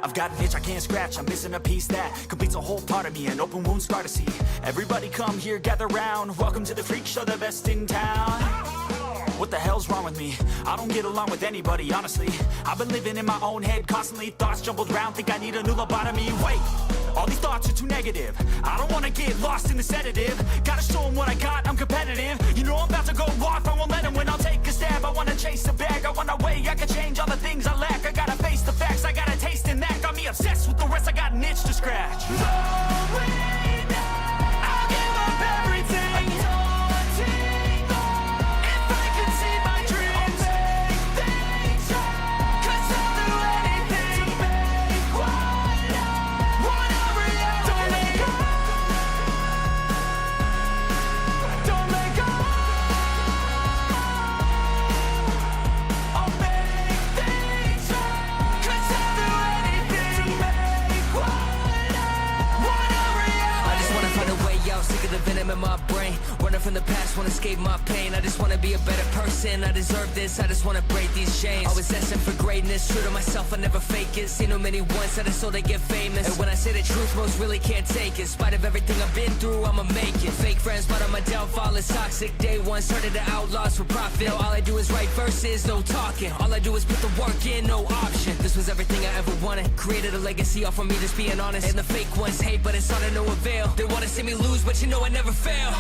I've got an itch I can't scratch, I'm missing a piece that completes a whole part of me, an open wound scar to see. Everybody come here, gather round, welcome to the freak show, the best in town. What the hell's wrong with me? I don't get along with anybody, honestly. I've been living in my own head constantly, thoughts jumbled round, think I need a new lobotomy. Wait, all these thoughts are too negative. I don't wanna get lost in the sedative. Gotta show them what I got, I'm competitive. You know I'm about to go off, I won't let them win, I'll take a stab. I wanna chase the bag, I want a way I can change all the things I lack. I gotta face the facts, I got a taste in that. Got me obsessed with the rest, I got an itch to scratch. I'll give up everything. Venom in my brain, running from the past, wanna escape my pain. I just wanna be a better person, I deserve this, I just wanna break these chains. Always asking for greatness, true to myself, I never fake it. Seen too many once, I just so they get famous. And when I say the truth, most really can't take it. In spite of everything I've been through, I'ma make it. Fake friends, but on my downfall is toxic. Day one, started to outlaws for profit. Now all I do is write verses, no talking. All I do is put the work in, no option. This was everything I ever wanted. Created a legacy off of me, just being honest. And the fake ones hate, but it's all to no avail. They wanna see me lose, but you know I never fail.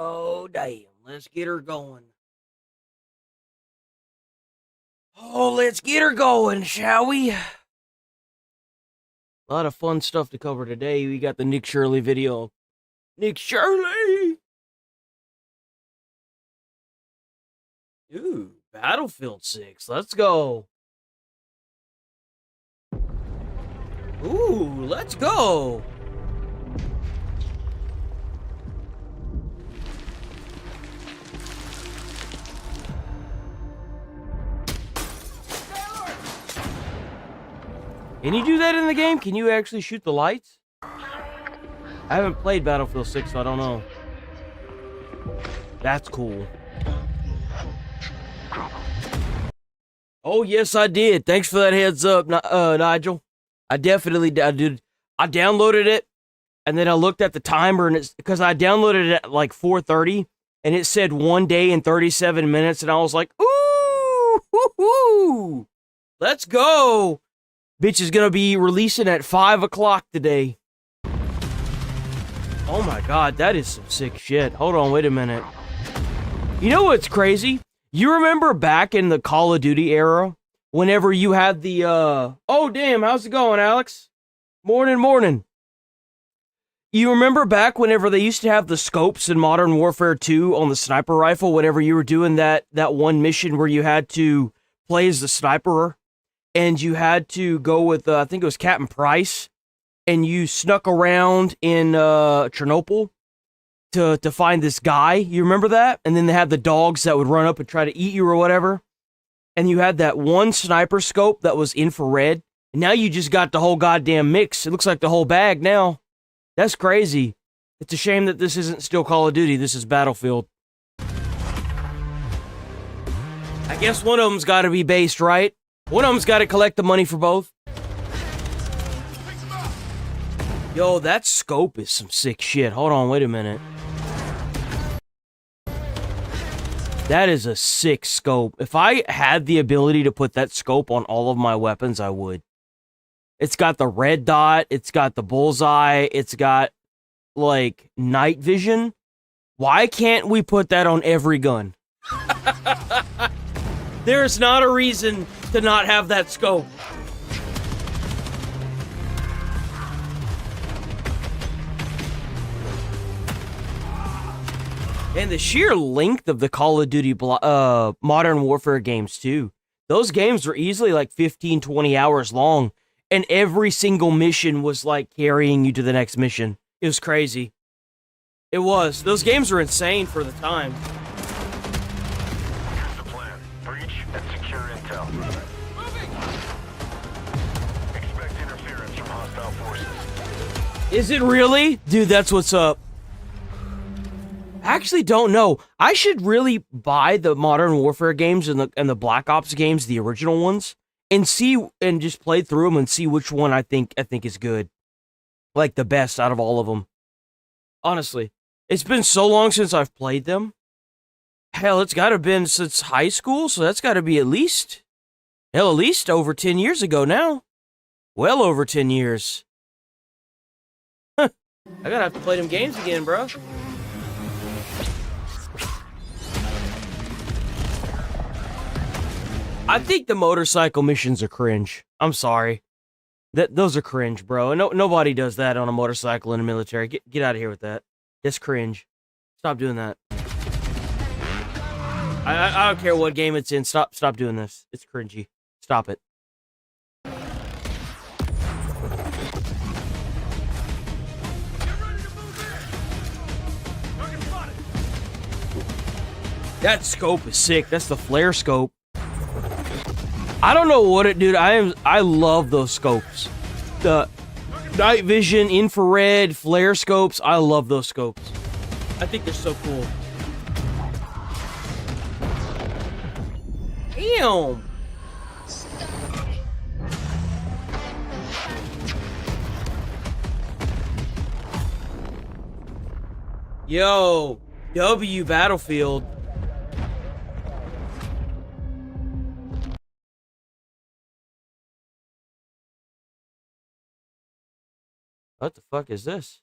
Oh, damn. Let's get her going. Oh, let's get her going, shall we? A lot of fun stuff to cover today. We got the Nick Shirley video. Nick Shirley! Ooh, Battlefield 6. Let's go. Ooh, let's go. Can you do that in the game? Can you actually shoot the lights? I haven't played Battlefield 6, so I don't know. That's cool. Oh, yes, I did. Thanks for that heads up, Nigel. I definitely did. I downloaded it, and then I looked at the timer, and it's because I downloaded it at like 4:30, and it said 1 day and 37 minutes, and I was like, ooh, hoo-hoo, let's go. Bitch is gonna be releasing at 5 o'clock today. Oh my god, that is some sick shit. Hold on, wait a minute. You know what's crazy? You remember back in the Call of Duty era, whenever you had the, oh damn, how's it going, Alex? Morning. You remember back whenever they used to have the scopes in Modern Warfare 2 on the sniper rifle, whenever you were doing that one mission where you had to play as the sniper? And you had to go with, I think it was Captain Price, and you snuck around in Chernobyl to find this guy. You remember that? And then they had the dogs that would run up and try to eat you or whatever. And you had that one sniper scope that was infrared. And now you just got the whole goddamn mix. It looks like the whole bag now. That's crazy. It's a shame that this isn't still Call of Duty. This is Battlefield. I guess one of them's got to be based, right? One of them's got to collect the money for both. Yo, that scope is some sick shit. Hold on, wait a minute. That is a sick scope. If I had the ability to put that scope on all of my weapons, I would. It's got the red dot. It's got the bullseye. It's got, like, night vision. Why can't we put that on every gun? There's not a reason to not have that scope. And the sheer length of the Call of Duty Modern Warfare games, too. Those games were easily like 15, 20 hours long. And every single mission was like carrying you to the next mission. It was crazy. It was. Those games were insane for the time. Here's the plan. Breach and secure intel. Moving! Expect interference from hostile forces. Is it really? Dude, that's what's up. I actually don't know. I should really buy the Modern Warfare games and the Black Ops games, the original ones, and just play through them and see which one I think is good. Like the best out of all of them. Honestly, it's been so long since I've played them. Hell, it's got to have been since high school, so that's got to be at least over 10 years ago now. Well over 10 years. Huh. I gotta have to play them games again, bro. I think the motorcycle missions are cringe. I'm sorry. Those are cringe, bro. Nobody does that on a motorcycle in the military. Get out of here with that. That's cringe. Stop doing that. I don't care what game it's in. Stop doing this. It's cringy. Stop it. That scope is sick. That's the flare scope. I don't know what it, dude. I love those scopes. The night vision, infrared, flare scopes. I love those scopes. I think they're so cool. Damn. Yo, W Battlefield. What the fuck is this?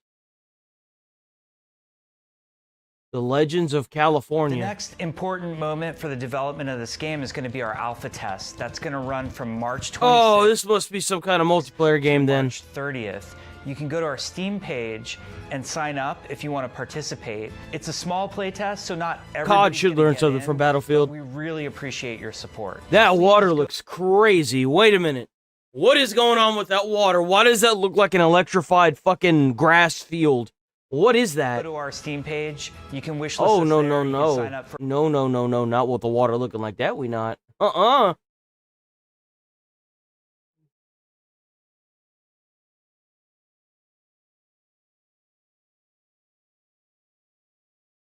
The Legends of California. The next important moment for the development of this game is going to be our alpha test. That's going to run from March 26th. Oh, this must be some kind of multiplayer game then. March 30th. You can go to our Steam page and sign up if you want to participate. It's a small play test, so not everybody COD should learn something from Battlefield. We really appreciate your support. That water looks crazy. Wait a minute. What is going on with that water? Why does that look like an electrified fucking grass field? What is that? Go to our Steam page. You can wish list Oh, us no, there. no, You can no. sign up for No, not with the water looking like that, we not.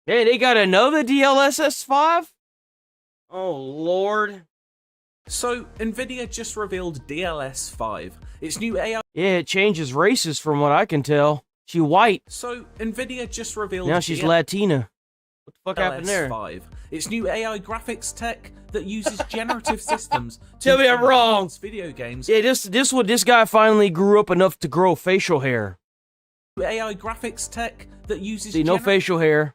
Hey, they got another DLSS 5? Oh, Lord. So, NVIDIA just revealed DLS 5, its new AI. Yeah, it changes races from what I can tell. She white. So, NVIDIA just revealed Now she's Latina. What the fuck happened there? 5, its new AI graphics tech that uses generative systems to Tell me I'm wrong. enhance video games. Yeah, this guy finally grew up enough to grow facial hair. AI graphics tech that uses See, no facial hair.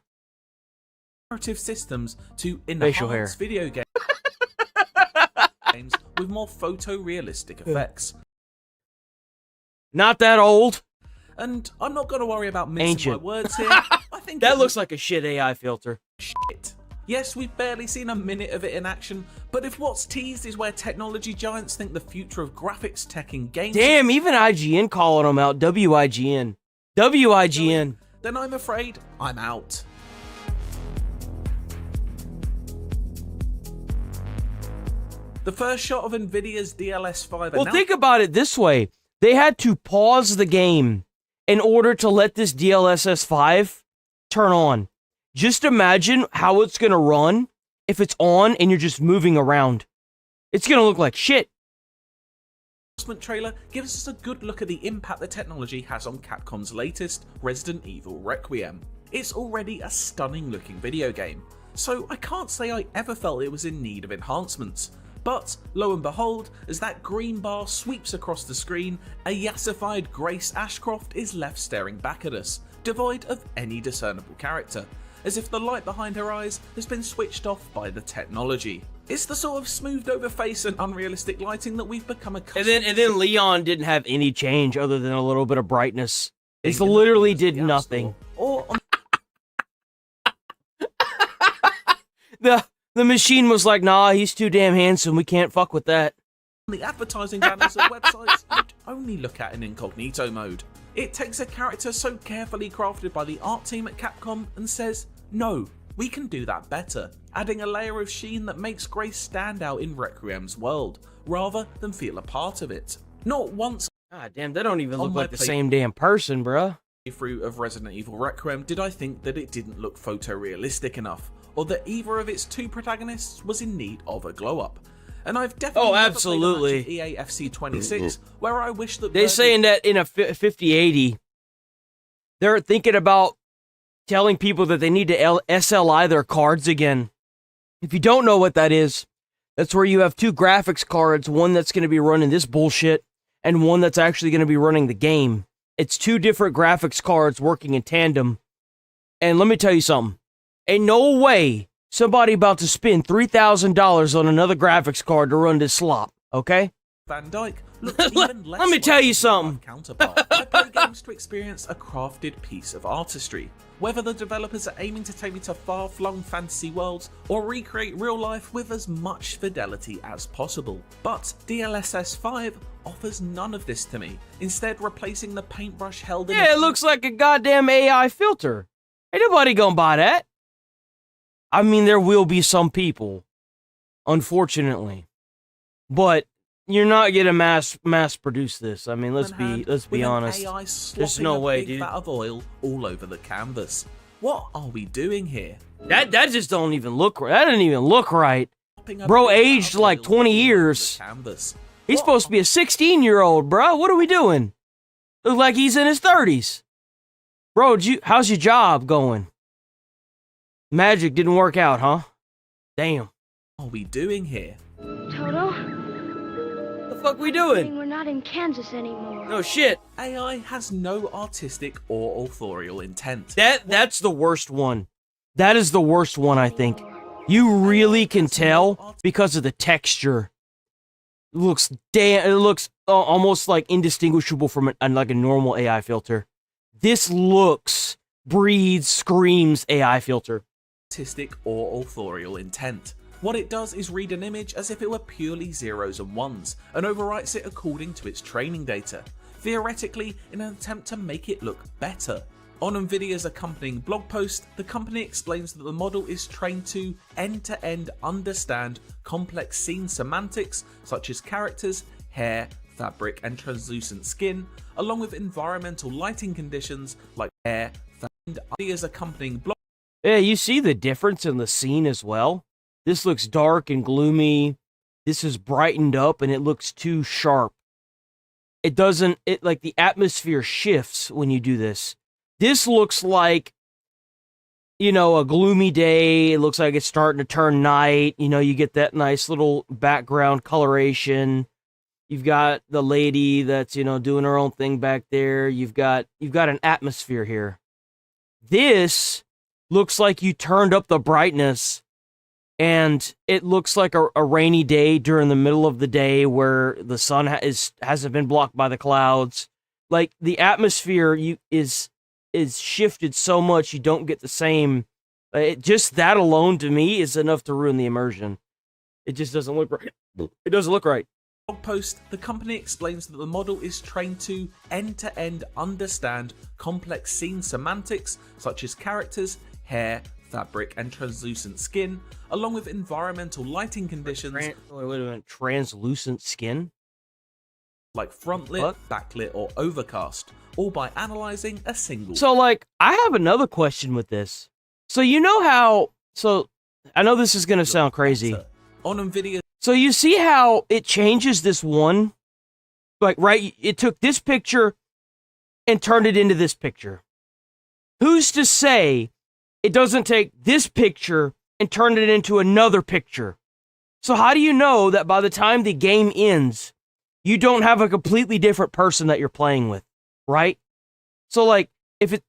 generative systems to Facial hair. enhance video games with more photorealistic effects. Not that old. And I'm not going to worry about mixing Ancient. my words here. I think That it looks like a shit AI filter. shit. Yes, we've barely seen a minute of it in action, but if what's teased is where technology giants think the future of graphics tech in games, Damn, even IGN calling them out. WIGN. WIGN. then I'm afraid I'm out. The first shot of NVIDIA's DLS5 Well, think about it this way. They had to pause the game in order to let this DLSS 5 turn on. Just imagine how it's going to run if it's on and you're just moving around. It's going to look like shit. announcement trailer gives us a good look at the impact the technology has on Capcom's latest Resident Evil Requiem. It's already a stunning looking video game, so I can't say I ever felt it was in need of enhancements. But, lo and behold, as that green bar sweeps across the screen, a yassified Grace Ashcroft is left staring back at us, devoid of any discernible character, as if the light behind her eyes has been switched off by the technology. It's the sort of smoothed over face and unrealistic lighting that we've become accustomed to. And then Leon didn't have any change other than a little bit of brightness. It literally did nothing. Or on The machine was like, nah, he's too damn handsome. We can't fuck with that. the advertising banners of websites you'd only look at in incognito mode. It takes a character so carefully crafted by the art team at Capcom and says, no, we can do that better, adding a layer of sheen that makes Grace stand out in Requiem's world, rather than feel a part of it. Not once God damn, they don't even On look my like the plate- same damn person, bruh. through of Resident Evil Requiem did I think that it didn't look photorealistic enough, or that either of its two protagonists was in need of a glow-up. And I've definitely Oh, never absolutely. played a match at EA FC 26 where I wish that They're saying that in a 5080, they're thinking about telling people that they need to SLI their cards again. If you don't know what that is, that's where you have two graphics cards, one that's going to be running this bullshit, and one that's actually going to be running the game. It's two different graphics cards working in tandem. And let me tell you something. Ain't no way somebody about to spend $3,000 on another graphics card to run this slop, okay? Van Dyke looks even less let me tell you like his something. real-life counterpart. I play games to experience a crafted piece of artistry. Whether the developers are aiming to take me to far-flung fantasy worlds or recreate real life with as much fidelity as possible. But DLSS 5 offers none of this to me, instead replacing the paintbrush held in Yeah, it looks like a goddamn AI filter. Ain't nobody gonna buy that. I mean, there will be some people, unfortunately, but you're not gonna mass produce this. I mean, let's be honest. There's no way, dude. Vat of oil all over the canvas. What are we doing here? That just don't even look right. That didn't even look right. Popping a Bro big vat aged of like oil 20 all over the years. canvas. He's What supposed to be a 16-year-old, bro. What are we doing? Look like he's in his 30s. Bro, how's your job going? Magic didn't work out, huh? Damn. are we doing here? Toto? What the fuck we I doing? think we're not in Kansas anymore. No shit. AI has no artistic or authorial intent. That's the worst one. That is the worst one, I think. You really can tell because of the texture. It looks almost like indistinguishable from like a normal AI filter. This looks, breathes, screams AI filter. Artistic or authorial intent. What it does is read an image as if it were purely zeros and ones, and overwrites it according to its training data, theoretically in an attempt to make it look better. On Nvidia's accompanying blog post, the company explains that the model is trained to end-to-end understand complex scene semantics such as characters, hair, fabric and translucent skin, along with environmental lighting conditions like air, and Nvidia's accompanying blog. Yeah, you see the difference in the scene as well. This looks dark and gloomy. This is brightened up and it looks too sharp. It like the atmosphere shifts when you do this. This looks like, you know, a gloomy day. It looks like it's starting to turn night. You know, you get that nice little background coloration. You've got the lady that's, you know, doing her own thing back there. You've got an atmosphere here. This looks like you turned up the brightness and it looks like a rainy day during the middle of the day where the sun hasn't been blocked by the clouds. Like the atmosphere is shifted so much you don't get the same. Just that alone to me is enough to ruin the immersion. It just doesn't look right. It doesn't look right. Blog post, the company explains that the model is trained to end-to-end understand complex scene semantics such as characters, hair, fabric and translucent skin, along with environmental lighting conditions Wait a minute. Translucent skin? like front lit, backlit or overcast, all by analysing a single. So, like, I have another question with this. So, you know how... So, I know this is going to sound crazy. On Nvidia. So, you see how it changes this one? Like, right, it took this picture and turned it into this picture. Who's to say it doesn't take this picture and turn it into another picture? So how do you know that by the time the game ends, you don't have a completely different person that you're playing with, right? So like, I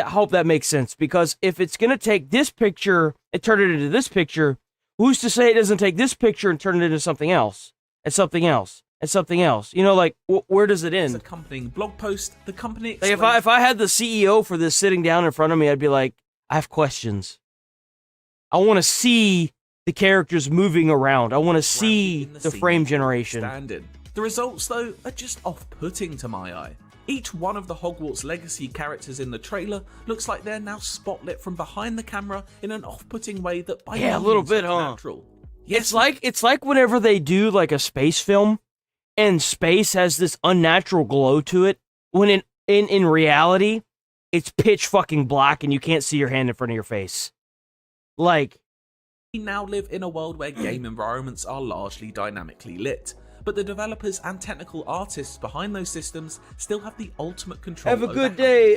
hope that makes sense, because if it's gonna take this picture and turn it into this picture, who's to say it doesn't take this picture and turn it into something else, and something else, and something else? You know, like, where does it end? Accompanying blog post, the company Like if I had the CEO for this sitting down in front of me, I'd be like, I have questions. I want to see the characters moving around. I want to see the frame generation. The results, though, are just off-putting to my eye. Each one of the Hogwarts Legacy characters in the trailer looks like they're now spotlit from behind the camera in an off-putting way that by a little bit, natural. Yes, it's like whenever they do like a space film, and space has this unnatural glow to it, when in reality, it's pitch fucking black and you can't see your hand in front of your face. Like, we now live in a world where game environments are largely dynamically lit, but the developers and technical artists behind those systems still have the ultimate control. Have a good day,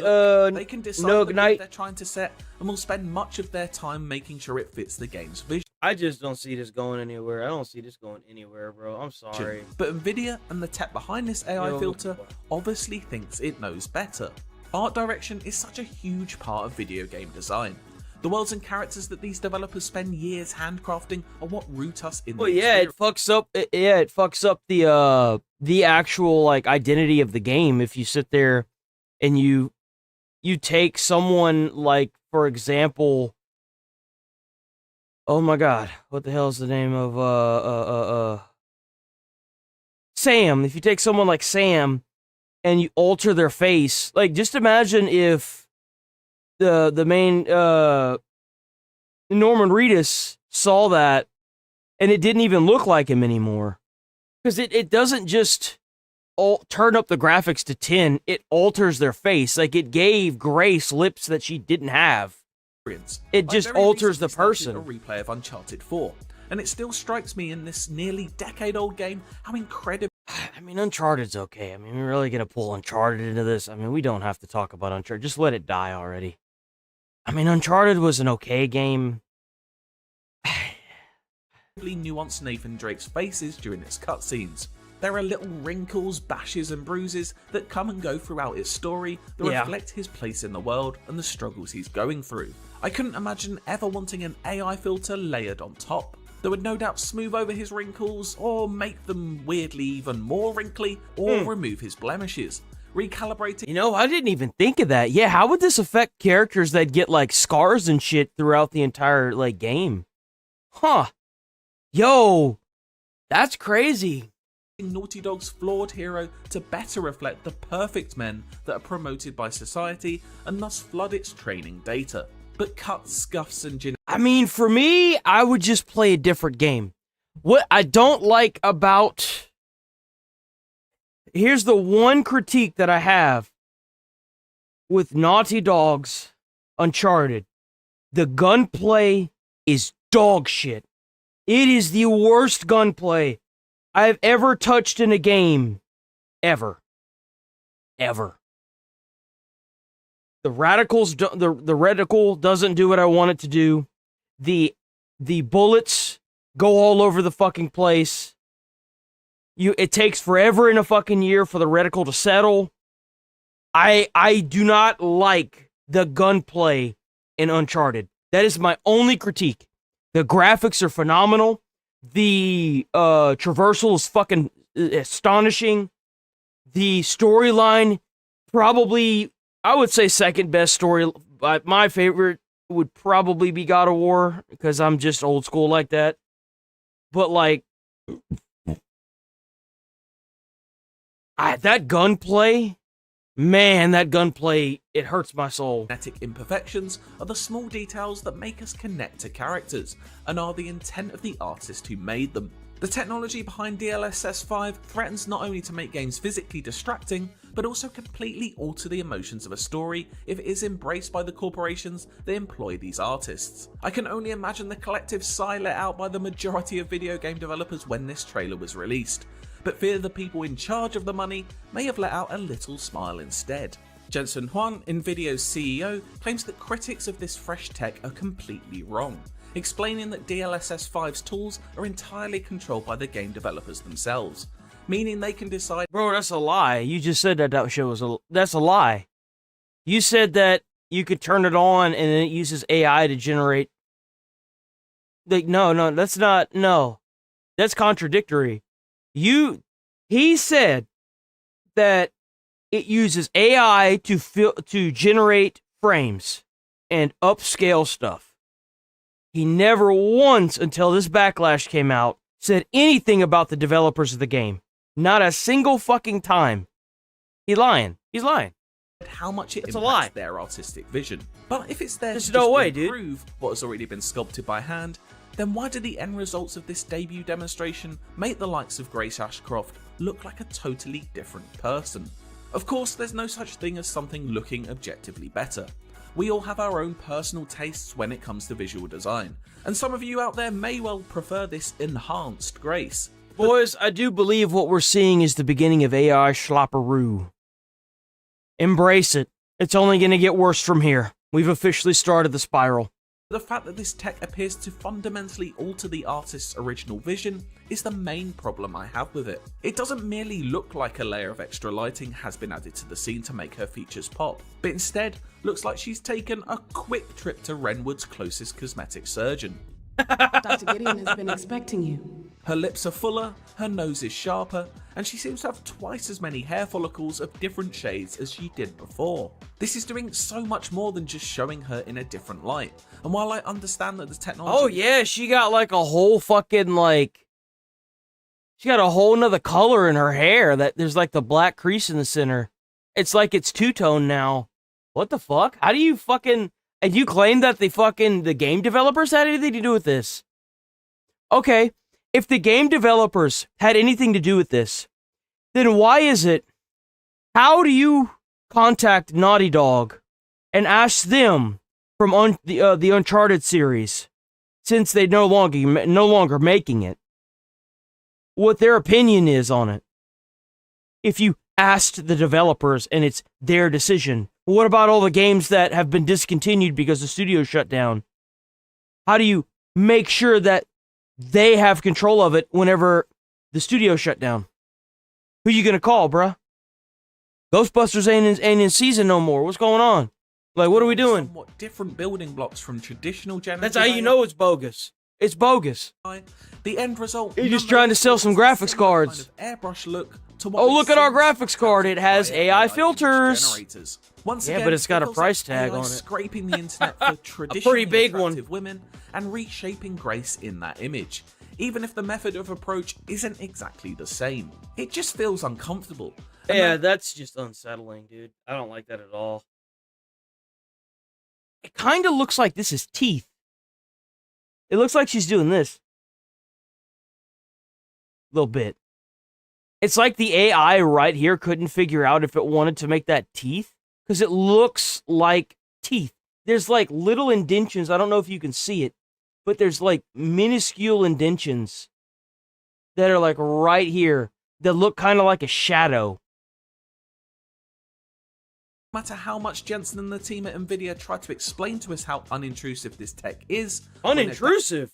they can decide the mood they're trying to set, and will spend much of their time making sure it fits the game's vision. I just don't see this going anywhere. I don't see this going anywhere, bro. I'm sorry. But Nvidia and the tech behind this AI filter obviously thinks it knows better. Art direction is such a huge part of video game design. The worlds and characters that these developers spend years handcrafting are what root us in. Well, yeah, it fucks up. It fucks up the actual like identity of the game if you sit there and you take someone like, for example, oh my god, what the hell is the name of Sam? If you take someone like Sam and you alter their face, like just imagine if the main Norman Reedus saw that and it didn't even look like him anymore, because it doesn't just turn up the graphics to 10, it alters their face. Like, it gave Grace lips that she didn't have. It just alters the person. A replay of Uncharted 4, and it still strikes me in this nearly decade-old game how incredible. I mean, Uncharted's okay. I mean, we're really gonna pull Uncharted into this. I mean, we don't have to talk about Uncharted. Just let it die already. I mean, Uncharted was an okay game. Nuanced Nathan Drake's faces during its cutscenes. There are little wrinkles, bashes, and bruises that come and go throughout its story that reflect his place in the world and the struggles he's going through. I couldn't imagine ever wanting an AI filter layered on top that would no doubt smooth over his wrinkles, or make them weirdly even more wrinkly, or remove his blemishes. Recalibrating. You know, I didn't even think of that. Yeah, how would this affect characters that get like scars and shit throughout the entire like game? Huh. Yo, that's crazy. Naughty Dog's flawed hero to better reflect the perfect men that are promoted by society and thus flood its training data. But cuts, scuffs, and I mean, for me, I would just play a different game. What I don't like about... Here's the one critique that I have with Naughty Dog's Uncharted. The gunplay is dog shit. It is the worst gunplay I've ever touched in a game. Ever. Ever. The reticle doesn't do what I want it to do. The bullets go all over the fucking place. It takes forever in a fucking year for the reticle to settle. I do not like the gunplay in Uncharted. That is my only critique. The graphics are phenomenal. The traversal is fucking astonishing. The storyline, probably, I would say second best story. My favorite would probably be God of War, because I'm just old school like that. But like, that gunplay, man, that gunplay, it hurts my soul. Genetic imperfections are the small details that make us connect to characters, and are the intent of the artist who made them. The technology behind DLSS 5 threatens not only to make games physically distracting, but also completely alter the emotions of a story if it is embraced by the corporations that employ these artists. I can only imagine the collective sigh let out by the majority of video game developers when this trailer was released, but fear the people in charge of the money may have let out a little smile instead. Jensen Huang, Nvidia's CEO, claims that critics of this fresh tech are completely wrong. explaining that DLSS 5's tools are entirely controlled by the game developers themselves, meaning they can decide. Bro, that's a lie. You just said that show was that's a lie. You said that you could turn it on and then it uses AI to generate. Like, no, that's not, no. That's contradictory. He said that it uses AI to generate frames and upscale stuff. He never once, until this backlash came out, said anything about the developers of the game. Not a single fucking time. He's lying. How much it It's a impacts lie. their artistic vision. But if it's there There's to no just way, dude. improve what has already been sculpted by hand, then why do the end results of this debut demonstration make the likes of Grace Ashcroft look like a totally different person? Of course, there's no such thing as something looking objectively better. We all have our own personal tastes when it comes to visual design, and some of you out there may well prefer this enhanced Grace. Boys, I do believe what we're seeing is the beginning of AI schlopperoo. Embrace it. It's only going to get worse from here. We've officially started the spiral. The fact that this tech appears to fundamentally alter the artist's original vision is the main problem I have with it. It doesn't merely look like a layer of extra lighting has been added to the scene to make her features pop, but instead looks like she's taken a quick trip to Renwood's closest cosmetic surgeon. Dr. Gideon has been expecting you. Her lips are fuller, her nose is sharper, and she seems to have twice as many hair follicles of different shades as she did before. This is doing so much more than just showing her in a different light, and while I understand that the technology— Oh yeah, she got like a whole fucking like... She got a whole nother color in her hair, that there's like the black crease in the center. It's like it's two-tone now. What the fuck? How do you fucking... And you claim that the game developers had anything to do with this? Okay, if the game developers had anything to do with this, then why is it, how do you contact Naughty Dog and ask them from the Uncharted series, since they no longer making it, what their opinion is on it? If you asked the developers and it's their decision, what about all the games that have been discontinued because the studio shut down? How do you make sure that they have control of it whenever the studio shut down? Who you gonna call, bruh? Ghostbusters ain't in season no more. What's going on? Like, what are we doing? Somewhat different building blocks from traditional generative. That's how you know it's bogus. It's bogus. The end result. You're just trying to sell some graphics cards. Kind of airbrush look to Oh, look at our graphics card. It has AI filters. Once Yeah, again, but it's got a feels price like tag AI on it. Scraping the internet for traditionally big one. attractive women and reshaping Grace in that image. Even if the method of approach isn't exactly the same, it just feels uncomfortable. And Yeah, that's just unsettling, dude. I don't like that at all. It kind of looks like this is teeth. It looks like she's doing this. A little bit. It's like the AI right here couldn't figure out if it wanted to make that teeth, because it looks like teeth. There's like little indentions. I don't know if you can see it, but there's like minuscule indentions that are like right here that look kind of like a shadow. no matter how much Jensen and the team at Nvidia try to explain to us how unintrusive this tech is. Unintrusive?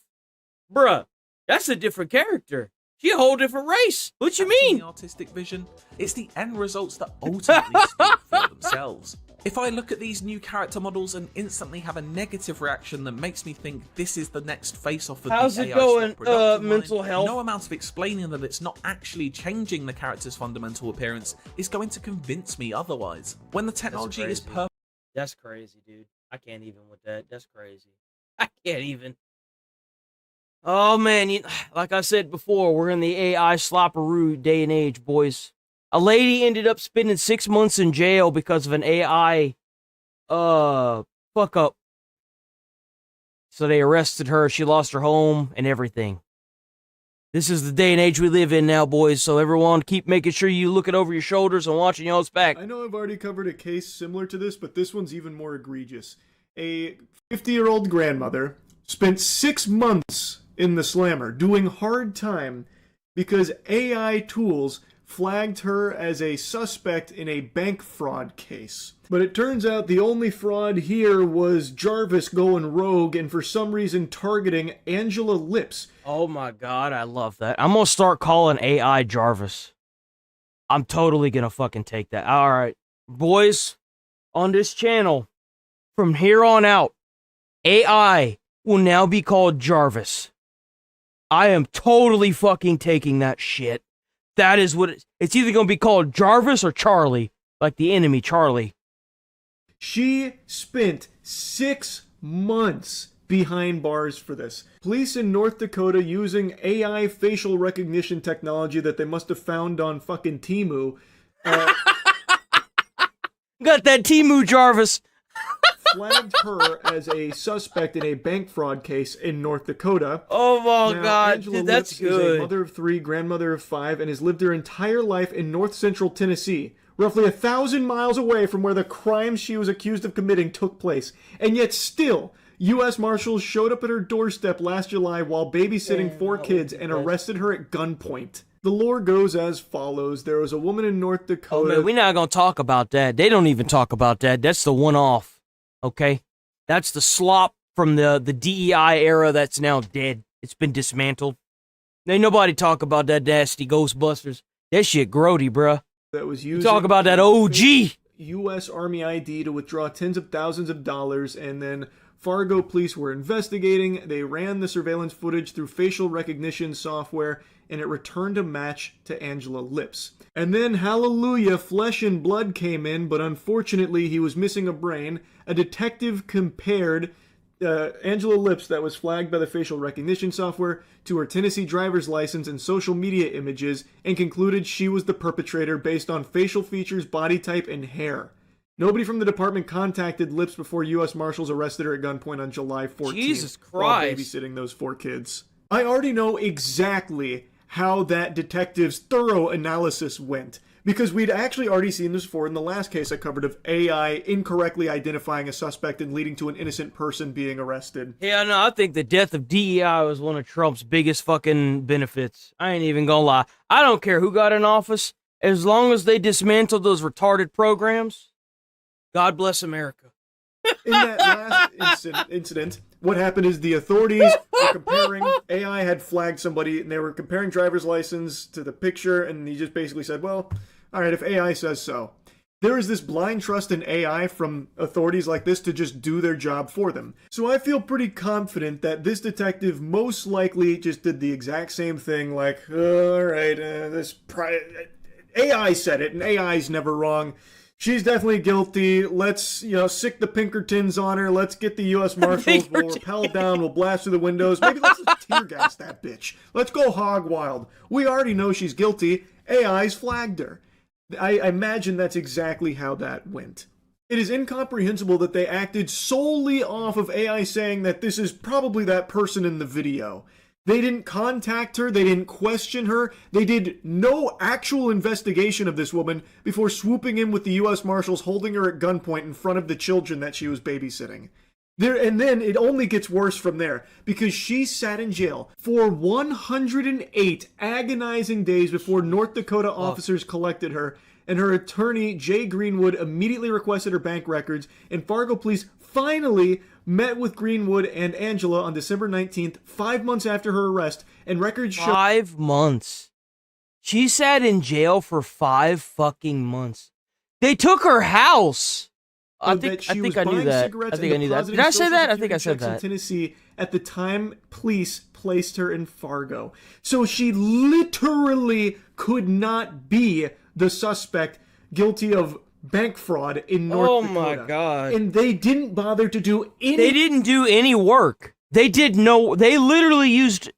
Bruh, that's a different character. She a whole different race. What you Acting mean? the artistic vision, it's the end results that ultimately speak for themselves. If I look at these new character models and instantly have a negative reaction that makes me think this is the next face-off of How's the it AI going, production mental line, health? no amount of explaining that it's not actually changing the character's fundamental appearance is going to convince me otherwise. When the technology is crazy. perfect. That's crazy, dude. I can't even with that. That's crazy. I can't even. Oh, man. Like I said before, we're in the AI slopperoo day and age, boys. A lady ended up spending 6 months in jail because of an AI, fuck up. So they arrested her. She lost her home and everything. This is the day and age we live in now, boys. So everyone, keep making sure you looking over your shoulders and watching y'all's back. I know I've already covered a case similar to this, but this one's even more egregious. A 50-year-old grandmother spent 6 months in the slammer doing hard time because AI tools flagged her as a suspect in a bank fraud case. But it turns out the only fraud here was Jarvis going rogue and for some reason targeting Angela Lips. Oh my god, I love that. I'm gonna start calling AI Jarvis. I'm totally gonna fucking take that. Alright, boys, on this channel, from here on out, AI will now be called Jarvis. I am totally fucking taking that shit. That is what it's either gonna be called Jarvis or Charlie, like the enemy Charlie. She spent 6 months behind bars for this. Police in North Dakota using AI facial recognition technology that they must have found on fucking Temu. Got that Temu Jarvis. Flagged her as a suspect in a bank fraud case in North Dakota. Oh my Now, god, Angela dude, that's Lips good. is a mother of 3, grandmother of 5, and has lived her entire life in north central Tennessee, roughly 1,000 miles away from where the crimes she was accused of committing took place. And yet still, U.S. Marshals showed up at her doorstep last July while babysitting 4 kids and arrested her at gunpoint. The lore goes as follows. There was a woman in North Dakota... Oh man, we're not gonna talk about that. They don't even talk about that. That's the one-off. Okay? That's the slop from the DEI era that's now dead. It's been dismantled. Ain't nobody talk about that nasty Ghostbusters. That shit grody, bruh. That was used. Talk about that OG. U.S. Army ID to withdraw tens of thousands of dollars, and then Fargo police were investigating. They ran the surveillance footage through facial recognition software, and it returned a match to Angela Lips. And then, hallelujah, Flesh and Blood came in, but unfortunately he was missing a brain. A detective compared Angela Lips, that was flagged by the facial recognition software, to her Tennessee driver's license and social media images, and concluded she was the perpetrator based on facial features, body type, and hair. Nobody from the department contacted Lips before U.S. Marshals arrested her at gunpoint on July 14th. Jesus Christ. While babysitting those 4 kids. I already know exactly how that detective's thorough analysis went, because we'd actually already seen this before in the last case I covered of AI incorrectly identifying a suspect and leading to an innocent person being arrested. Yeah, no, I think the death of DEI was one of Trump's biggest fucking benefits. I ain't even gonna lie. I don't care who got in office, as long as they dismantled those retarded programs. God bless America. In that last incident, what happened is the authorities were comparing, AI had flagged somebody, and they were comparing driver's license to the picture, and he just basically said, well, all right, if AI says so. There is this blind trust in AI from authorities like this to just do their job for them. So I feel pretty confident that this detective most likely just did the exact same thing, like, all right, AI said it, and AI's never wrong. She's definitely guilty. Let's, sick the Pinkertons on her. Let's get the U.S. Marshals. We'll rappel down. We'll blast through the windows. Maybe let's just tear gas that bitch. Let's go hog wild. We already know she's guilty. AI's flagged her. I imagine that's exactly how that went. It is incomprehensible that they acted solely off of AI saying that this is probably that person in the video. They didn't contact her, they didn't question her, they did no actual investigation of this woman before swooping in with the U.S. Marshals holding her at gunpoint in front of the children that she was babysitting. And then it only gets worse from there, because she sat in jail for 108 agonizing days before North Dakota officers collected her, and her attorney, Jay Greenwood, immediately requested her bank records, and Fargo police finally met with Greenwood and Angela on December 19th, 5 months after her arrest, and records show... 5 months. She sat in jail for 5 fucking months. They took her house. I think I knew that. I think I knew that. Did I say that? I think I said that. In Tennessee, at the time, police placed her in Fargo. So she literally could not be the suspect guilty of bank fraud in North Dakota. Oh my god. And they didn't bother to do any... They didn't do any work. They literally used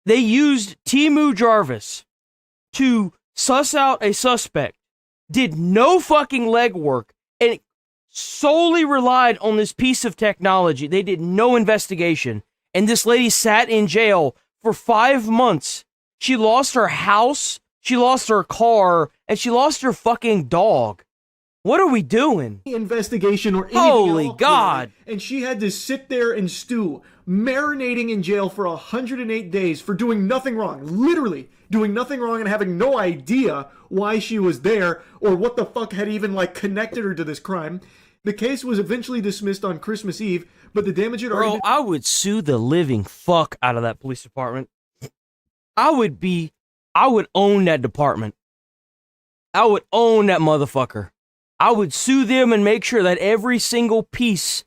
Temu Jarvis to suss out a suspect, did no fucking legwork, and solely relied on this piece of technology. They did no investigation. And this lady sat in jail for 5 months. She lost her house, she lost her car, and she lost her fucking dog. What are we doing? Investigation or anything Holy at all, God. clearly. And she had to sit there and stew, marinating in jail for 108 days for doing nothing wrong. Literally doing nothing wrong and having no idea why she was there or what the fuck had even like connected her to this crime. The case was eventually dismissed on Christmas Eve, but the damage had already Bro, I would sue the living fuck out of that police department. I would own that department. I would own that motherfucker. I would sue them and make sure that every single piece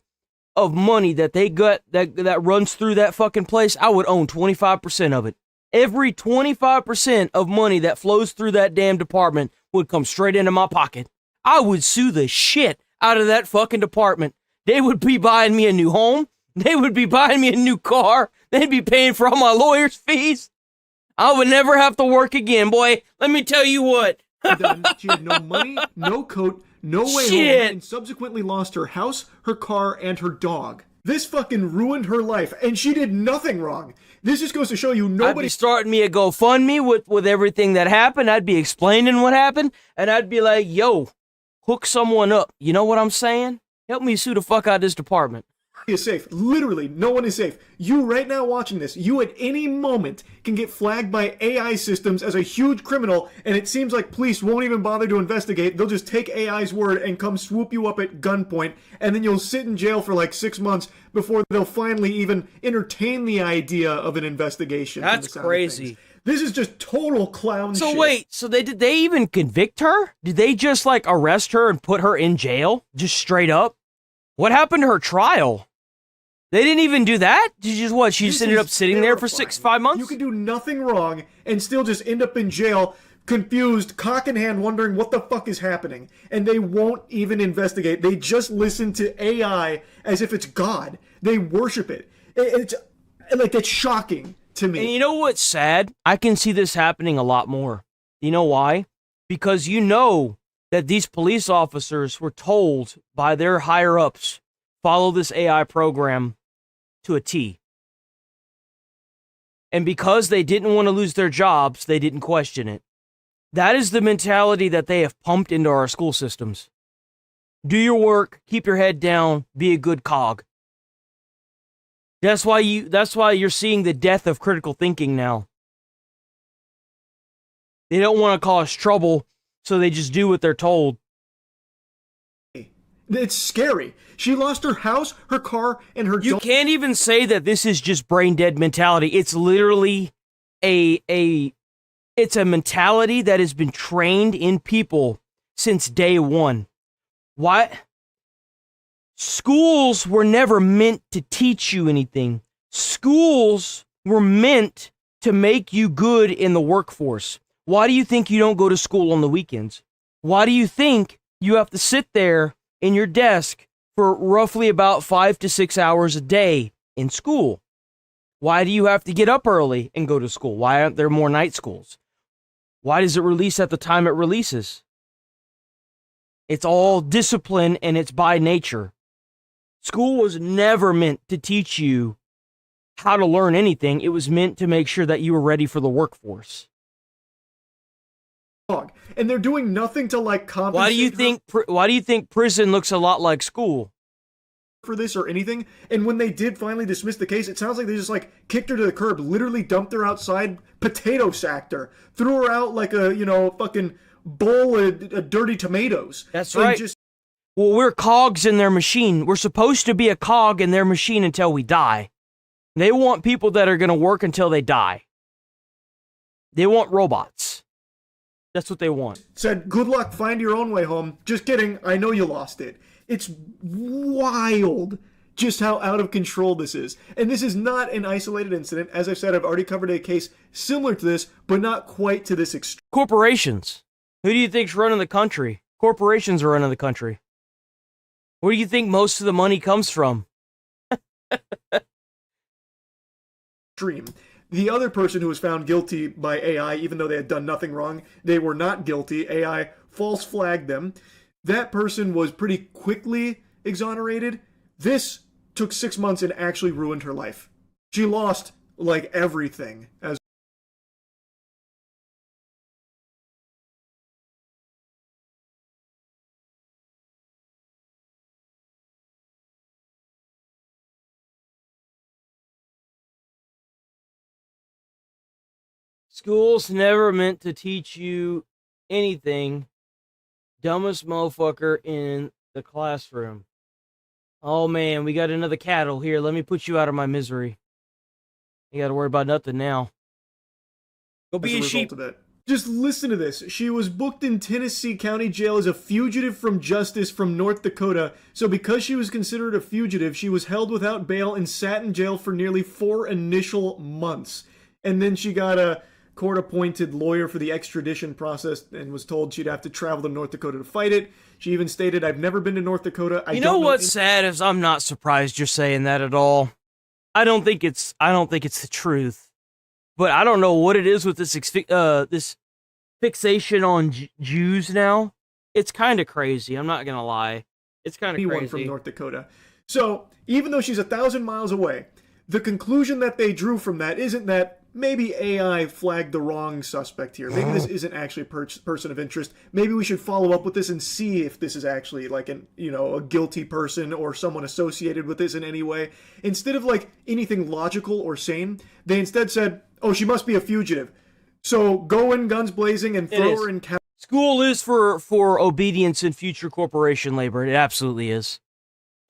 of money that they got that runs through that fucking place, I would own 25% of it. Every 25% of money that flows through that damn department would come straight into my pocket. I would sue the shit out of that fucking department. They would be buying me a new home. They would be buying me a new car. They'd be paying for all my lawyer's fees. I would never have to work again, boy. Let me tell you what. done. She had no money, no coat, no way Shit. home, and subsequently lost her house, her car, and her dog. This fucking ruined her life, and she did nothing wrong. This just goes to show you I'd nobody. be starting me a GoFundMe with everything that happened. I'd be explaining what happened, and I'd be like, yo, hook someone up. You know what I'm saying? Help me sue the fuck out of this department. Is safe. Literally, no one is safe. You right now watching this, you at any moment can get flagged by AI systems as a huge criminal, and it seems like police won't even bother to investigate. They'll just take AI's word and come swoop you up at gunpoint, and then you'll sit in jail for like 6 months before they'll finally even entertain the idea of an investigation. from That's the sound of crazy. things. This is just total clown So shit. wait, so did they even convict her? Did they just like arrest her and put her in jail? Just straight up? What happened to her trial? They didn't even do that? Did you just what? She just This ended is up sitting there for terrifying. 5 months? You could do nothing wrong and still just end up in jail, confused, cock in hand, wondering what the fuck is happening. And they won't even investigate. They just listen to AI as if it's God. They worship it. It's like, it's shocking to me. And you know what's sad? I can see this happening a lot more. You know why? Because you know that these police officers were told by their higher ups, follow this AI program to a T. And because they didn't want to lose their jobs, they didn't question it. That is the mentality that they have pumped into our school systems. Do your work, keep your head down, be a good cog. That's why you're seeing the death of critical thinking now. They don't want to cause trouble, so they just do what they're told. It's scary. She lost her house, her car, and her You dog. can't even say that this is just brain dead mentality. It's literally it's a mentality that has been trained in people since day one. Why? Schools were never meant to teach you anything. Schools were meant to make you good in the workforce. Why do you think you don't go to school on the weekends? Why do you think you have to sit there in your desk for roughly about 5 to 6 hours a day in school? Why do you have to get up early and go to school? Why aren't there more night schools? Why does it release at the time it releases? It's all discipline and it's by nature. School was never meant to teach you how to learn anything. It was meant to make sure that you were ready for the workforce. And they're doing nothing to like compensate Why do you think prison looks a lot like school? for this or anything. And when they did finally dismiss the case, it sounds like they just like kicked her to the curb, literally dumped her outside, potato sacked her, threw her out like a, fucking bowl of dirty tomatoes. That's And right. Well, we're cogs in their machine. We're supposed to be a cog in their machine until we die. They want people that are going to work until they die. They want robots. That's what they want. Said, good luck, find your own way home. Just kidding, I know you lost it. It's wild just how out of control this is. And this is not an isolated incident. As I've said, I've already covered a case similar to this, but not quite to this extreme. Corporations. Who do you think's running the country? Corporations are running the country. Where do you think most of the money comes from? The other person who was found guilty by AI, even though they had done nothing wrong, they were not guilty. AI false flagged them. That person was pretty quickly exonerated. This took 6 months and actually ruined her life. She lost like everything as School's never meant to teach you anything. Dumbest motherfucker in the classroom. Oh man, we got another cattle here. Let me put you out of my misery. You gotta worry about nothing now. Go be a sheep. Of it. Just listen to this. She was booked in Tennessee County Jail as a fugitive from justice from North Dakota. So because she was considered a fugitive, she was held without bail and sat in jail for nearly 4 initial months. And then she got a court-appointed lawyer for the extradition process and was told she'd have to travel to North Dakota to fight it. She even stated, "I've never been to North Dakota. You know what's sad is I'm not surprised you're saying that at all. I don't think it's the truth. But I don't know what it is with this this fixation on Jews now. It's kind of crazy. I'm not gonna lie. It's kind of crazy. From North Dakota. So even though she's 1,000 miles away, the conclusion that they drew from that isn't that maybe AI flagged the wrong suspect here. Maybe this isn't actually a person of interest. Maybe we should follow up with this and see if this is actually like a guilty person or someone associated with this in any way. Instead of like anything logical or sane, they instead said, "Oh, she must be a fugitive. So go in guns blazing and throw her in." School is for obedience and future corporation labor. It absolutely is.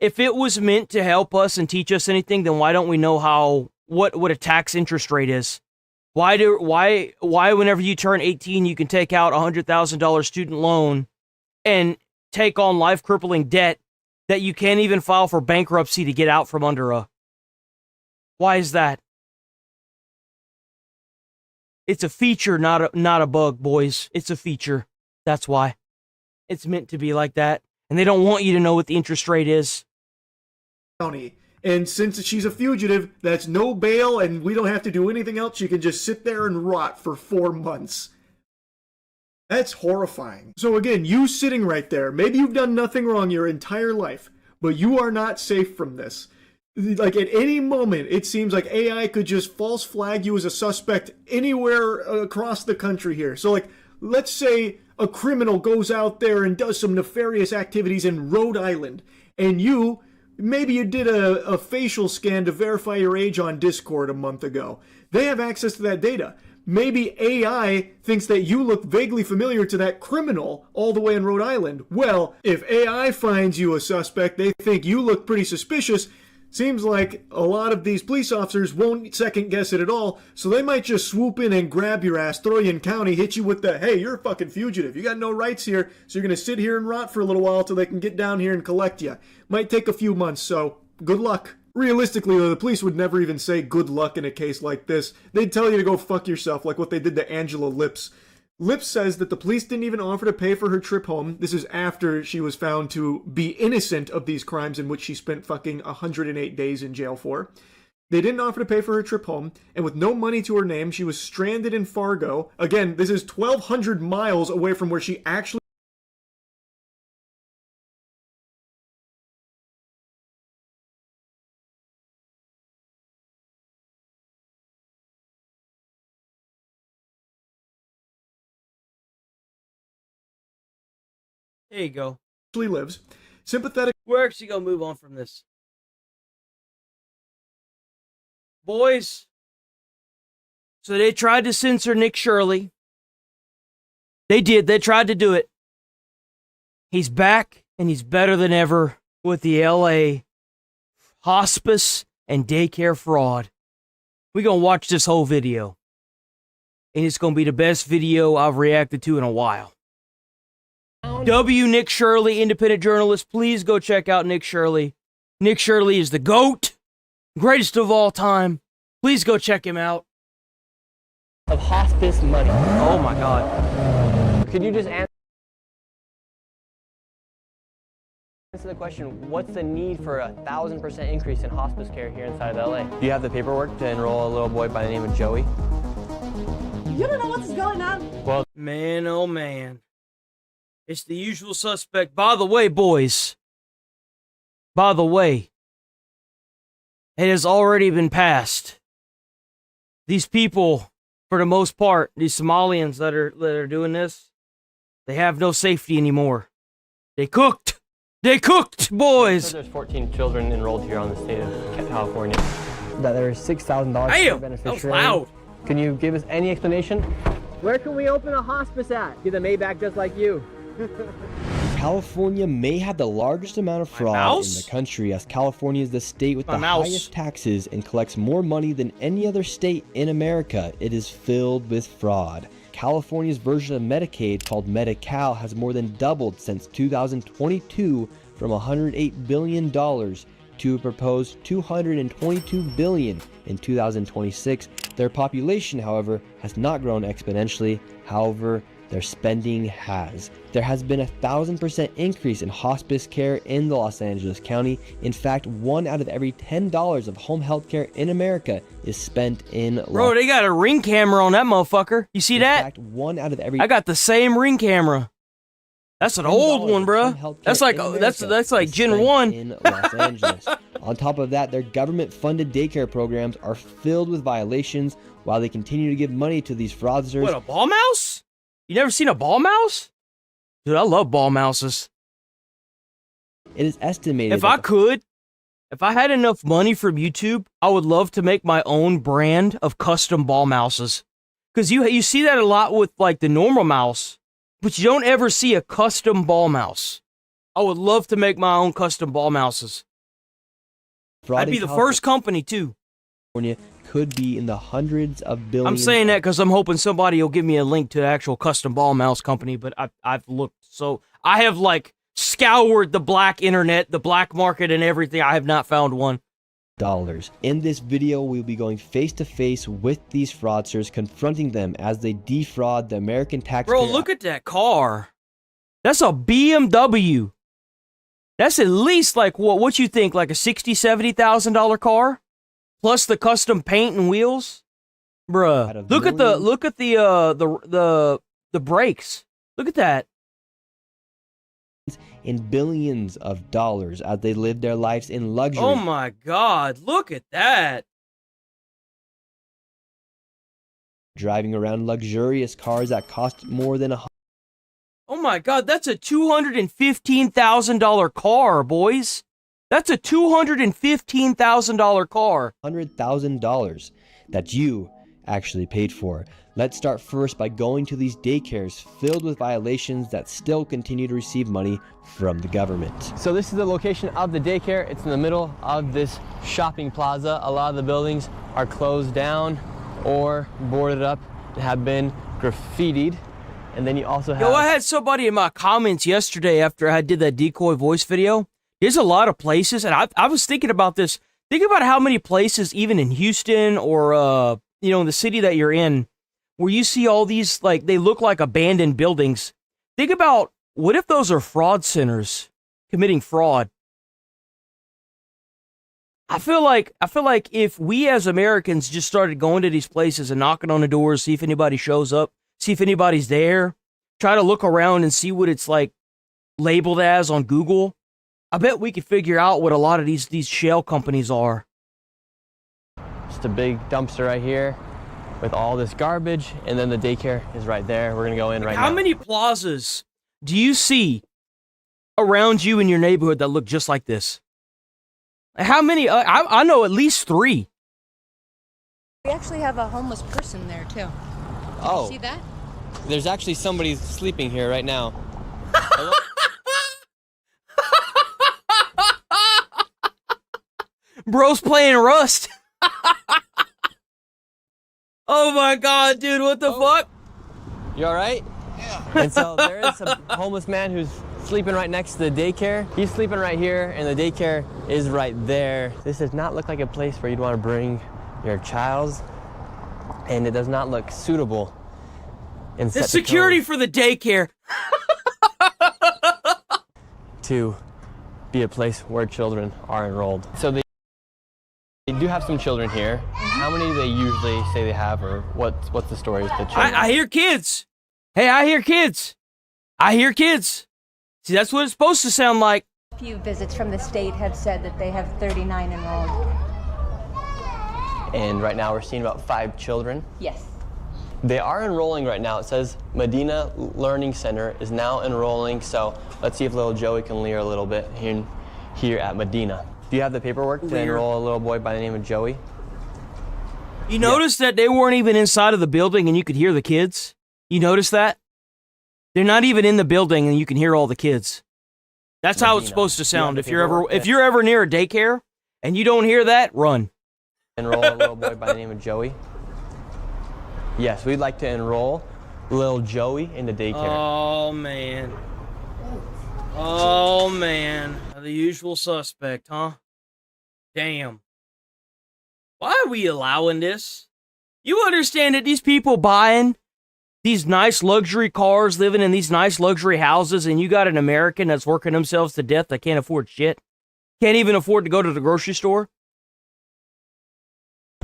If it was meant to help us and teach us anything, then why don't we know what a tax interest rate is? Why whenever you turn 18 you can take out $100,000 student loan and take on life crippling debt that you can't even file for bankruptcy to get out from under? Why is that? It's a feature, not a bug, boys. It's a feature. That's why. It's meant to be like that. And they don't want you to know what the interest rate is. And since she's a fugitive, that's no bail and we don't have to do anything else. She can just sit there and rot for 4 months. That's horrifying. So again, you sitting right there, maybe you've done nothing wrong your entire life, but you are not safe from this. Like at any moment, it seems like AI could just false flag you as a suspect anywhere across the country here. So like, let's say a criminal goes out there and does some nefarious activities in Rhode Island, and maybe you did a facial scan to verify your age on Discord a month ago. They have access to that data. Maybe AI thinks that you look vaguely familiar to that criminal all the way in Rhode Island. Well, if AI finds you a suspect, they think you look pretty suspicious. Seems like a lot of these police officers won't second guess it at all, so they might just swoop in and grab your ass, throw you in county, hit you with the, "Hey, you're a fucking fugitive. You got no rights here, so you're going to sit here and rot for a little while till they can get down here and collect you." Might take a few months, so good luck. Realistically, though, the police would never even say good luck in a case like this. They'd tell you to go fuck yourself, like what they did to Angela Lips. Lips says that the police didn't even offer to pay for her trip home. This is after she was found to be innocent of these crimes in which she spent fucking 108 days in jail for. They didn't offer to pay for her trip home, and with no money to her name, she was stranded in Fargo. Again, this is 1,200 miles away from where she actually... There you go. lives. Sympathetic. We're actually gonna move on from this. Boys, so they tried to censor Nick Shirley. They did. They tried to do it. He's back, and he's better than ever with the LA hospice and daycare fraud. We're gonna watch this whole video. And it's gonna be the best video I've reacted to in a while. Nick Shirley, independent journalist. Please go check out Nick Shirley. Nick Shirley is the GOAT, greatest of all time. Please go check him out. Of hospice money. Oh my God. Could you just answer the question, what's the need for 1,000% increase in hospice care here inside of LA? Do you have the paperwork to enroll a little boy by the name of Joey? You don't know what's going on? Well, man, oh man. It's the usual suspect. By the way, boys. By the way. It has already been passed. These people, for the most part, these Somalians that are doing this, they have no safety anymore. They cooked. They cooked, boys. there's 14 children enrolled here on the state of California. That there is $6,000 per Damn, beneficiary. that was loud. Can you give us any explanation? Where can we open a hospice at? Get the Maybach just like you. California may have the largest amount of fraud in the country, as California is the state with the highest taxes and collects more money than any other state in America. It is filled with fraud. California's version of Medicaid, called Medi-Cal, has more than doubled since 2022 from $108 billion to a proposed $222 billion in 2026. Their population, however, has not grown exponentially. However, their spending has. There has been 1,000% increase in hospice care in the Los Angeles County. In fact, 1 out of every $10 of home health care in America is spent in Bro, they got a Ring camera on that motherfucker. You see that? In fact, 1 out of every... I got the same Ring camera. That's an old one, bro. That's like Gen 1. In Los Angeles. On top of that, their government-funded daycare programs are filled with violations while they continue to give money to these fraudsters. What, a ball mouse? You never seen a ball mouse? Dude, I love ball mouses. It is estimated if I had enough money from YouTube, I would love to make my own brand of custom ball mouses. Because you see that a lot with like the normal mouse, but you don't ever see a custom ball mouse. I would love to make my own custom ball mouses. I'd be the first company too. Could be in the hundreds of billions. I'm saying that because I'm hoping somebody will give me a link to the actual custom ball mouse company, but I've looked, so I have like scoured the black internet, the black market and everything. I have not found one. In this video, we'll be going face to face with these fraudsters, confronting them as they defraud the American taxpayer. Bro, look at that car. That's a BMW. That's at least like what you think, like a $60,000, $70,000 car? Plus the custom paint and wheels, bruh. Look at the brakes. Look at that. In billions of dollars as they live their lives in luxury. Oh my God! Look at that. Driving around luxurious cars that cost more than Oh my God! That's a $215,000 car, boys. That's a $215,000 car. $100,000 that you actually paid for. Let's start first by going to these daycares filled with violations that still continue to receive money from the government. So this is the location of the daycare. It's in the middle of this shopping plaza. A lot of the buildings are closed down or boarded up and have been graffitied. And then you also have... Yo, I had somebody in my comments yesterday after I did that decoy voice video. There's a lot of places, and I was thinking about this. Think about how many places, even in Houston or, in the city that you're in, where you see all these, like, they look like abandoned buildings. Think about, what if those are fraud centers committing fraud? I feel like if we as Americans just started going to these places and knocking on the doors, see if anybody shows up, see if anybody's there, try to look around and see what it's like labeled as on Google, I bet we could figure out what a lot of these shell companies are. Just a big dumpster right here with all this garbage, and then the daycare is right there. We're gonna go in right now. How many plazas do you see around you in your neighborhood that look just like this? How many? I know at least 3. We actually have a homeless person there too. Did you see that? There's actually somebody sleeping here right now. Bro's playing Rust. Oh my God, dude, what the fuck? You all right? Yeah. And so there is a homeless man who's sleeping right next to the daycare. He's sleeping right here, and the daycare is right there. This does not look like a place where you'd want to bring your child, and it does not look suitable. The security for the daycare. To be a place where children are enrolled. So they do have some children here. How many do they usually say they have, or what's the story with the children? I hear kids. Hey, I hear kids. I hear kids. See, that's what it's supposed to sound like. A few visits from the state have said that they have 39 enrolled. And right now we're seeing about 5 children. Yes. They are enrolling right now. It says Medina Learning Center is now enrolling, so let's see if little Joey can leer a little bit here at Medina. Do you have the paperwork to enroll a little boy by the name of Joey? You notice that they weren't even inside of the building and you could hear the kids? You notice that? They're not even in the building and you can hear all the kids. That's how it's supposed to sound. If you're ever near a daycare and you don't hear that, run. Enroll a little boy by the name of Joey. Yes, we'd like to enroll little Joey into daycare. Oh, man. Oh, man. The usual suspect, huh? Damn. Why are we allowing this? You understand that these people buying these nice luxury cars, living in these nice luxury houses, and you got an American that's working themselves to death that can't afford shit? Can't even afford to go to the grocery store?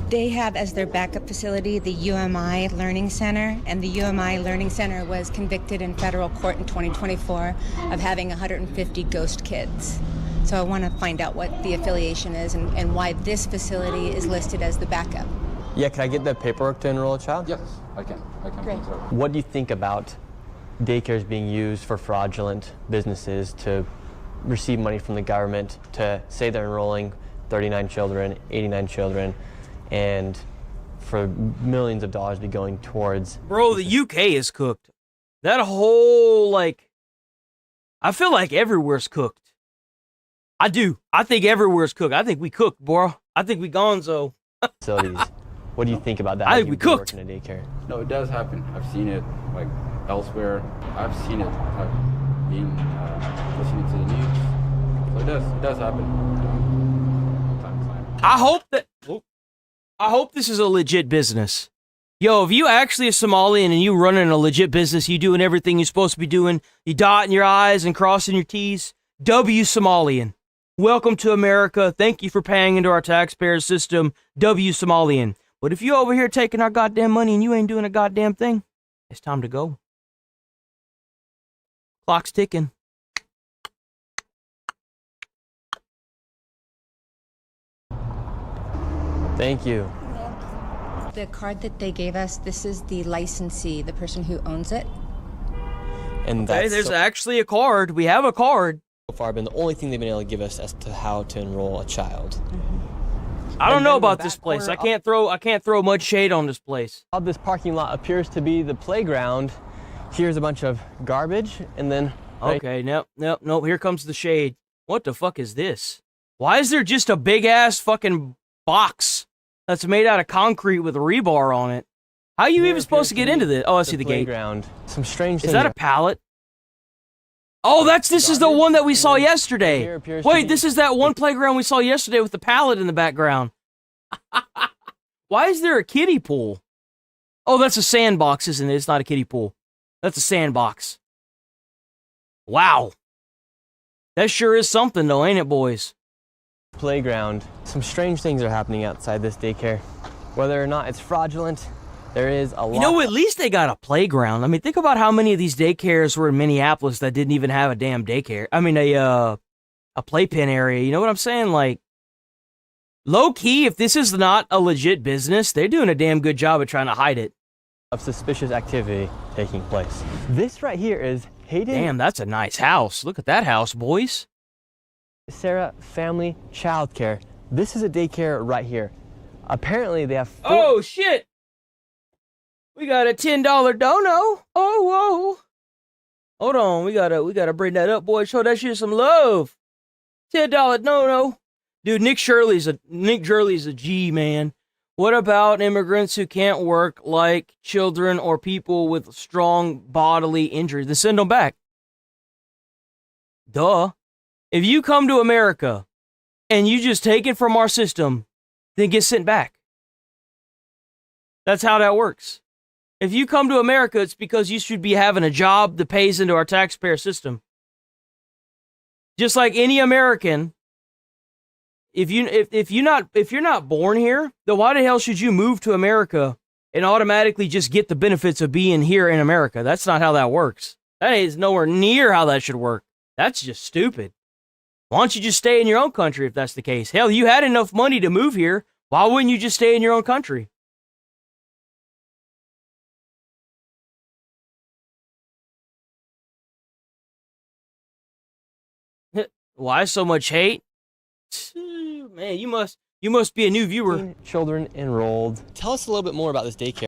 They have as their backup facility the UMI Learning Center, and the UMI Learning Center was convicted in federal court in 2024 of having 150 ghost kids. So I want to find out what the affiliation is and why this facility is listed as the backup. Yeah, can I get the paperwork to enroll a child? Yes, I can. Great. What do you think about daycares being used for fraudulent businesses to receive money from the government to say they're enrolling 39 children, 89 children, and for millions of dollars be going towards... Bro, the UK is cooked. That whole, like... I feel like everywhere's cooked. I do. I think everywhere's cooked. I think we cooked, bro. I think we gonzo. Facilities. What do you think about that? I think we cooked. Working in a daycare? No, it does happen. I've seen it, like, elsewhere. I've seen it, like, being, listening to the news. So it does happen. Time to time. I hope this is a legit business. Yo, if you actually a Somalian and you running a legit business, you doing everything you're supposed to be doing, you dotting your I's and crossing your T's, W Somalian. Welcome to America. Thank you for paying into our taxpayer system. W Somalian. But if you over here taking our goddamn money and you ain't doing a goddamn thing, it's time to go. Clock's ticking. Thank you. The card that they gave us, this is the licensee, the person who owns it. And okay, there's actually a card. We have a card. So far been the only thing they've been able to give us as to how to enroll a child. I don't know about this place. I can't throw much shade on this place. This parking lot appears to be the playground. Here's a bunch of garbage, and then... Okay, nope. Here comes the shade. What the fuck is this? Why is there just a big-ass fucking box that's made out of concrete with rebar on it? How are you even supposed to get into this? Oh, I see the gate. Some strange things. Is that a pallet? Oh, this is the one that we saw yesterday. Wait, this is that one playground we saw yesterday with the pallet in the background. Why is there a kiddie pool? Oh, that's a sandbox, isn't it? It's not a kiddie pool. That's a sandbox. Wow. That sure is something though, ain't it, boys? Playground. Some strange things are happening outside this daycare. Whether or not it's fraudulent, there is a lot. You know, at least they got a playground. I mean, think about how many of these daycares were in Minneapolis that didn't even have a damn daycare. I mean, a playpen area. You know what I'm saying? Like, low key, if this is not a legit business, they're doing a damn good job of trying to hide it. Of suspicious activity taking place. This right here is Hayden. Damn, that's a nice house. Look at that house, boys. Sarah Family Childcare. This is a daycare right here. Apparently, they have. Oh shit! We got a $10 dono. Oh whoa! Hold on, we gotta bring that up, boys. Show that shit some love. $10 dono. Dude, Nick Shirley's a G, man. What about immigrants who can't work, like children or people with strong bodily injuries? Then send them back. Duh. If you come to America and you just take it from our system, then get sent back. That's how that works. If you come to America, it's because you should be having a job that pays into our taxpayer system. Just like any American, if you're not born here, then why the hell should you move to America and automatically just get the benefits of being here in America? That's not how that works. That is nowhere near how that should work. That's just stupid. Why don't you just stay in your own country if that's the case? Hell, you had enough money to move here. Why wouldn't you just stay in your own country? Why so much hate? Man, you You must be a new viewer. Children enrolled. Tell us a little bit more about this daycare.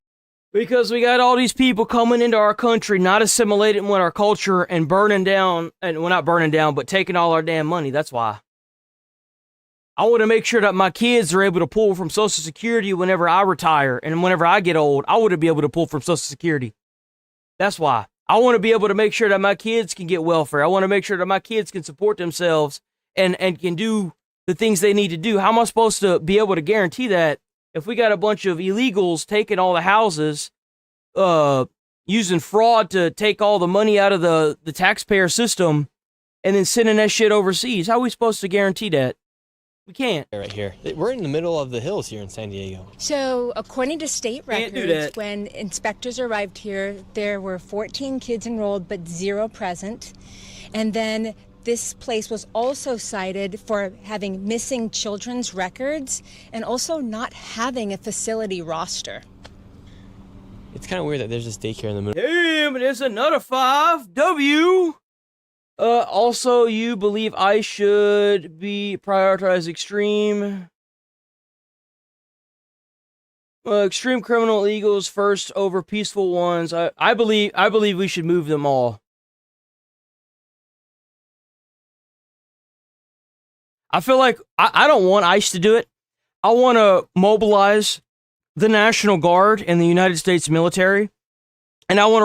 Because we got all these people coming into our country, not assimilating with our culture and burning down, and well, not burning down, but taking all our damn money. That's why. I want to make sure that my kids are able to pull from Social Security whenever I retire, and whenever I get old, I want to be able to pull from Social Security. That's why. I want to be able to make sure that my kids can get welfare. I want to make sure that my kids can support themselves and can do the things they need to do. How am I supposed to be able to guarantee that if we got a bunch of illegals taking all the houses, using fraud to take all the money out of the taxpayer system, and then sending that shit overseas? How are we supposed to guarantee that? We can't. Right here. We're in the middle of the hills here in San Diego. So, according to state Can't do records, that. when inspectors arrived here, there were 14 kids enrolled, but 0 present. And then this place was also cited for having missing children's records and also not having a facility roster. It's kind of weird that there's this daycare in the middle. Damn, there's another 5W. Also, you believe I should be prioritize extreme criminal illegals first over peaceful ones. I believe we should move them all. I feel like I don't want ICE to do it. I want to mobilize the National Guard and the United States military, and I want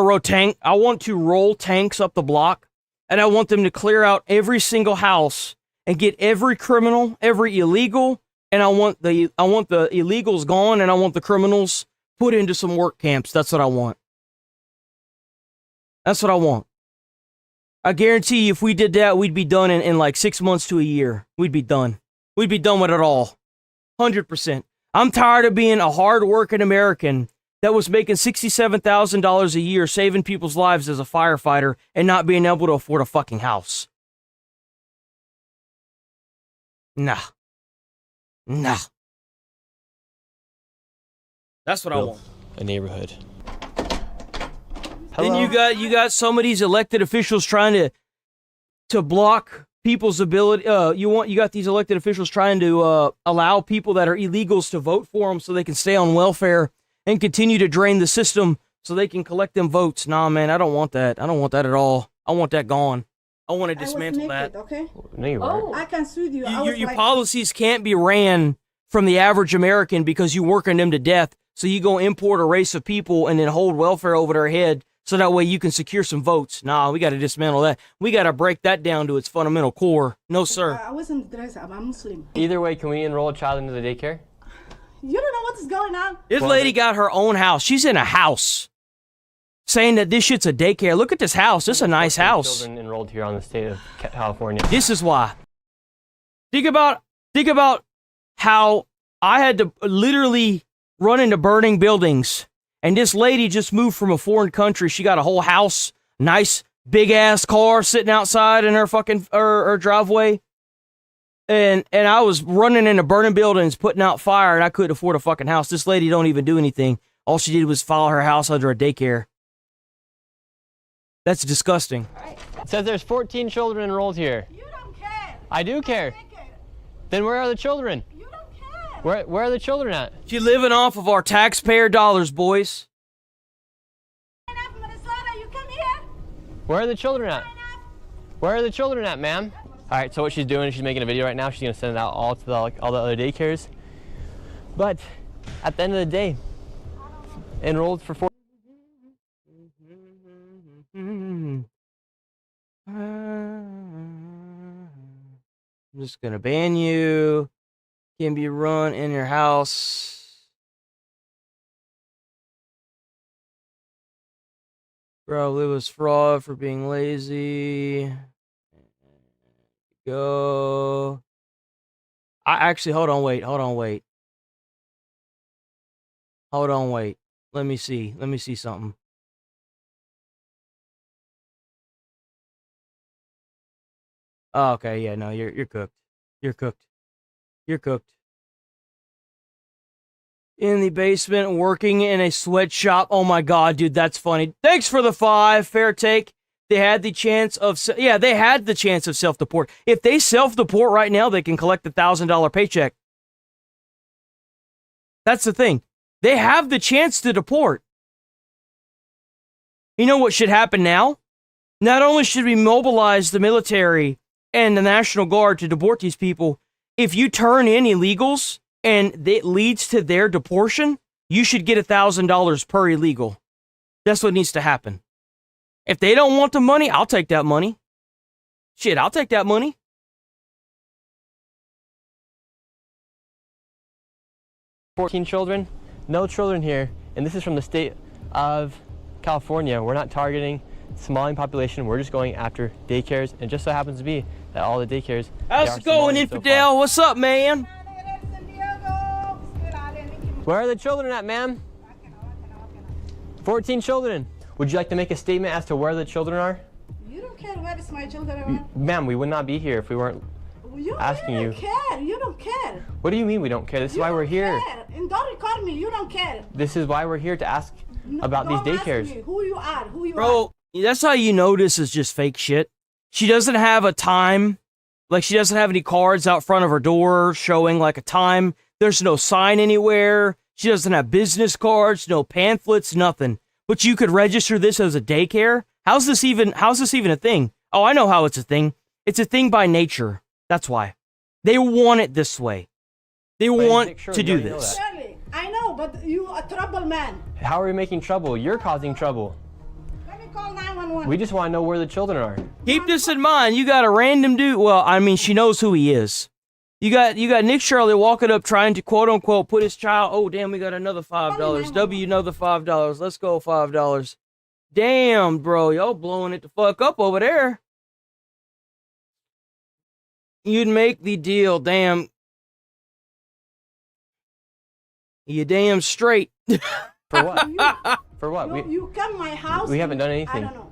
to roll tanks up the block. And I want them to clear out every single house and get every criminal, every illegal, and I want the illegals gone, and I want the criminals put into some work camps. That's what I want. That's what I want. I guarantee you, if we did that, we'd be done in like 6 months to a year. We'd be done. We'd be done with it all. 100%. I'm tired of being a hard-working American that was making $67,000 a year saving people's lives as a firefighter and not being able to afford a fucking house. Nah. That's what I want. A neighborhood. Then you got some of these elected officials trying to block people's ability. You got these elected officials trying to allow people that are illegals to vote for them so they can stay on welfare and continue to drain the system so they can collect them votes. Nah, man, I don't want that. I don't want that at all. I want that gone. I want to dismantle that. Okay? No, you weren't. I can sue you. Your policies can't be ran from the average American because you working them to death. So you go import a race of people and then hold welfare over their head so that way you can secure some votes. Nah, we got to dismantle that. We got to break that down to its fundamental core. No, sir. I wasn't dressed. I'm a Muslim. Either way, can we enroll a child into the daycare? You don't know what's going on. This lady got her own house. She's in a house saying that this shit's a daycare. Look at this house. This is a nice house. Children enrolled here on the state of California. This is why. Think about how I had to literally run into burning buildings. And this lady just moved from a foreign country. She got a whole house, nice big ass car sitting outside in her fucking her driveway. And I was running into burning buildings, putting out fire, and I couldn't afford a fucking house. This lady don't even do anything. All she did was file her house under a daycare. That's disgusting. It says there's 14 children enrolled here. You don't care. I do care. Then where are the children? You don't care. Where are the children at? She living off of our taxpayer dollars, boys. Minnesota, you come here. Where are the children at? Where are the children at, ma'am? All right, so what she's doing is she's making a video right now. She's gonna send it out all to all the other daycares. But at the end of the day, enrolled for 4. I'm just gonna ban you. Can be run in your house. Probably was fraud for being lazy. Go. I actually, hold on, wait. Let me see something. Oh, okay, yeah, no, you're cooked. You're cooked. In the basement, working in a sweatshop. Oh my god, dude, that's funny. Thanks for the 5. Fair take. They had the chance of self-deport. If they self-deport right now, they can collect the $1,000 paycheck. That's the thing. They have the chance to deport. You know what should happen now? Not only should we mobilize the military and the National Guard to deport these people, if you turn in illegals and it leads to their deportation, you should get $1,000 per illegal. That's what needs to happen. If they don't want the money, I'll take that money. Shit, I'll take that money. $14 children, no children here, and this is from the state of California. We're not targeting Somali population, we're just going after daycares, and it just so happens to be that all the daycares. How's it going, infidel? What's up, man? Where are the children at, ma'am? 14 children. Would you like to make a statement as to where the children are? You don't care where is my children are? Ma'am, we would not be here if we weren't asking you. You don't care. You don't care. What do you mean we don't care? This is why we're here. Care. And don't record me. You don't care. This is why we're here to ask about these daycares. Ask me who you are. Who you are. Bro, that's how you know this is just fake shit. She doesn't have a time. Like, she doesn't have any cards out front of her door showing, like, a time. There's no sign anywhere. She doesn't have business cards, no pamphlets, nothing. But you could register this as a daycare? How's this even a thing? Oh, I know how it's a thing. It's a thing by nature. That's why. They want it this way. They want to do this. Surely, I know, but you a trouble man. How are we making trouble? You're causing trouble. Let me call 911. We just want to know where the children are. Keep this in mind. You got a random dude. Well, I mean, she knows who he is. You got Nick Shirley walking up trying to quote unquote put his child. Oh damn, we got another $5. W another $5. Let's go $5. Damn, bro, y'all blowing it the fuck up over there. You'd make the deal, damn. You damn straight. For what? For what? You come my house. We haven't done anything. I don't know.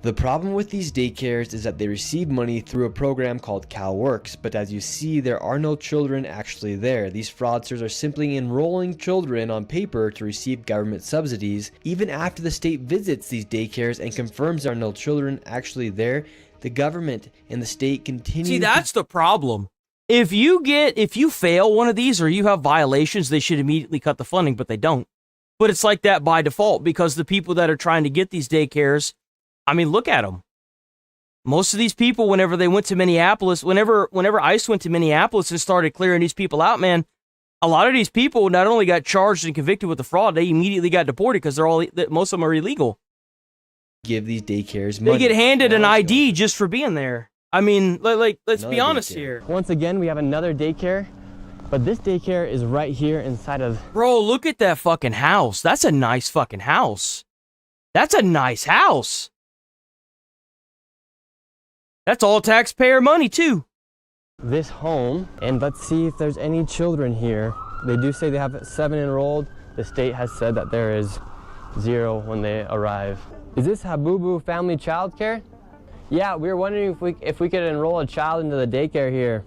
The problem with these daycares is that they receive money through a program called CalWorks, but as you see, there are no children actually there. These fraudsters are simply enrolling children on paper to receive government subsidies. Even after the state visits these daycares and confirms there are no children actually there, the government and the state continue. See, that's the problem. If you fail one of these or you have violations, they should immediately cut the funding, but they don't. But it's like that by default because the people that are trying to get these daycares, I mean, look at them. Most of these people, whenever they went to Minneapolis, whenever ICE went to Minneapolis and started clearing these people out, man, a lot of these people not only got charged and convicted with the fraud, they immediately got deported because most of them are illegal. Give these daycares money. They get handed an ID just for being there. I mean, let's be honest here. Once again, we have another daycare, but this daycare is right here inside of... Bro, look at that fucking house. That's a nice fucking house. That's a nice house. That's all taxpayer money, too. This home, and let's see if there's any children here. They do say they have 7 enrolled. The state has said that there is 0 when they arrive. Is this Habubu Family Child Care? Yeah, we were wondering if we could enroll a child into the daycare here.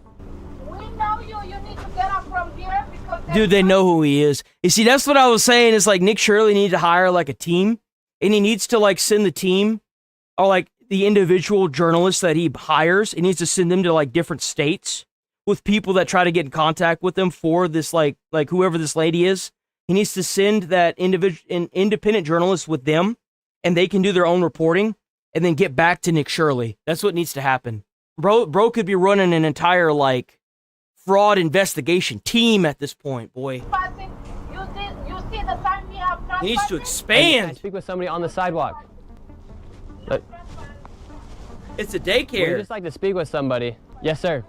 We know you. You need to get up from here because... Dude, they know who he is. You see, that's what I was saying. It's like Nick Shirley needs to hire like a team, and he needs to like send the team, or like the individual journalists that he hires, he needs to send them to like different states with people that try to get in contact with them for this like whoever this lady is. He needs to send that independent journalist with them, and they can do their own reporting and then get back to Nick Shirley. That's what needs to happen. Bro could be running an entire like fraud investigation team at this point, boy. You see the time we have. He needs to expand. Can I speak with somebody on the sidewalk? It's a daycare. We'd just like to speak with somebody. Yes, sir.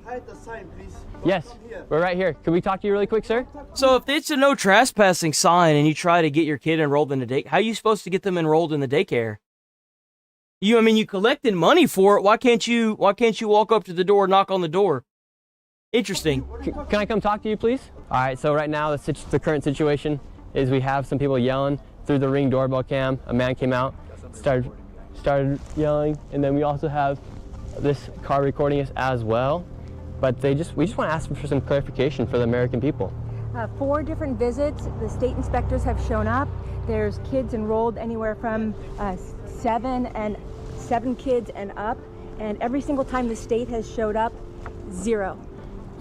Hide the sign, please. Yes, we're right here. Can we talk to you really quick, sir? So if it's a no trespassing sign and you try to get your kid enrolled in the day, how are you supposed to get them enrolled in the daycare? You collected money for it. Why can't you walk up to the door, knock on the door? Interesting. Can I come talk to you, please? All right, so right now the current situation is we have some people yelling through the Ring doorbell cam. A man came out, started yelling, and then we also have this car recording us as well. But we just want to ask for some clarification for the American people. 4 different visits, the state inspectors have shown up. There's kids enrolled anywhere from 7 kids and up, and every single time the state has showed up, 0.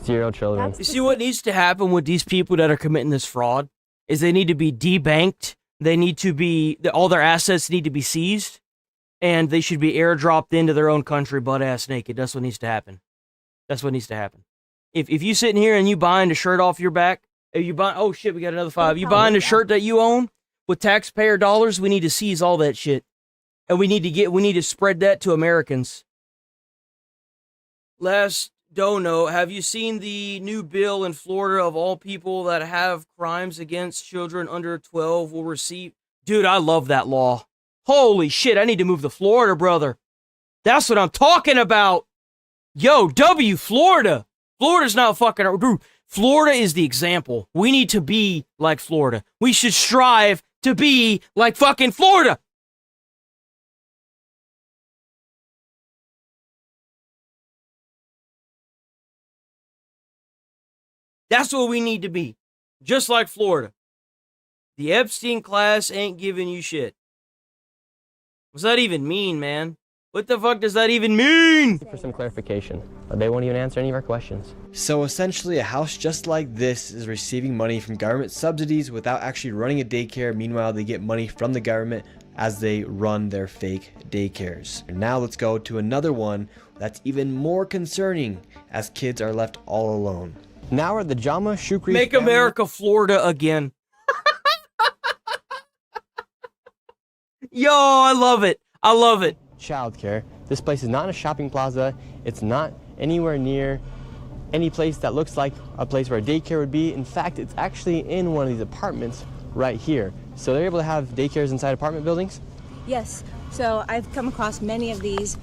0 children. You see what needs to happen with these people that are committing this fraud is they need to be debanked. They need to be, all their assets need to be seized, and they should be airdropped into their own country butt-ass naked. That's what needs to happen. That's what needs to happen. If you sitting here and you buying a shirt off your back, if you buy, oh shit, we got another 5. You buying a shirt that you own with taxpayer dollars, we need to seize all that shit. And we need to spread that to Americans. Last dono, have you seen the new bill in Florida of all people that have crimes against children under 12 will receive? Dude, I love that law. Holy shit, I need to move to Florida, brother. That's what I'm talking about. Yo, Florida. Florida's not fucking... Dude, Florida is the example. We need to be like Florida. We should strive to be like fucking Florida. That's what we need to be. Just like Florida. The Epstein class ain't giving you shit. What's that even mean, man? What the fuck does that even mean? For some clarification, they won't even answer any of our questions. So essentially, a house just like this is receiving money from government subsidies without actually running a daycare. Meanwhile, they get money from the government as they run their fake daycares. And now let's go to another one that's even more concerning, as kids are left all alone. Now we're at the Jama Shukri Make family. America Florida again. Yo, I love it. I love it. Childcare. This place is not in a shopping plaza. It's not anywhere near any place that looks like a place where a daycare would be. In fact, it's actually in one of these apartments right here. So they're able to have daycares inside apartment buildings? Yes. So I've come across many of these.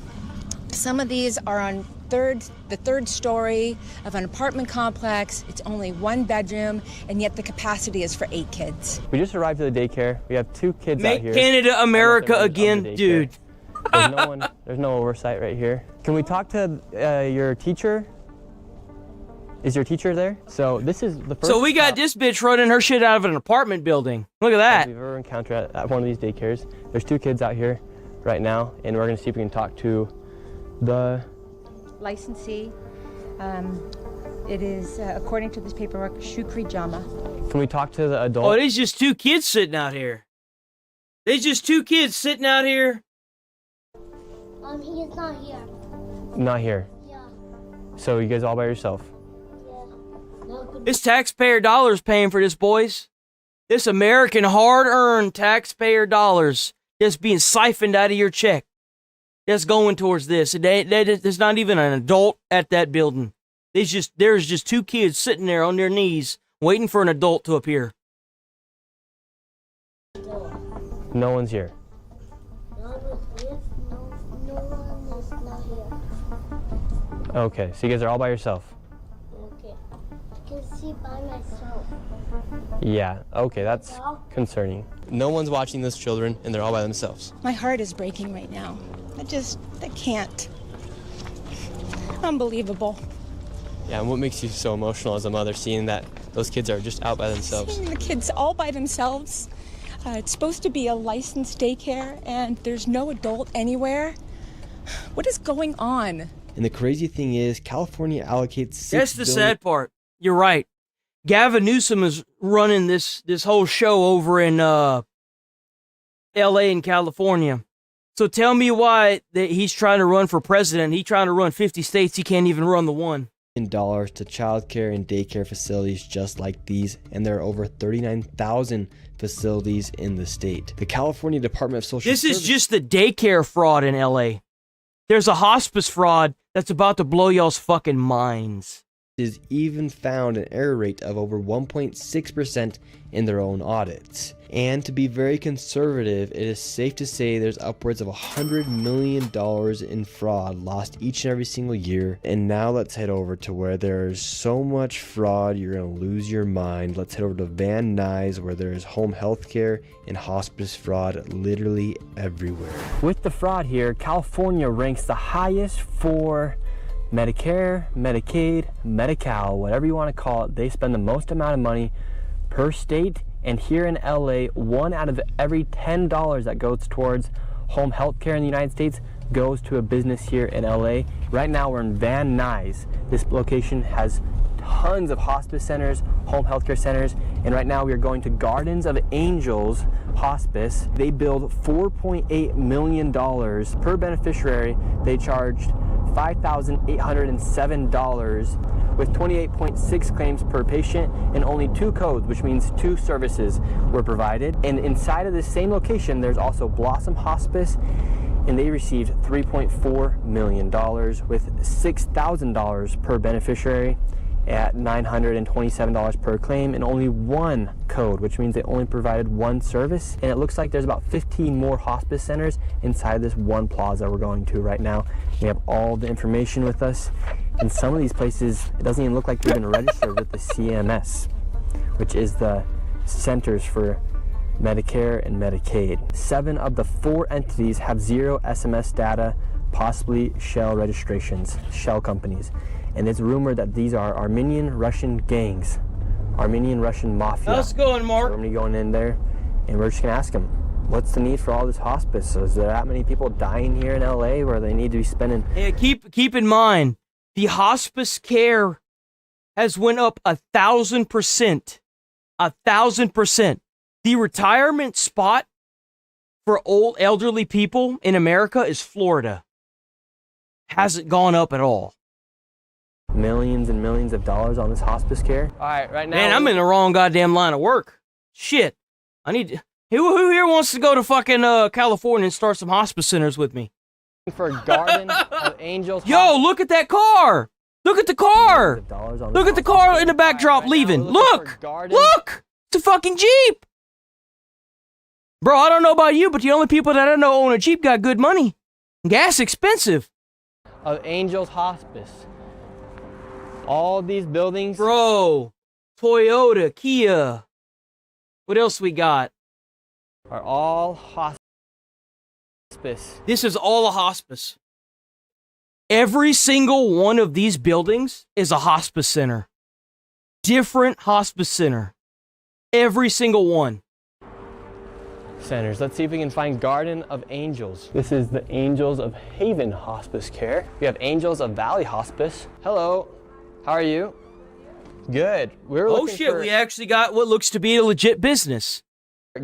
Some of these are on the third story of an apartment complex. It's only 1 bedroom, and yet the capacity is for 8 kids. We just arrived at the daycare. We have 2 kids out here. Make Canada America again, dude. There's no oversight right here. Can we talk to your teacher? Is your teacher there? So this is the first. So we got this bitch running her shit out of an apartment building. Look at that. We've ever encountered at one of these daycares. There's 2 kids out here right now, and we're gonna see if we can talk to the licensee. It is, according to this paperwork, Shukri Jama. Can we talk to the adult? Oh, there's just 2 kids sitting out here. There's just 2 kids sitting out here. He is not here. Not here. Yeah. So you guys all by yourself? Yeah. It's taxpayer dollars paying for this, boys. This American hard-earned taxpayer dollars just being siphoned out of your check. That's going towards this. There's not even an adult at that building. There's just 2 kids sitting there on their knees waiting for an adult to appear. No one's here. No one is not here. Okay, so you guys are all by yourself? Okay. I can see by myself. Yeah, okay, that's concerning. No one's watching those children, and they're all by themselves. My heart is breaking right now. I can't. Unbelievable. Yeah, and what makes you so emotional as a mother, seeing that those kids are just out by themselves? Seeing the kids all by themselves. It's supposed to be a licensed daycare, and there's no adult anywhere. What is going on? And the crazy thing is, California allocates $6 That's the sad part. You're right. Gavin Newsom is running this whole show over in L.A. and California. So tell me why that he's trying to run for president. He's trying to run 50 states. He can't even run the one. $1 to childcare and daycare facilities just like these, and there are over 39,000 facilities in the state. The California Department of Social Services. This is just the daycare fraud in LA. There's a hospice fraud that's about to blow y'all's fucking minds. Is even found an error rate of over 1.6% in their own audits. And to be very conservative, it is safe to say there's upwards of $100 million in fraud lost each and every single year. And now let's head over to where there's so much fraud you're gonna lose your mind. Let's head over to Van Nuys, where there's home health care and hospice fraud literally everywhere. With the fraud here, California ranks the highest for Medicare, Medicaid, Medi-Cal, whatever you want to call it. They spend the most amount of money per state, and here in LA, 1 out of every $10 that goes towards home health care in the United States goes to a business here in LA. Right now we're in Van Nuys. This location has tons of hospice centers, home healthcare centers, and right now we are going to Gardens of Angels Hospice. They billed $4.8 million per beneficiary. They charged $5,807 with 28.6 claims per patient and only 2 codes, which means 2 services were provided. And inside of this same location, there's also Blossom Hospice, and they received $3.4 million with $6,000 per beneficiary at $927 per claim and only 1 code, which means they only provided 1 service. And it looks like there's about 15 more hospice centers inside this one plaza we're going to right now. We have all the information with us. In some of these places, it doesn't even look like they've been registered with the CMS, which is the Centers for Medicare and Medicaid. 7 of the 4 entities have 0 SMS data, possibly shell registrations, shell companies. And it's rumored that these are Armenian Russian gangs, Armenian Russian mafia. How's it going, Mark? So we're gonna be going in there and we're just gonna ask them, what's the need for all this hospice? So is there that many people dying here in LA where they need to be spending? Hey, keep in mind, the hospice care has went up 1,000%. 1,000%. The retirement spot for old elderly people in America is Florida. Hasn't gone up at all. Millions and millions of dollars on this hospice care. All right, right now. Man, I'm in the wrong goddamn line of work. Shit. I need to, who here wants to go to fucking California and start some hospice centers with me? For Garden of Angels. Yo, look at that car. Look at the car. Look at the car in the backdrop leaving. Look. Look. It's a fucking Jeep. Bro, I don't know about you, but the only people that I know own a Jeep got good money. Gas expensive. Of Angels Hospice. All these buildings. Bro, Toyota, Kia. What else we got? Are all hospice. This is all a hospice. Every single one of these buildings is a hospice center. Different hospice center. Every single one. Centers. Let's see if we can find Garden of Angels. This is the Angels of Haven Hospice Care. We have Angels of Valley Hospice. Hello. How are you? Good. We're looking for... we actually got what looks to be a legit business.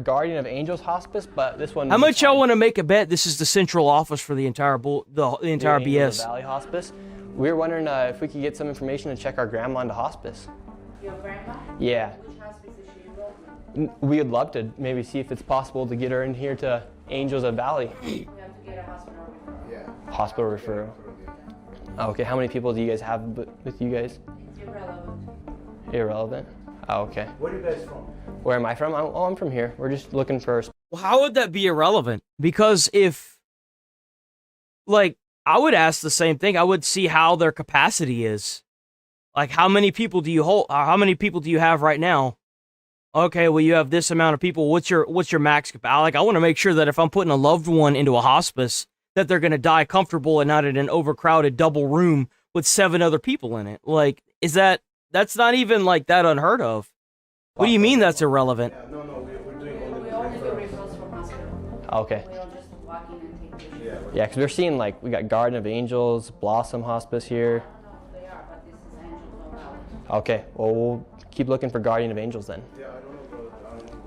Guardian of Angels Hospice, but this one... How much y'all want to make a bet this is the central office for the entire entire BS? Valley Hospice. We were wondering if we could get some information to check our grandma into hospice. Your grandma? Yeah. Which hospice is she enrolled in? We would love to maybe see if it's possible to get her in here to Angels of Valley. We have to get a hospital referral. Yeah. Hospital referral. Oh, okay, how many people do you guys have with you guys? It's irrelevant. Irrelevant? Oh, okay. Where are you guys from? Where am I from? I'm from here. We're just looking for... Well, how would that be irrelevant? Because if... Like, I would ask the same thing. I would see how their capacity is. Like, how many people do you hold? How many people do you have right now? Okay, well, you have this amount of people. What's your max capacity? Like, I want to make sure that if I'm putting a loved one into a hospice, that they're going to die comfortable and not in an overcrowded double room with 7 other people in it. Like, that's not even like that unheard of. What do you mean that's irrelevant? Yeah, no, we're doing We only do referrals from hospital. Okay. We don't just walk in and take pictures. Yeah, because we're seeing like, we got Garden of Angels, Blossom Hospice here. They are, but this is Angels of Valley. Okay, well, we'll keep looking for Guardian of Angels then. Yeah, I don't know.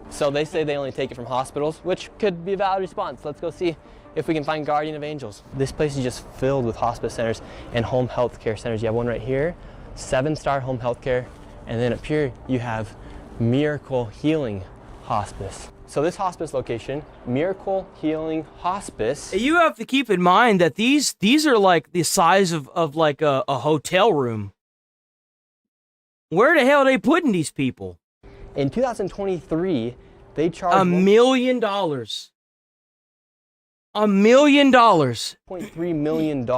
So they say they only take it from hospitals, which could be a valid response. Let's go see if we can find Guardian of Angels. This place is just filled with hospice centers and home health care centers. You have one right here, 7-star home health care, and then up here you have Miracle Healing Hospice. So this hospice location, Miracle Healing Hospice. You have to keep in mind that these are like the size of like a hotel room. Where the hell are they putting these people? In 2023, they charged $1 million. $1 million. $0.3 million,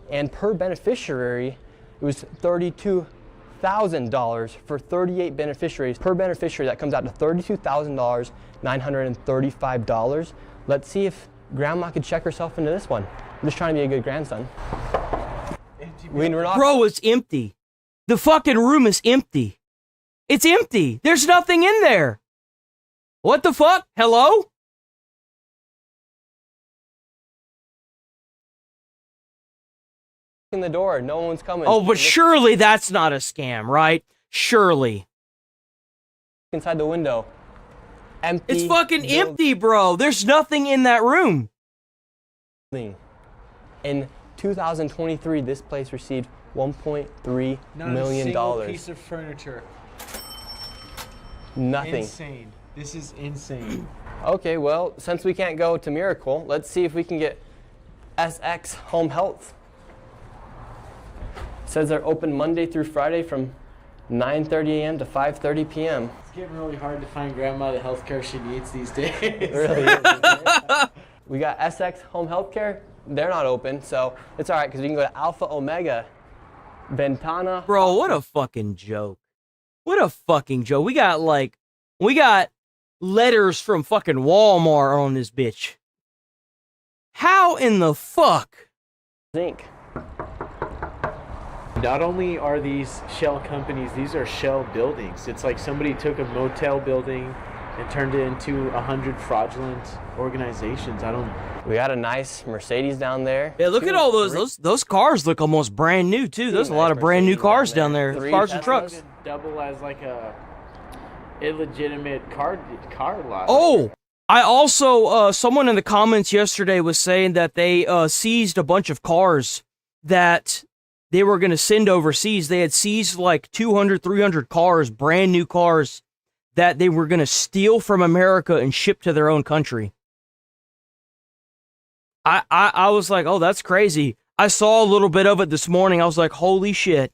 and per beneficiary, it was $32,000 for 38 beneficiaries. Per beneficiary, that comes out to $32,000, $935. Let's see if Grandma could check herself into this one. I'm just trying to be a good grandson. Bro, it's empty. The fucking room is empty. It's empty. There's nothing in there. What the fuck? Hello? in the door. No one's coming. Oh, but surely that's not a scam, right? Surely. Inside the window. Empty. It's fucking empty, bro. There's nothing in that room. In 2023, this place received $1.3 million. Not a single piece of furniture. Nothing. Insane. This is insane. Okay, well, since we can't go to Miracle, let's see if we can get SX Home Health. It says they're open Monday through Friday from 9:30 a.m. to 5:30 p.m. It's getting really hard to find grandma the healthcare she needs these days. It really is. We got SX Home Healthcare. They're not open, so it's all right because we can go to Alpha Omega, Ventana. Bro, what a fucking joke. What a fucking joke. We got letters from fucking Walmart on this bitch. How in the fuck? Zinc. Not only are these shell companies, these are shell buildings. It's like somebody took a motel building and turned it into 100 fraudulent organizations. We got a nice Mercedes down there. Yeah, look at all those cars look almost brand new too. There's a lot of brand new cars down there. Cars and trucks. Double as like a illegitimate car lot. Oh, I also someone in the comments yesterday was saying that they seized a bunch of cars that they were going to send overseas. They had seized like 200, 300 cars, brand new cars that they were going to steal from America and ship to their own country. I was like, oh, that's crazy. I saw a little bit of it this morning. I was like, holy shit.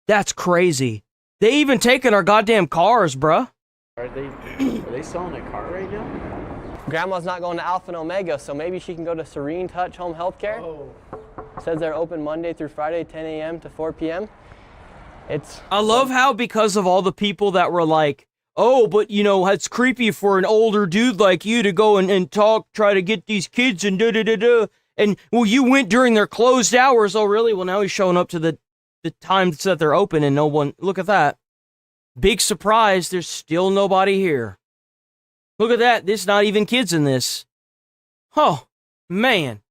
That's crazy. They even taken our goddamn cars, bruh. Are they selling a car right now? Grandma's not going to Alpha and Omega, so maybe she can go to Serene Touch Home Healthcare. Oh. Says they're open Monday through Friday, 10 a.m. to 4 p.m. I love how because of all the people that were like, oh, but you know, it's creepy for an older dude like you to go and try to get these kids and da-da-da-da. And, well, you went during their closed hours. Oh, really? Well, now he's showing up to the times that they're open and no one, look at that. Big surprise, there's still nobody here. Look at that, there's not even kids in this. Oh, man.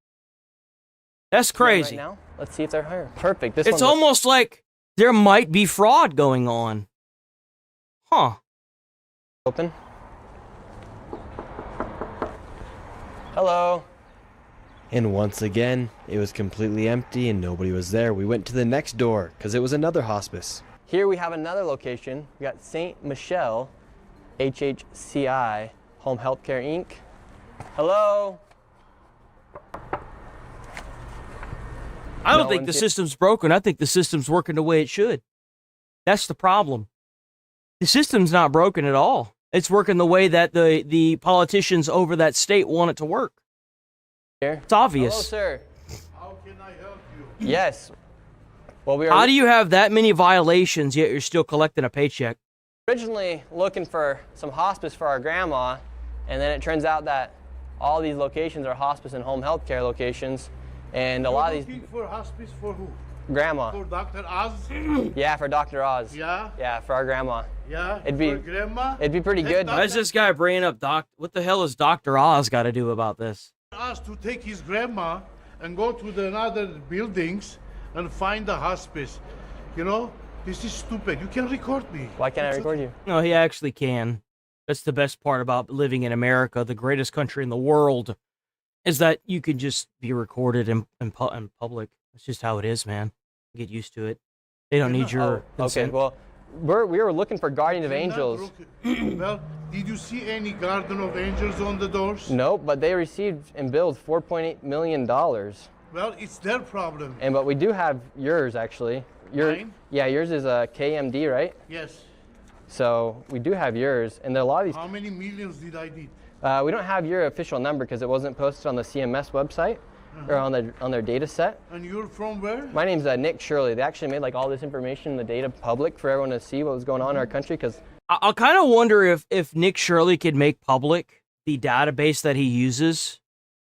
That's crazy. Right now, let's see if they're hiring. Perfect. It's almost like there might be fraud going on. Huh. Open. Hello. And once again, it was completely empty and nobody was there. We went to the next door because it was another hospice. Here we have another location. We got St. Michelle, HHCI, Home Healthcare Inc. Hello. I don't think the system's broken. I think the system's working the way it should. That's the problem. The system's not broken at all. It's working the way that the politicians over that state want it to work. Here. It's obvious. Hello, sir. How can I help you? Yes. Well, How do you have that many violations yet you're still collecting a paycheck? Originally looking for some hospice for our grandma, and then it turns out that all these locations are hospice and home health care locations, and a lot of these. Looking for hospice for who? Grandma. For Dr. Oz? Yeah, for Dr. Oz. Yeah? Yeah, for our grandma. Yeah? It'd be, for grandma? It'd be pretty good. Why is this guy bringing up what the hell has Dr. Oz got to do about this? Oz to take his grandma and go to the other buildings and find the hospice. You know, this is stupid. You can record me. Why can't I record you? No, he actually can. That's the best part about living in America, the greatest country in the world, is that you can just be recorded in public. That's just how it is, man. Get used to it. They don't need your consent. Okay, well, we were looking for Guardian of Angels. Well, did you see any Guardian of Angels on the doors? Nope, but they received and billed $4.8 million. Well, it's their problem. But we do have yours, actually. Mine? Yeah, yours is a KMD, right? Yes. So we do have yours, and there are a lot of these. How many millions did I need? We don't have your official number because it wasn't posted on the CMS website or on their data set. And you're from where? My name's Nick Shirley. They actually made like all this information, the data public for everyone to see what was going on in our country. Because I'll kind of wonder if Nick Shirley could make public the database that he uses.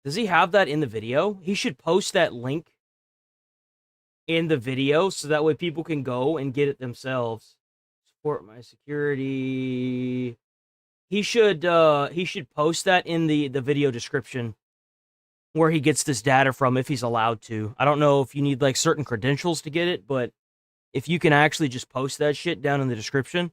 Does he have that in the video? He should post that link in the video so that way people can go and get it themselves. Support my security. He should post that in the video description where he gets this data from, if he's allowed to. I don't know if you need like certain credentials to get it, but if you can actually just post that shit down in the description,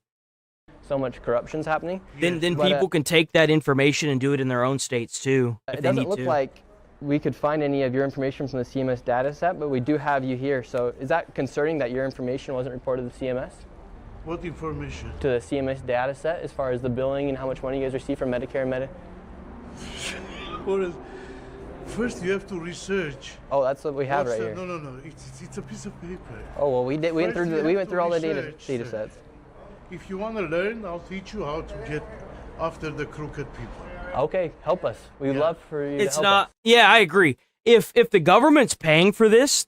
so much corruption's happening. Then people can take that information and do it in their own states too. It doesn't look like we could find any of your information from the CMS data set, but we do have you here. So is that concerning that your information wasn't reported to the CMS? What information? To the CMS data set as far as the billing and how much money you guys receive from Medicare and First, you have to research. Oh, that's what we have right here. No. It's a piece of paper. Oh well, we went through all the data sets. If you want to learn, I'll teach you how to get after the crooked people. Okay, help us. We'd love for you It's to help not. us. Yeah, I agree. If the government's paying for this,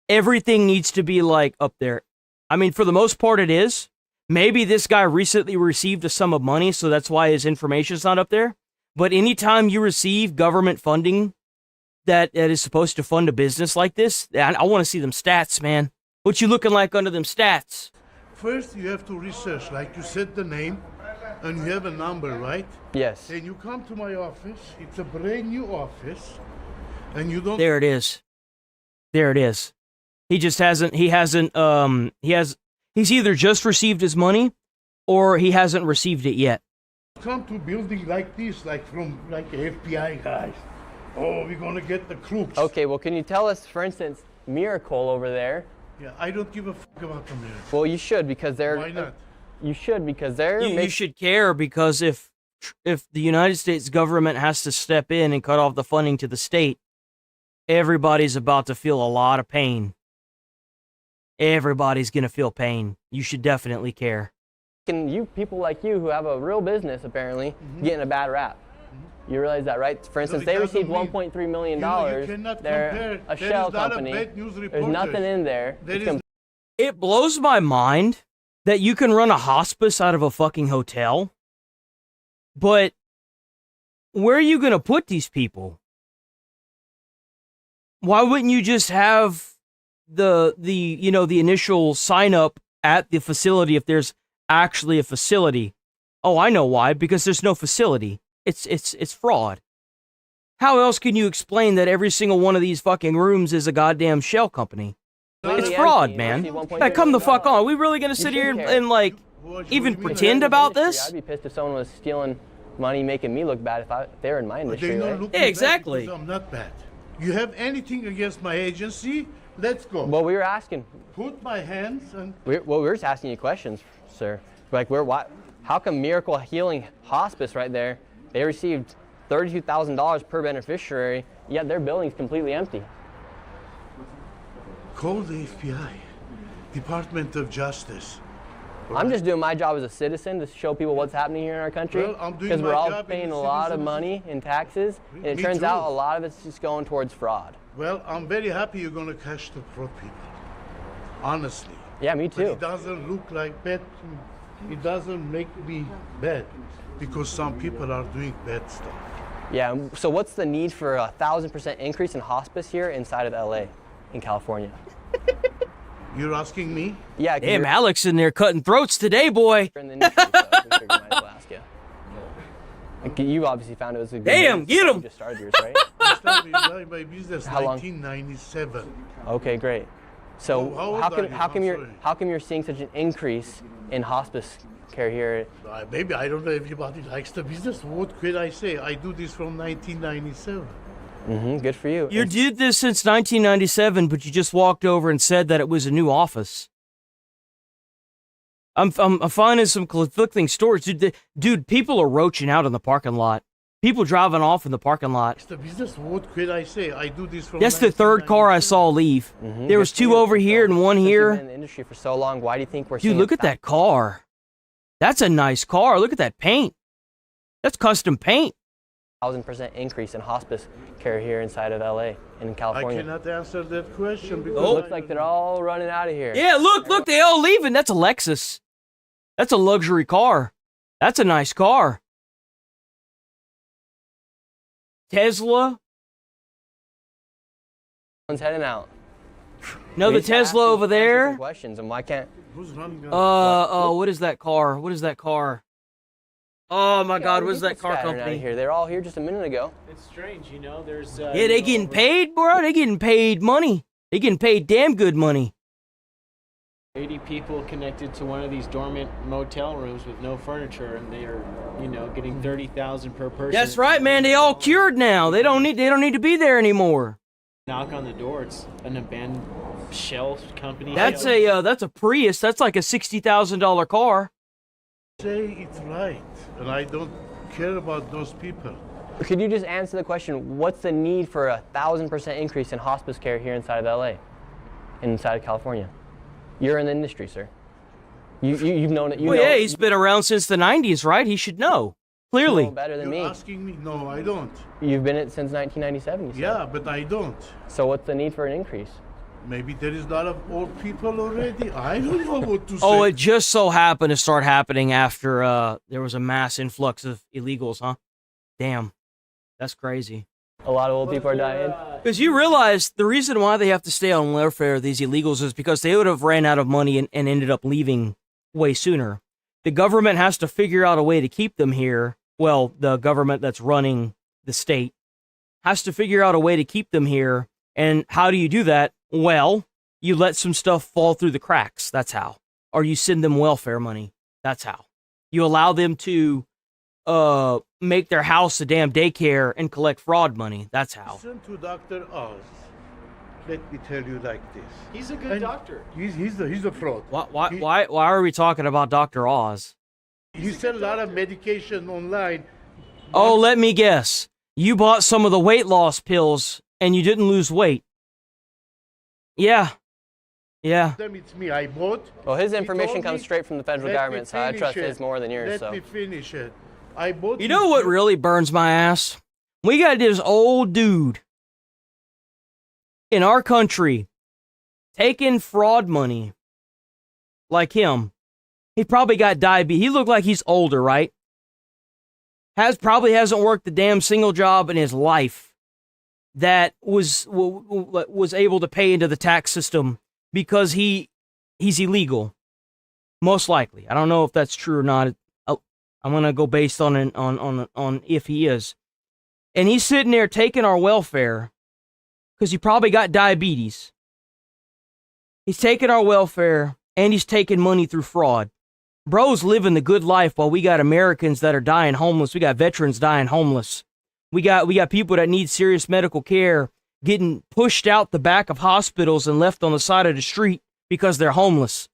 everything needs to be like up there. I mean, for the most part, it is. Maybe this guy recently received a sum of money, so that's why his information's not up there. But anytime you receive government funding that is supposed to fund a business like this, I want to see them stats, man. What you looking like under them stats? First, you have to research, like you said the name, and you have a number, right? Yes. And you come to my office. It's a brand new office, and you don't. There it is. There it is. He just hasn't. He's either just received his money, or he hasn't received it yet. Come to building like this, like FBI guys. Oh, we're gonna get the crooks. Okay, well, can you tell us, for instance, Miracle over there? Yeah, I don't give a fuck about the Miracle. Well, you should because they're. Why not? You should because they're. You should care because if the United States government has to step in and cut off the funding to the state, everybody's about to feel a lot of pain. Everybody's gonna feel pain. You should definitely care. Can you people like you who have a real business apparently getting a bad rap? You realize that, right? For instance, they received $1.3 million. They're a shell company. There's nothing in there. It blows my mind that you can run a hospice out of a fucking hotel, but where are you going to put these people? Why wouldn't you just have the initial sign up at the facility if there's actually a facility? Oh, I know why. Because there's no facility. It's fraud. How else can you explain that every single one of these fucking rooms is a goddamn shell company? It's fraud, man. Like, come the fuck on. Are we really gonna sit here and like even pretend about this? I'd be pissed if someone was stealing money, making me look bad if they were in my industry. Right? Yeah, exactly. I'm not bad. You have anything against my agency? Let's go. Well, we were asking. Put my hands and. We were just asking you questions, sir. Like, how come Miracle Healing Hospice right there? They received $32,000 per beneficiary, yet their building's completely empty. Call the FBI, Department of Justice. I'm just doing my job as a citizen to show people what's happening here in our country. Because we're all paying a lot of money in taxes, and it turns out a lot of it's just going towards fraud. Well, I'm very happy you're going to catch the fraud people. Honestly. Yeah, me too. But it doesn't look like bad. It doesn't make me bad because some people are doing bad stuff. Yeah, so what's the need for 1,000% increase in hospice here inside of LA, in California? You're asking me? Yeah. Damn, Alex in there cutting throats today, boy. In the industry, so I figured I might as well ask you. Like, you obviously found it was a good Damn, business, get him! You just started yours, right? I started my business in How long? 1997. Okay, great. So how come you're seeing such an increase in hospice care here? Maybe I don't know. Everybody likes the business. What could I say? I do this from 1997. Good for you. You did this since 1997, but you just walked over and said that it was a new office. I'm finding some conflicting stories. Dude, people are roaching out in the parking lot. People driving off in the parking lot. It's the business. What could I say? I do this from. That's the third car I saw leave. There was two over here and one here. You've been in the industry for so long. Why do you think we're? Dude, look at that car. That's a nice car. Look at that paint. That's custom paint. 1,000% increase in hospice care here inside of LA and in California. I cannot answer that question because it looks like they're all running out of here. Yeah, look, they all leaving. That's a Lexus. That's a luxury car. That's a nice car. Tesla. One's heading out. No, the Tesla over there. Questions and why can't? Who's running? What is that car? What is that car? Oh my God, the where's that people car scattering out company? of here. They were all here just a minute ago. It's strange, you know. There's Yeah, they getting paid, bro. They getting paid money. They getting paid damn good money. 80 people connected to one of these dormant motel rooms with no furniture, and they are, you know, getting $30,000 per person. That's right, man. They all cured now. They don't need to be there anymore. Knock on the door. It's an abandoned shell company. That's a Prius. That's like a $60,000 car. Say it's right, and I don't care about those people. Could you just answer the question, what's the need for a 1,000% increase in hospice care here inside of LA, inside of California? You're in the industry, sir. You've known it. Well, yeah, he's been around since the 90s, right? He should know. Clearly. You know better than me. You're asking me? No, I don't. You've been in it since 1997, you said. Yeah, but I don't. So what's the need for an increase? Maybe there is a lot of old people already. I don't know what to say. Oh, it just so happened to start happening after there was a mass influx of illegals, huh? Damn. That's crazy. A lot of old people are dying. Because you realize the reason why they have to stay on welfare, these illegals, is because they would have ran out of money and ended up leaving way sooner. The government has to figure out a way to keep them here. Well, the government that's running the state has to figure out a way to keep them here. And how do you do that? Well, you let some stuff fall through the cracks. That's how. Or you send them welfare money. That's how. You allow them to make their house a damn daycare and collect fraud money. That's how. Listen to Dr. Oz. Let me tell you like this. He's a good doctor. He's the fraud. Why are we talking about Dr. Oz? He sell a lot of medication online. Oh, let me guess. You bought some of the weight loss pills and you didn't lose weight. Yeah. Yeah. It's me. I bought. Well, his information comes straight from the federal government, so I trust his more than yours. Let me finish it. I bought. You know what really burns my ass? We got this old dude in our country taking fraud money like him. He probably got diabetes. He looked like he's older, right? Probably hasn't worked a damn single job in his life that was able to pay into the tax system because he's illegal. Most likely. I don't know if that's true or not. I'm gonna go based on if he is. And he's sitting there taking our welfare because he probably got diabetes. He's taking our welfare and he's taking money through fraud. Bro's living the good life while we got Americans that are dying homeless. We got veterans dying homeless. We got people that need serious medical care getting pushed out the back of hospitals and left on the side of the street because they're homeless.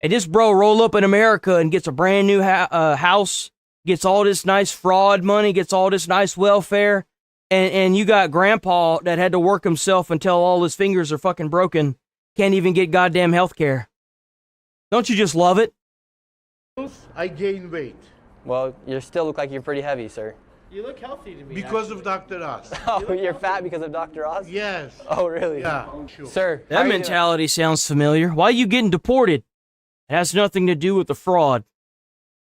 And this bro roll up in America and gets a brand new house, gets all this nice fraud money, gets all this nice welfare, and you got grandpa that had to work himself until all his fingers are fucking broken, can't even get goddamn health care. Don't you just love it? I gain weight. Well, you still look like you're pretty heavy, sir. You look healthy to me. Because of Dr. Oz. Oh, you're fat because of Dr. Oz? Yes. Oh, really? Yeah, sure. Sir, that mentality sounds familiar. Why are you getting deported? It has nothing to do with the fraud.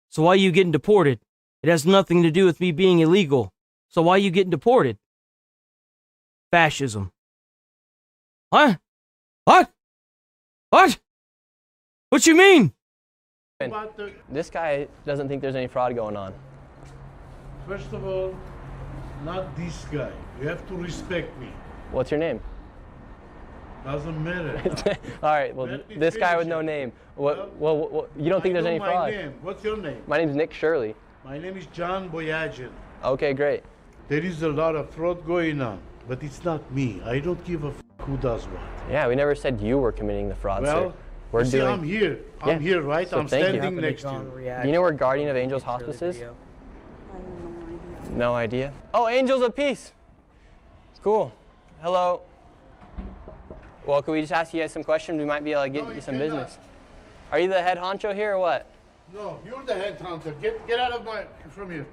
So why are you getting deported? It has nothing to do with me being illegal. So why are you getting deported? Fascism. What? What? What? What you mean? This guy doesn't think there's any fraud going on. First of all, not this guy. You have to respect me. What's your name? Doesn't matter. All right, well, this guy with no name. Well, you don't think there's any fraud? My name. What's your name? My name's Nick Shirley. My name is John Boyagin. Okay, great. There is a lot of fraud going on, but it's not me. I don't give a who does what. Yeah, we never said you were committing the fraud, sir. Well, see, I'm here. I'm here, right? So I'm standing next to you. Do you know where Guardian of Angels Hospice is? No idea. Oh, Angels of Peace. Cool. Hello. Well, could we just ask you guys some questions? We might be able to get you some business. Are you the head honcho here or what? No, you're the head hunter. Get out of from here.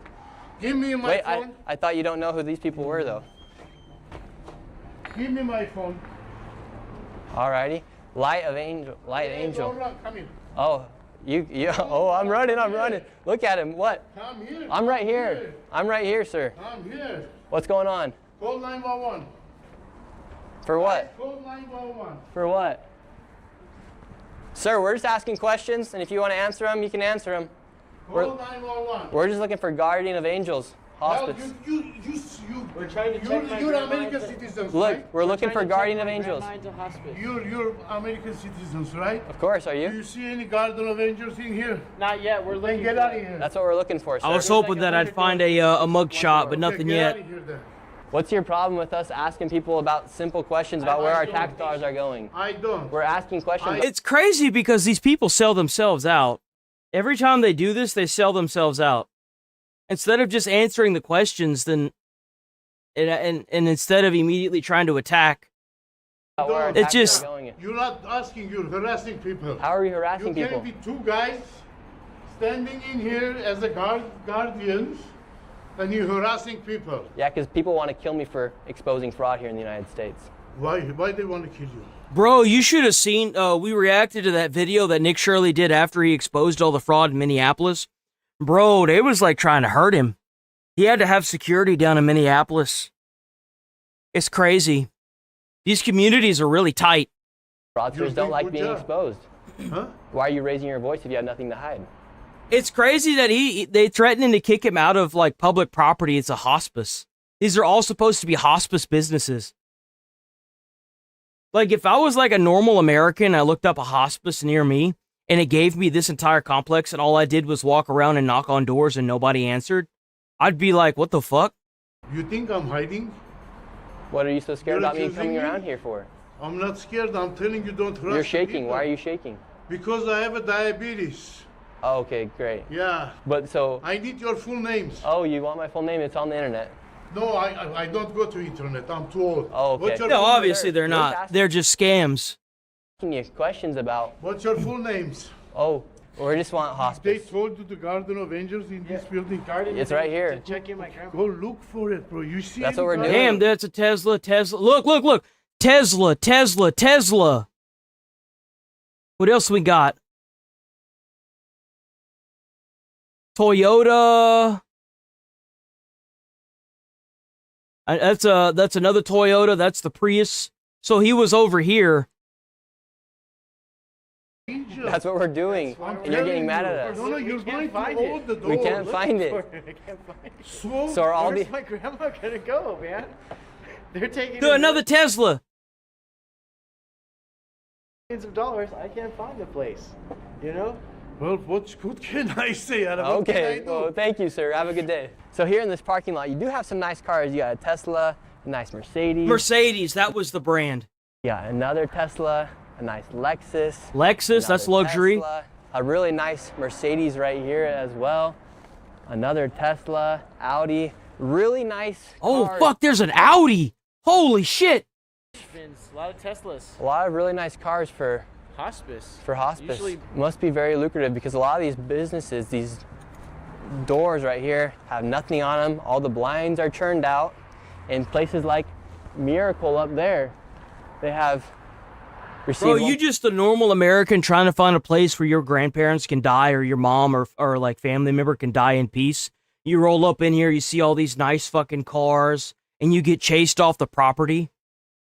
Give me my Wait, phone. I thought you don't know who these people were, though. Give me my phone. Alrighty. Light Angel. Don't run. Come here. Oh, oh, I'm running. Look at him. What? Come here. I'm right here. I'm right here, sir. I'm here. What's going on? Call 911. For what? Call 911. For what? Sir, we're just asking questions, and if you want to answer them, you can answer them. Call 911. We're just looking for guardian of angels. Hospice. You, we're trying to check my you're grandma American into- citizens, Look, right? we're looking for guardian of My angels. grandma into hospice. You're American citizens, right? Of course, are Do you? you see any guardian of angels in here? Not yet. We're Then looking. get for out of it. here. That's what we're looking for, sir. I was hoping that I'd find a mug shot, but nothing get yet. out of here then. What's your problem with us asking people about simple questions about where our tax dollars are going? I don't. We're asking questions. It's crazy because these people sell themselves out. Every time they do this, they sell themselves out. Instead of just answering the questions, then and instead of immediately trying to attack, it's just You're not asking, you're harassing people. How are we harassing you people? can't be two guys standing in here as the guardians and you're harassing people. Yeah, because people want to kill me for exposing fraud here in the United States. Why they want to kill you? bro, you should have seen. We reacted to that video that Nick Shirley did after he exposed all the fraud in Minneapolis. Bro, they was like trying to hurt him. He had to have security down in Minneapolis. It's crazy. These communities are really tight. Fraudsters don't like being exposed. Huh? Why are you raising your voice if you have nothing to hide? It's crazy that they threatening to kick him out of like public property. It's a hospice. These are all supposed to be hospice businesses. Like if I was like a normal American, I looked up a hospice near me and it gave me this entire complex and all I did was walk around and knock on doors and nobody answered, I'd be like, what the fuck? You think I'm hiding? What are you so scared You're about me accusing coming me? around here for? I'm not scared. I'm telling you, don't harass You're shaking. people. Why are you shaking? Because I have a diabetes. Oh, okay, great. Yeah. But so... I need your full names. Oh, you want my full name? It's on the internet. No, I don't go to internet. I'm too old. Oh, okay. What's your No, full obviously name? they're not. They're just scams. Asking you questions about... What's your full names? Oh, we just want hospice. They told you the Garden of Angels in this building. It's right here. To check in my grandma. Go look for it, bro. You see? That's what we're doing. Damn, that's a Tesla. Look, look, look. Tesla. What else we got? Toyota. That's another Toyota. That's the Prius. So he was over here. That's what we're doing. And you're getting mad at us. No, you're going to hold the door. We can't find it. I can't find it. So are all Where's the... my grandma gonna go, man? They're taking To another Tesla. millions of dollars. I can't find the place. You know? Well, what can I say? What can I Okay, do? well, thank you, sir. Have a good day. So here in this parking lot, you do have some nice cars. You got a Tesla, a nice Mercedes. Mercedes, that was the brand. Yeah, another Tesla, a nice Lexus. Lexus, that's another luxury. Tesla, a really nice Mercedes right here as well. Another Tesla, Audi, really nice Oh, cars. fuck, there's an Audi. Holy shit. A lot of Teslas. A lot of really nice cars for Hospice. Usually must be very lucrative because a lot of these businesses, these doors right here have nothing on them. All the blinds are churned out. In places like Miracle up there, they have received... Bro, you just a normal American trying to find a place where your grandparents can die or your mom or like family member can die in peace. You roll up in here, you see all these nice fucking cars, and you get chased off the property.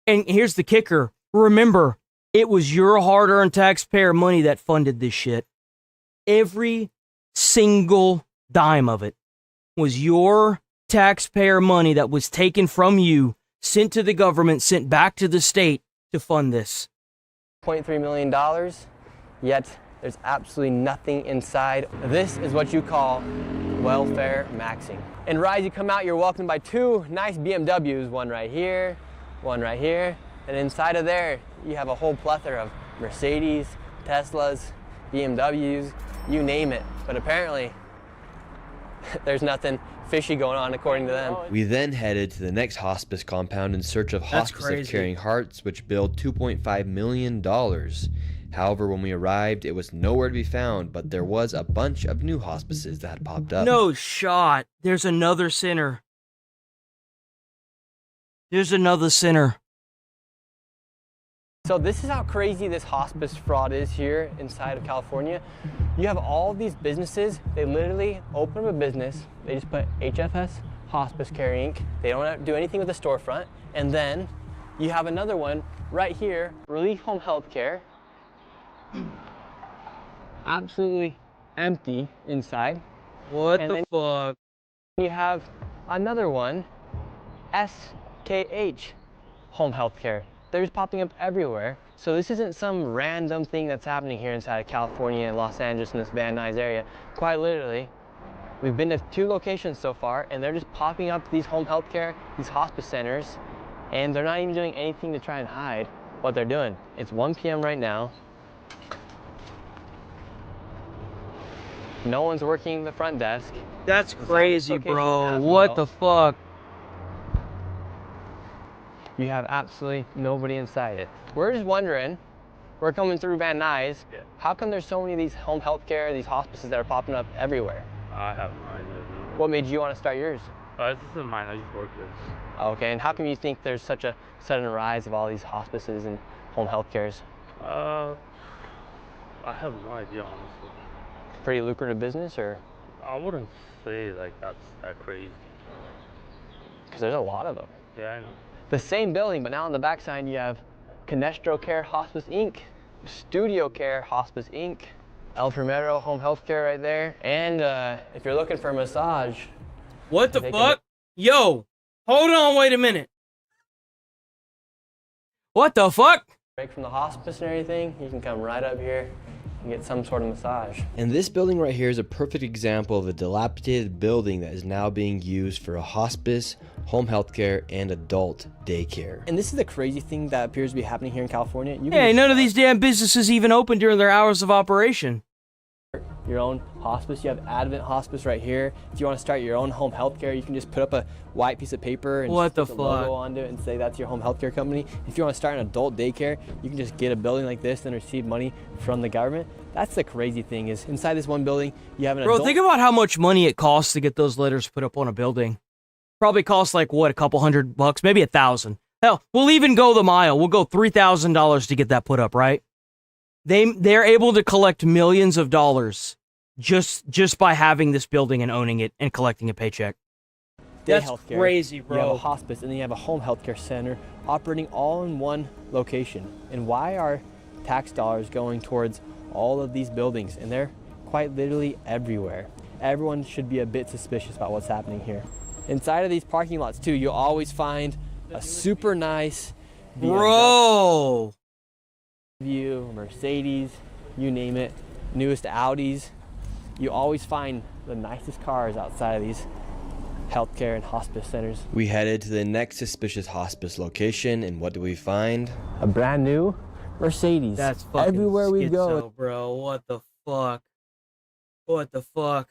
And here's the kicker. Remember, it was your hard-earned taxpayer money that funded this shit. Every single dime of it was your taxpayer money that was taken from you, sent to the government, sent back to the state to fund this. $0.3 million, yet there's absolutely nothing inside. This is what you call welfare maxing. And right as you come out, you're welcomed by two nice BMWs, one right here, and inside of there, you have a whole plethora of Mercedes, Teslas, BMWs, you name it. But apparently, there's nothing fishy going on according to them. We then headed to the next hospice compound in search of Hospice of Caring Hearts, which billed $2.5 million. However, when we arrived, it was nowhere to be found, but there was a bunch of new hospices that had popped up. No shot. There's another center. There's another center. So this is how crazy this hospice fraud is here inside of California. You have all these businesses, they literally open up a business, they just put HFS Hospice Care Inc. They don't do anything with the storefront. And then you have another one right here, Relief Home Healthcare. Absolutely empty inside. What And the then fuck? you have another one, SKH Home Healthcare. They're just popping up everywhere. So this isn't some random thing that's happening here inside of California and Los Angeles in this Van Nuys area. Quite literally, we've been to 2 locations so far, and they're just popping up these home healthcare, these hospice centers, and they're not even doing anything to try and hide what they're doing. It's 1 p.m. right now. No one's working the front desk. That's crazy, bro. What the fuck? You have absolutely nobody inside it. We're just wondering, we're coming through Van Nuys, how come there's so many of these home healthcare, these hospices that are popping up everywhere? I have no idea. What made you want to start yours? This isn't mine, I just work this. Okay, and how come you think there's such a sudden rise of all these hospices and home healthcares? I have no idea, honestly. Pretty lucrative business, or? I wouldn't say like that's that crazy. Because there's a lot of them. Yeah, I know. The same building, but now on the backside you have Canestro Care Hospice Inc., Studio Care Hospice Inc., El Primero Home Healthcare right there, and if you're looking for a massage. What the fuck? Yo, hold on, wait a minute. What the fuck? Break from the hospice and everything, you can come right up here and get some sort of massage. And this building right here is a perfect example of a dilapidated building that is now being used for a hospice, home healthcare, and adult daycare. And this is the crazy thing that appears to be happening here in California. Hey, none of these damn businesses even open during their hours of operation. Your own hospice. You have Advent Hospice right here. If you want to start your own home healthcare, you can just put up a white piece of paper and what the put the logo onto it and say that's your home healthcare company. If you want to start an adult daycare, you can just get a building like this and receive money from the government. That's the crazy thing, is inside this one building, you have an adult. Bro, think about how much money it costs to get those letters put up on a building. Probably costs like, what, a couple $100, maybe $1,000. Hell, we'll even go the mile. We'll go $3,000 to get that put up, right? They're able to collect millions of dollars just by having this building and owning it and collecting a paycheck. That's crazy, bro. You have a hospice and then you have a home healthcare center operating all in one location. And why are tax dollars going towards all of these buildings? And they're quite literally everywhere. Everyone should be a bit suspicious about what's happening here. Inside of these parking lots too, you'll always find a super nice BMW, Mercedes, you name it, newest Audis. You always find the nicest cars outside of these healthcare and hospice centers. We headed to the next suspicious hospice location, and what do we find? A brand new Mercedes. That's fucking everywhere we schizo, go, bro. What the fuck? What the fuck?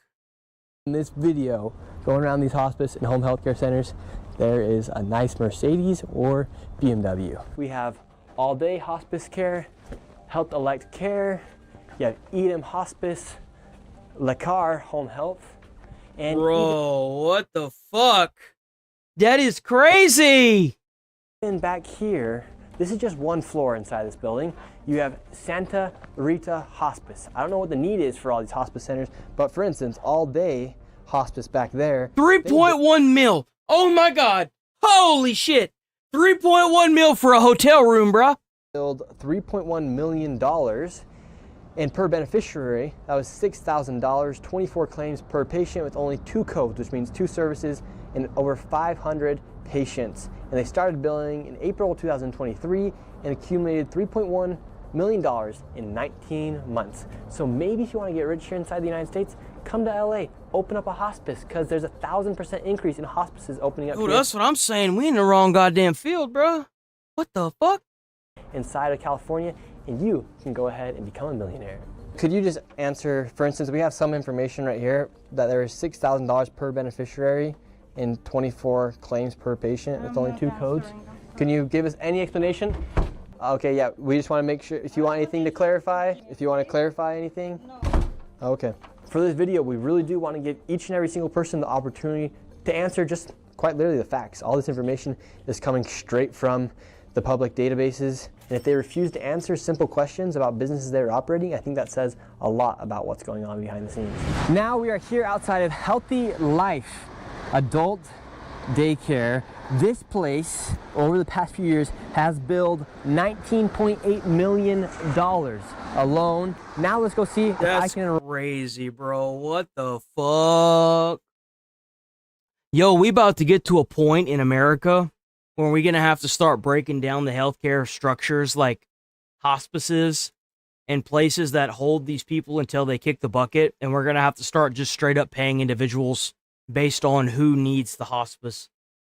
In this video, going around these hospice and home healthcare centers, there is a nice Mercedes or BMW. We have all-day hospice care, Health Elect Care, you have Edom Hospice, Lacar Home Health, and bro, what the fuck? That is crazy! And back here, this is just one floor inside this building. You have Santa Rita Hospice. I don't know what the need is for all these hospice centers, but for instance, all day hospice back there. 3.1 mil. Oh my god. Holy shit. 3.1 mil for a hotel room, bruh. Billed $3.1 million. And per beneficiary, that was $6,000, 24 claims per patient with only 2 codes, which means 2 services and over 500 patients. And they started billing in April 2023 and accumulated $3.1 million in 19 months. So maybe if you want to get rich here inside the United States, come to LA, open up a hospice, because there's a 1,000% increase in hospices opening up. Dude, that's what I'm saying. We in the wrong goddamn field, bruh. What the fuck? Inside of California, and you can go ahead and become a millionaire. Could you just answer, for instance, we have some information right here that there is $6,000 per beneficiary and 24 claims per patient with only 2 codes. Can you give us any explanation? Okay, yeah, we just want to make sure, if you want anything to clarify, if you want to clarify anything. No. Okay. For this video, we really do want to give each and every single person the opportunity to answer just quite literally the facts. All this information is coming straight from the public databases. And if they refuse to answer simple questions about businesses they're operating, I think that says a lot about what's going on behind the scenes. Now we are here outside of Healthy Life Adult daycare. This place, over the past few years, has billed $19.8 million alone. Now let's go see if I can... Crazy, bro. What the fuck? Yo, we about to get to a point in America where we're going to have to start breaking down the healthcare structures like hospices and places that hold these people until they kick the bucket. And we're going to have to start just straight up paying individuals based on who needs the hospice.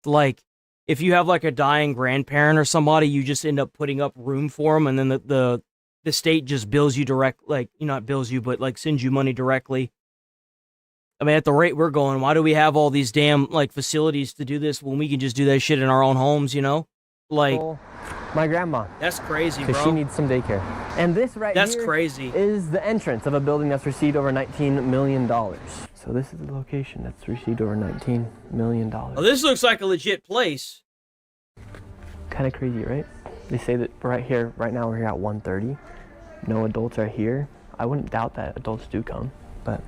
Like, if you have like a dying grandparent or somebody, you just end up putting up room for them, and then the state just bills you direct, like, you know, not bills you, but like sends you money directly. I mean, at the rate we're going, why do we have all these damn like facilities to do this when we can just do that shit in our own homes, you know? Like, my grandma. That's crazy, bro. Because she needs some daycare. And this that's crazy. Is the entrance of a building that's received over $19 million. So this is the location that's received over $19 million. Oh, this looks like a legit place. Kind of crazy, right? They say that right here, right now we're here at 1:30. No adults are here. I wouldn't doubt that adults do come, but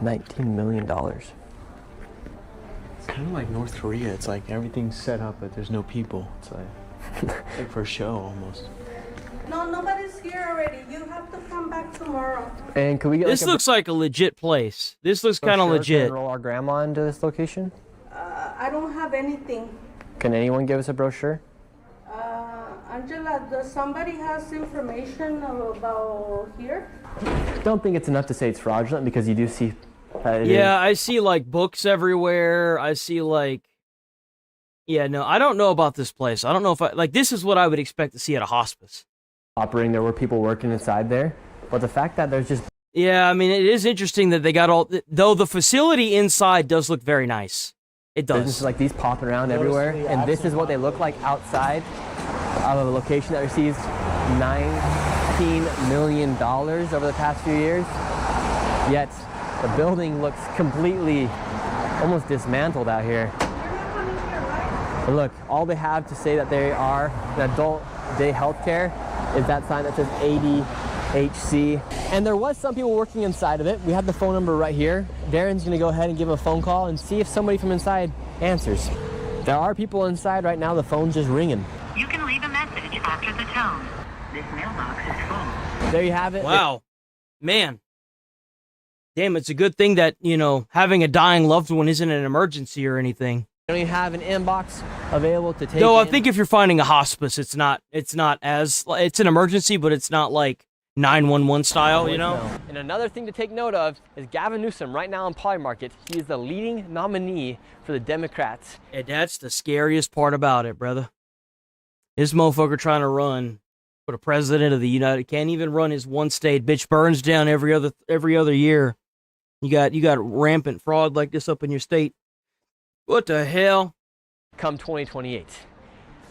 $19 million. It's kind of like North Korea. It's like everything's set up, but there's no people. It's like for a show almost. No, nobody's here already. You have to come back tomorrow. And could we get this looks like a legit place. This looks kind of legit. Can we enroll our grandma into this location? I don't have anything. Can anyone give us a brochure? Angela, does somebody has information about here? Don't think it's enough to say it's fraudulent, because you do see that it yeah, is. I see like books everywhere. I see like, yeah, no, I don't know about this place. I don't know if like, this is what I would expect to see at a hospice. Operating, there were people working inside there, but the fact that there's just... Yeah, I mean, it is interesting that they got all, though the facility inside does look very nice. It does. Businesses like these popping around everywhere, and this is what they look like outside of a location that receives $19 million over the past few years. Yet the building looks completely, almost dismantled out here. And look, all they have to say that they are an adult day healthcare is that sign that says ADHC. And there was some people working inside of it. We have the phone number right here. Darren's gonna go ahead and give a phone call and see if somebody from inside answers. There are people inside right now. The phone's just ringing. You can leave a message after the tone. This mailbox is full. There you have it. Wow. Man. Damn, it's a good thing that, you know, having a dying loved one isn't an emergency or anything. Don't even have an inbox available to take. No, I think if you're finding a hospice, it's not as, it's an emergency, but it's not like 911 style, you know? And another thing to take note of is Gavin Newsom right now on Polymarket. He is the leading nominee for the Democrats. And that's the scariest part about it, brother. This motherfucker trying to run for the president of the United, can't even run his one state. Bitch burns down every other year. You got rampant fraud like this up in your state. What the hell? Come 2028.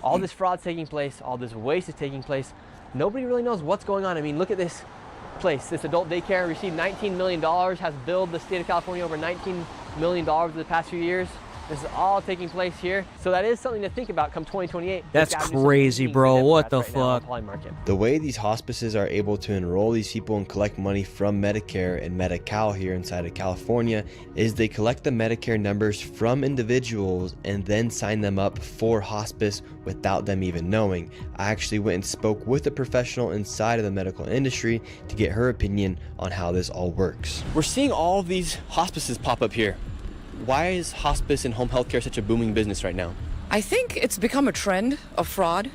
All this fraud's taking place, all this waste is taking place. Nobody really knows what's going on. I mean, look at this place. This adult daycare received $19 million, has billed the state of California over $19 million over the past few years. This is all taking place here. So that is something to think about come 2028. That's crazy, bro. What the fuck? The way these hospices are able to enroll these people and collect money from Medicare and Medi-Cal here inside of California is they collect the Medicare numbers from individuals and then sign them up for hospice without them even knowing. I actually went and spoke with a professional inside of the medical industry to get her opinion on how this all works. We're seeing all of these hospices pop up here. Why is hospice and home health care such a booming business right now? I think it's become a trend of fraud.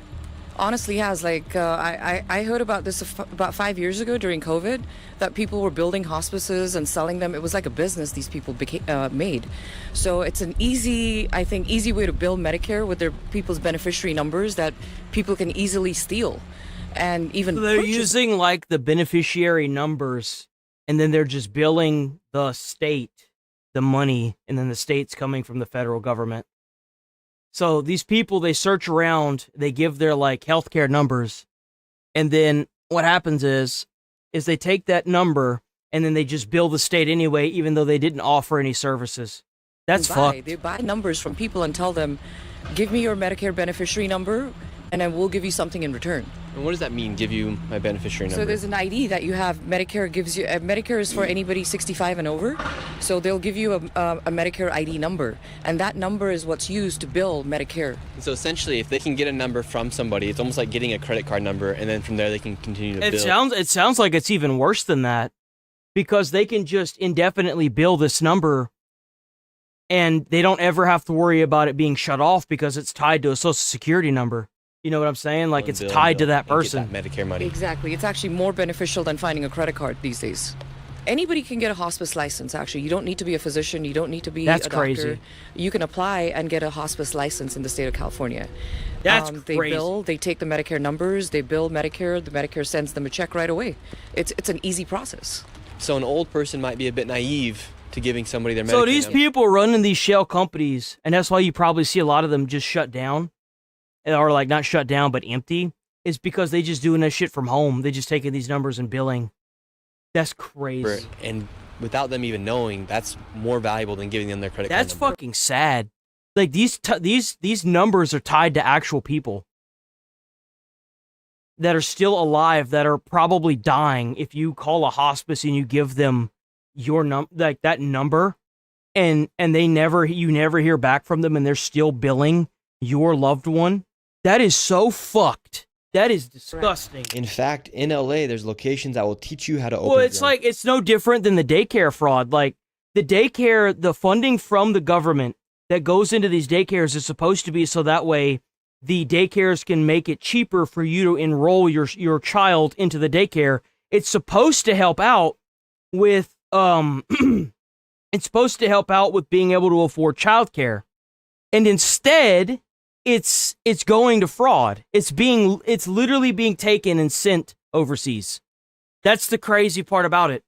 Honestly, has like I heard about this about 5 years ago during COVID, that people were building hospices and selling them. It was like a business these people made. So it's an easy way to build Medicare with their people's beneficiary numbers that people can easily steal, and even so they're using like the beneficiary numbers, and then they're just billing the state the money, and then the state's coming from the federal government. So these people, they search around, they give their like healthcare numbers, and then what happens is they take that number and then they just bill the state anyway, even though they didn't offer any services. That's fucked. They buy numbers from people and tell them, give me your Medicare beneficiary number, and then we'll give you something in return. And what does that mean, give you my beneficiary number? So there's an ID that you have. Medicare gives you. Medicare is for anybody 65 and over. So they'll give you a Medicare ID number, and that number is what's used to bill Medicare. So essentially, if they can get a number from somebody, it's almost like getting a credit card number, and then from there they can continue to bill. It sounds like it's even worse than that, because they can just indefinitely bill this number, and they don't ever have to worry about it being shut off because it's tied to a social security number. You know what I'm saying? Like, it's tied to that person. That Medicare money. Exactly. It's actually more beneficial than finding a credit card these days. Anybody can get a hospice license, actually. You don't need to be a physician. You don't need to be a doctor. Crazy. You can apply and get a hospice license in the state of California. That's crazy. They take the Medicare numbers, they bill Medicare, the Medicare sends them a check right away. It's an easy process. So an old person might be a bit naive to giving somebody their Medicare So these number. people running these shell companies, and that's why you probably see a lot of them just shut down, or like not shut down but empty, is because they just doing that shit from home. They just taking these numbers and billing. That's crazy. And without them even knowing, that's more valuable than giving them their credit card That's number. fucking sad. Like, these numbers are tied to actual people that are still alive, that are probably dying. If you call a hospice and you give them your that number, and you never hear back from them, and they're still billing your loved one, that is so fucked. That is disgusting. In fact, in LA, there's locations that will teach you how to open. Well, it's like, it's no different than the daycare fraud. Like, the daycare, the funding from the government that goes into these daycares is supposed to be so that way the daycares can make it cheaper for you to enroll your child into the daycare. It's supposed to help out with it's supposed to help out with being able to afford childcare. And instead, it's going to fraud. It's literally being taken and sent overseas. That's the crazy part about it.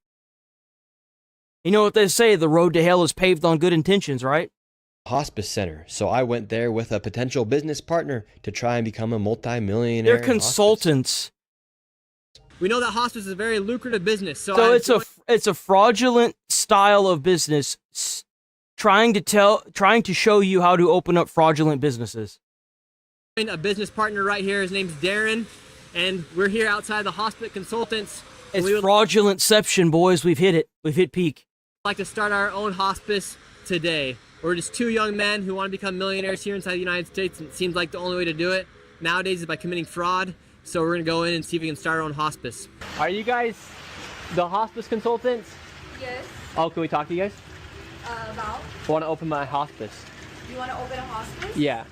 You know what they say, the road to hell is paved on good intentions, right? Hospice center. So I went there with a potential business partner to try and become a multi-millionaire. They're consultants. We know that hospice is a very lucrative business. So it's a fraudulent style of business trying to show you how to open up fraudulent businesses. A business partner right here. His name's Darren, and we're here outside the Hospice Consultants. It's fraudulentception, boys. We've hit it. We've hit peak. We'd like to start our own hospice today. We're just two young men who want to become millionaires here inside the United States, and it seems like the only way to do it nowadays is by committing fraud. So we're gonna go in and see if we can start our own hospice. Are you guys the hospice consultants? Yes. Oh, can we talk to you guys? About? I want to open my hospice. You want to open a hospice? Yeah.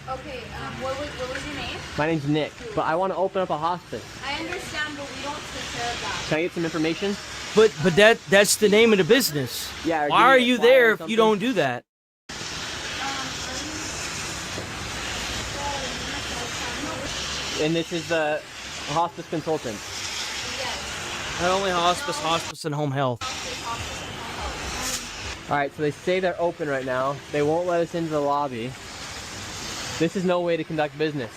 Okay, what was your name? My name's Nick, but I want to open up a hospice. I understand, but we don't take care of that. Can I get some information? But that's the name of the business. Yeah. Why are you there if you don't do that? And this is the hospice consultant. Yes. Not only hospice, and home health. All right, so they say they're open right now. They won't let us into the lobby. This is no way to conduct business.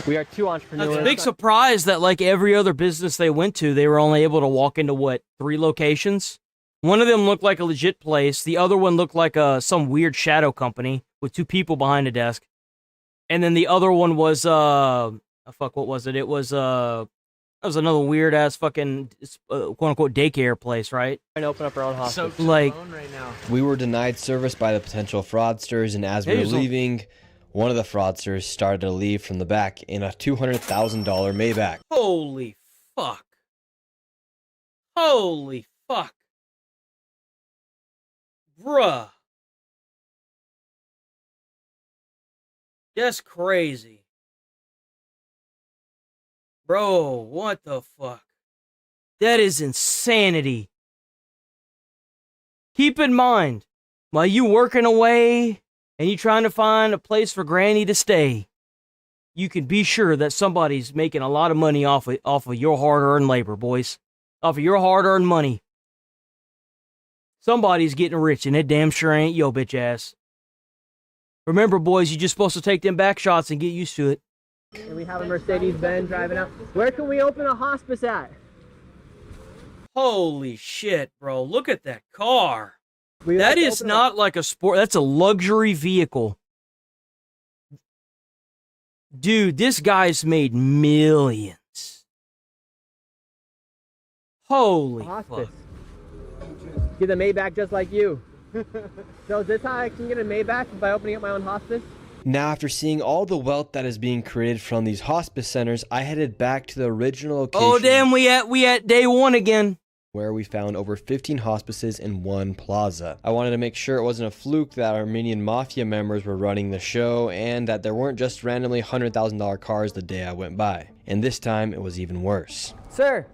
We are two entrepreneurs. It's a big surprise that, like every other business they went to, they were only able to walk into 3 locations? One of them looked like a legit place. The other one looked like some weird shadow company with 2 people behind a desk. And then the other one was, what was it? It was another weird ass fucking quote unquote daycare place, right? Trying to open up our own hospice. Like, we were denied service by the potential fraudsters, and as we were leaving, one of the fraudsters started to leave from the back in a $200,000 Maybach. Holy fuck. Holy fuck. Bruh. That's crazy. Bro, what the fuck? That is insanity. Keep in mind, while you working away and you trying to find a place for Granny to stay, you can be sure that somebody's making a lot of money off of your hard-earned labor, boys. Off of your hard-earned money. Somebody's getting rich, and it damn sure ain't yo bitch ass. Remember, boys, you're just supposed to take them back shots and get used to it. And we have a Mercedes-Benz driving out. Where can we open a hospice at? Holy shit, bro. Look at that car. That is not like a sport. That's a luxury vehicle. Dude, this guy's made millions. Holy Hospice. fuck. Get a Maybach just like you. So is this how I can get a Maybach by opening up my own hospice? Now, after seeing all the wealth that is being created from these hospice centers, I headed back to the original location. Oh damn, we at day one again. Where we found over 15 hospices in one plaza. I wanted to make sure it wasn't a fluke that Armenian mafia members were running the show and that there weren't just randomly $100,000 cars the day I went by. And this time it was even worse. Sir,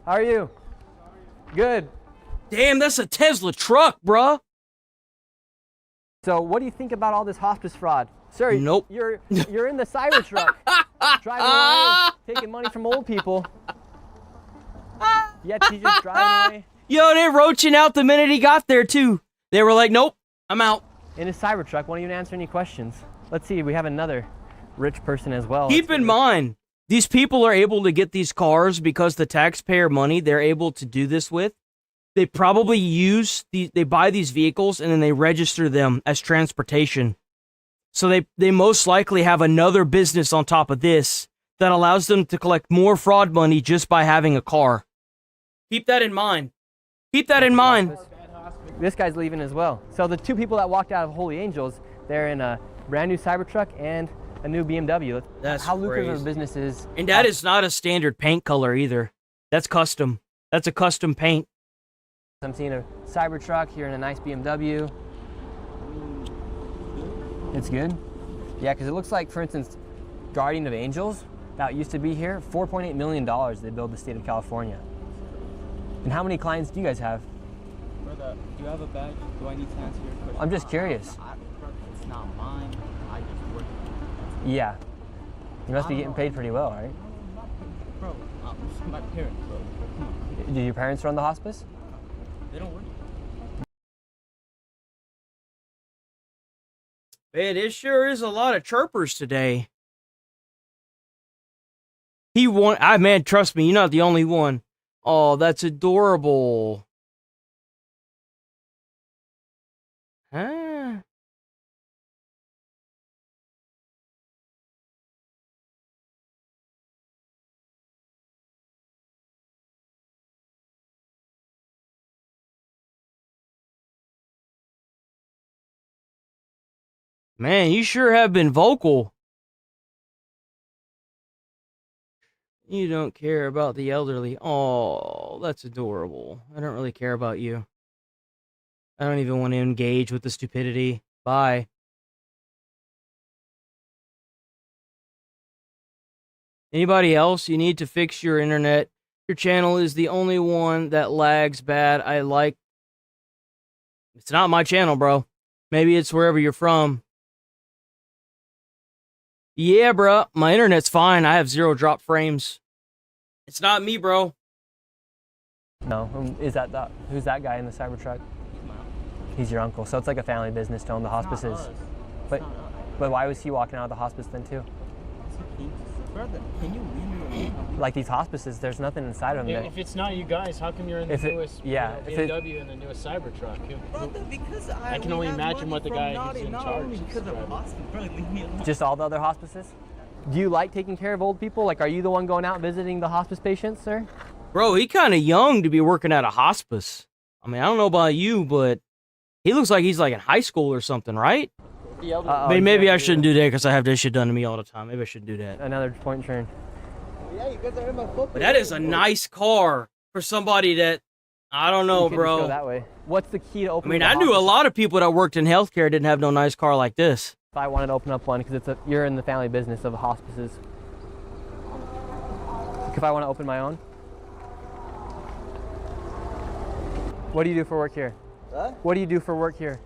how are you? Good. Damn, that's a Tesla truck, bruh. So what do you think about all this hospice fraud? Sir, nope. You're in the Cybertruck, driving away, taking money from old people. Yet he's just driving away. Yo, they're roaching out the minute he got there too. They were like, nope, I'm out. In his Cybertruck, won't even answer any questions. Let's see, we have another rich person as well. Keep in mind, these people are able to get these cars because the taxpayer money they're able to do this with. They probably they buy these vehicles and then they register them as transportation. So they most likely have another business on top of this that allows them to collect more fraud money just by having a car. Keep that in mind. Keep that in mind. This guy's leaving as well. So the two people that walked out of Holy Angels, they're in a brand new Cybertruck and a new BMW. That's how lucrative crazy. a business is. And that is not a standard paint color either. That's custom. That's a custom paint. I'm seeing a Cybertruck here in a nice BMW. It's good. Yeah, because it looks like, for instance, Guardian of Angels, that used to be here, $4.8 million they built the state of California. And how many clients do you guys have? Brother, do you have a badge? Do I need to answer your question? I'm just curious. It's not mine. I just work. Yeah. You must be getting paid pretty well, right? Bro, this is my parents, bro. Come on. Do your parents run the hospice? They don't work. Man, it sure is a lot of chirpers today. Man, trust me, you're not the only one. Oh, that's adorable. Huh? Man, you sure have been vocal. You don't care about the elderly. Oh, that's adorable. I don't really care about you. I don't even want to engage with the stupidity. Bye. Anybody else? You need to fix your internet. Your channel is the only one that lags bad. It's not my channel, bro. Maybe it's wherever you're from. Yeah, bro. My internet's fine. I have 0 drop frames. It's not me, bro. No. Who's that guy in the Cybertruck? He's your uncle. So it's like a family business to own the hospices. But why was he walking out of the hospice then too? Brother, can you leave me alone? Like these hospices, there's nothing inside of them. If it's not you guys, how come you're in the newest BMW and the newest Cybertruck? Brother, because I can only imagine what the guy who's in charge is because of hospice. Brother, leave me alone. Just all the other hospices? Do you like taking care of old people? Like, are you the one going out visiting the hospice patients, sir? Bro, he kind of young to be working at a hospice. I mean, I don't know about you, but he looks like he's like in high school or something, right? I mean, maybe I shouldn't do that because I have this shit done to me all the time. Maybe I shouldn't do that. Another point turn. Yeah, you guys are in my foot. But that is a nice car for somebody that, I don't know, bro. Go that way. What's the key to opening? I mean, I knew a lot of people that worked in healthcare didn't have no nice car like this. If I wanted to open up one, because you're in the family business of hospices. If I want to open my own. What do you do for work here? Huh? What do you do for work here?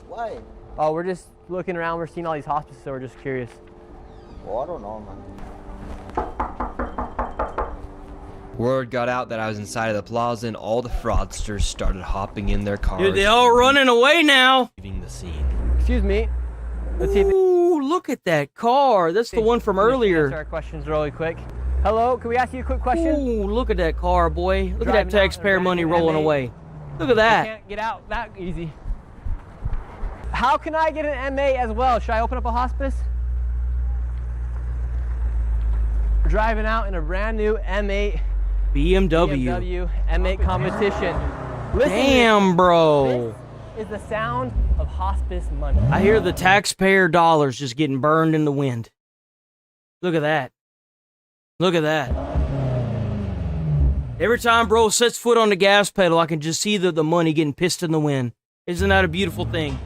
Why? Oh, we're just looking around. We're seeing all these hospices, so we're just curious. Well, I don't know, man. Word got out that I was inside of the plaza and all the fraudsters started hopping in their cars. Dude, they all running away now. Leaving the scene. Excuse me. Let's see if Ooh, look at that car. That's the one from earlier. Answer our questions really quick. Hello, can we ask you a quick question? Ooh, look at that car, boy. Look at that taxpayer money rolling away. Look at that. You can't get out that easy. How can I get an MA as well? Should I open up a hospice? driving out in a brand new M8 BMW M8 competition. Listen, damn, bro. This is the sound of hospice money. I hear the taxpayer dollars just getting burned in the wind. Look at that. Look at that. Every time bro sets foot on the gas pedal, I can just see the money getting pissed in the wind. Isn't that a beautiful thing?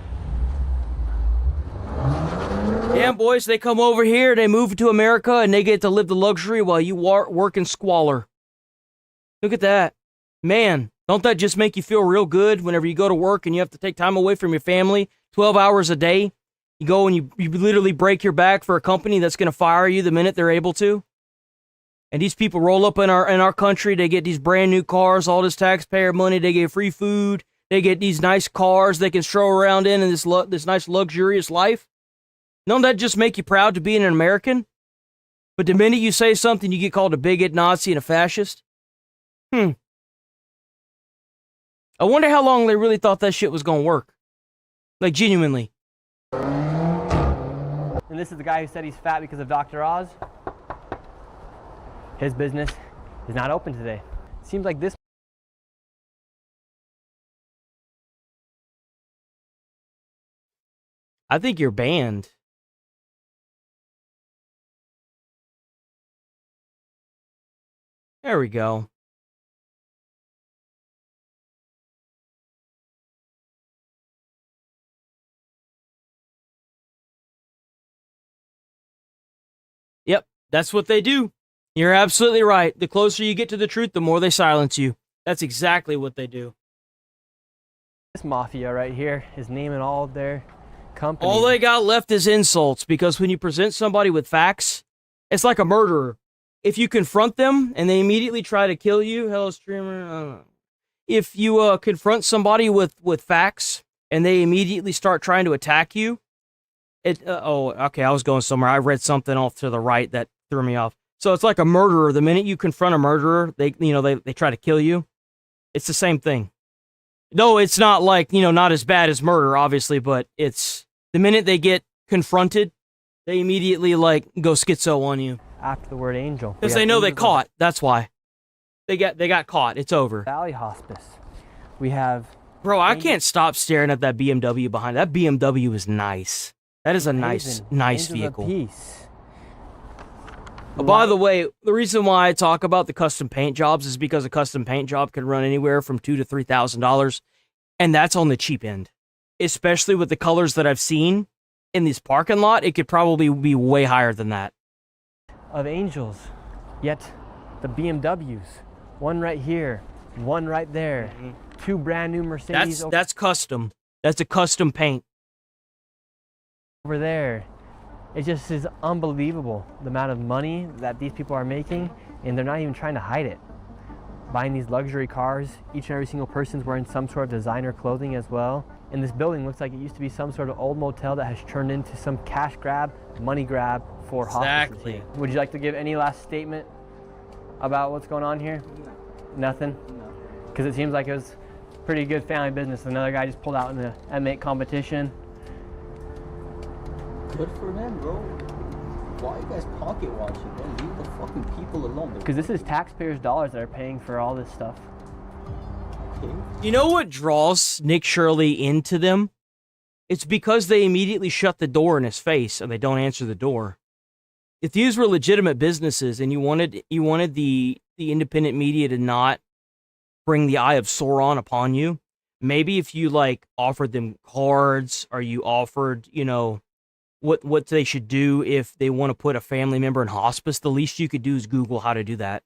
Damn, boys, they come over here, they move to America, and they get to live the luxury while you work in squalor. Look at that. Man, don't that just make you feel real good whenever you go to work and you have to take time away from your family, 12 hours a day? You go and you literally break your back for a company that's going to fire you the minute they're able to? And these people roll up in our country, they get these brand new cars, all this taxpayer money, they get free food, they get these nice cars they can stroll around in this nice luxurious life. Don't that just make you proud to be an American? But the minute you say something, you get called a bigot, Nazi, and a fascist? I wonder how long they really thought that shit was gonna work. Like, genuinely. And this is the guy who said he's fat because of Dr. Oz. His business is not open today. Seems like this. I think you're banned. There we go. Yep, that's what they do. You're absolutely right. The closer you get to the truth, the more they silence you. That's exactly what they do. This mafia right here is naming all of their companies. All they got left is insults, because when you present somebody with facts, it's like a murderer. If you confront them and they immediately try to kill you, hello streamer. If you confront somebody with facts and they immediately start trying to attack you, okay, I was going somewhere. I read something off to the right that threw me off. So it's like a murderer. The minute you confront a murderer, they try to kill you. It's the same thing. No, it's not like, not as bad as murder, obviously, but it's the minute they get confronted, they immediately go schizo on you. After the word angel. Because they know they caught. That's why. They got caught. It's over. Valley Hospice. We have... Bro, I can't stop staring at that BMW behind. That BMW is nice. That is a nice vehicle. Peace. By the way, the reason why I talk about the custom paint jobs is because a custom paint job can run anywhere from $2,000 to $3,000, and that's on the cheap end. Especially with the colors that I've seen in this parking lot, it could probably be way higher than that. Of angels, yet the BMWs, one right here, one right there, two brand new Mercedes. That's custom. That's a custom paint. Over there. It just is unbelievable, the amount of money that these people are making, and they're not even trying to hide it. Buying these luxury cars, each and every single person's wearing some sort of designer clothing as well. And this building looks like it used to be some sort of old motel that has turned into some cash grab, money grab for hospices. Exactly. Would you like to give any last statement about what's going on here? Nothing? Because it seems like it was pretty good family business. Another guy just pulled out in the M8 competition. Good for them, bro. Why are you guys pocket watching, man? Leave the fucking people alone. Because this is taxpayers' dollars that are paying for all this stuff. Okay. You know what draws Nick Shirley into them? It's because they immediately shut the door in his face and they don't answer the door. If these were legitimate businesses and you wanted the independent media to not bring the eye of Sauron upon you, maybe if you offered them cards, or you offered, what they should do if they want to put a family member in hospice, the least you could do is Google how to do that.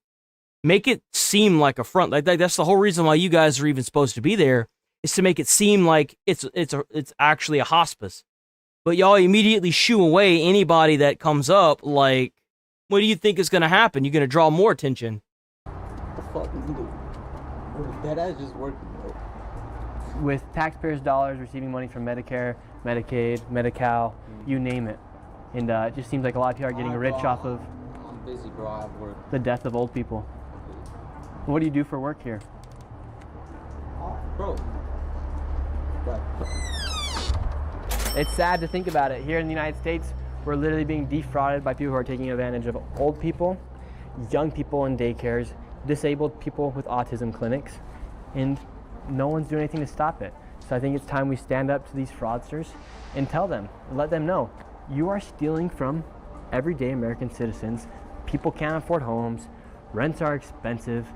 Make it seem like a front. That's the whole reason why you guys are even supposed to be there, is to make it seem like it's actually a hospice. But y'all immediately shoo away anybody that comes up. What do you think is going to happen? You're going to draw more attention. What the fuck is he doing? That ass just working, bro. With taxpayers' dollars receiving money from Medicare, Medicaid, Medi-Cal, you name it. And it just seems like a lot of people are getting rich off of I'm busy, bro. I have work. the death of old people. What do you do for work here? Bro. It's sad to think about it. Here in the United States, we're literally being defrauded by people who are taking advantage of old people. young people in daycares, disabled people with autism clinics, and no one's doing anything to stop it. So I think it's time we stand up to these fraudsters and tell them, let them know, you are stealing from everyday American citizens. People can't afford homes, rents are expensive,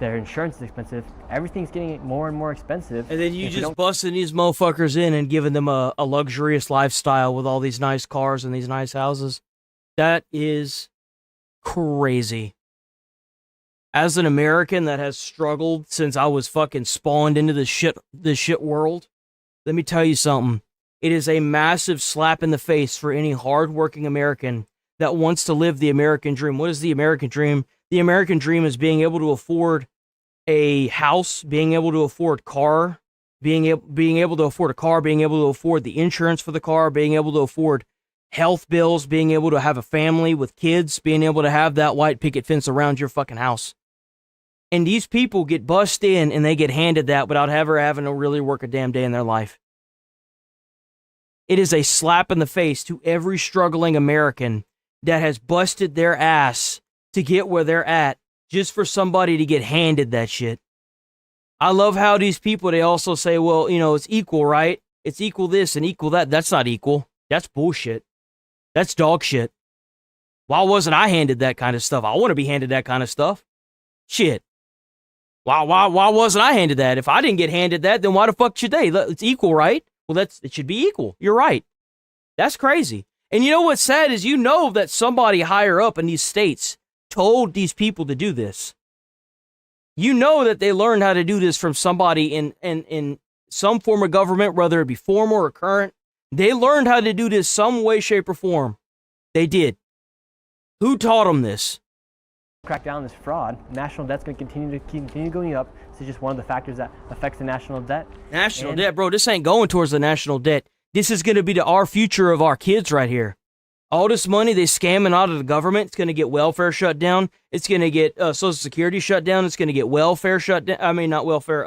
their insurance is expensive, everything's getting more and more expensive. And then you just busting these motherfuckers in and giving them a luxurious lifestyle with all these nice cars and these nice houses. That is crazy. As an American that has struggled since I was fucking spawned into this shit world, let me tell you something. It is a massive slap in the face for any hardworking American that wants to live the American dream. What is the American dream? The American dream is being able to afford a house, being able to afford car, being able to afford a car, being able to afford the insurance for the car, being able to afford health bills, being able to have a family with kids, being able to have that white picket fence around your fucking house. And these people get bussed in and they get handed that without ever having to really work a damn day in their life. It is a slap in the face to every struggling American that has busted their ass to get where they're at just for somebody to get handed that shit. I love how these people, they also say, well, you know, it's equal, right? It's equal this and equal that. That's not equal. That's bullshit. That's dog shit. Why wasn't I handed that kind of stuff? I want to be handed that kind of stuff. Shit. Why wasn't I handed that? If I didn't get handed that, then why the fuck should they? It's equal, right? Well, it should be equal. You're right. That's crazy. And you know what's sad is you know that somebody higher up in these states told these people to do this. You know that they learned how to do this from somebody in some form of government, whether it be former or current. They learned how to do this some way, shape, or form. They did. Who taught them this? Crack down on this fraud. National debt's going to continue going up. This is just one of the factors that affects the national debt. National debt, bro. This ain't going towards the national debt. This is going to be our future of our kids right here. All this money they scamming out of the government, it's going to get welfare shut down. It's going to get Social Security shut down. It's going to get welfare shut down. I mean, not welfare,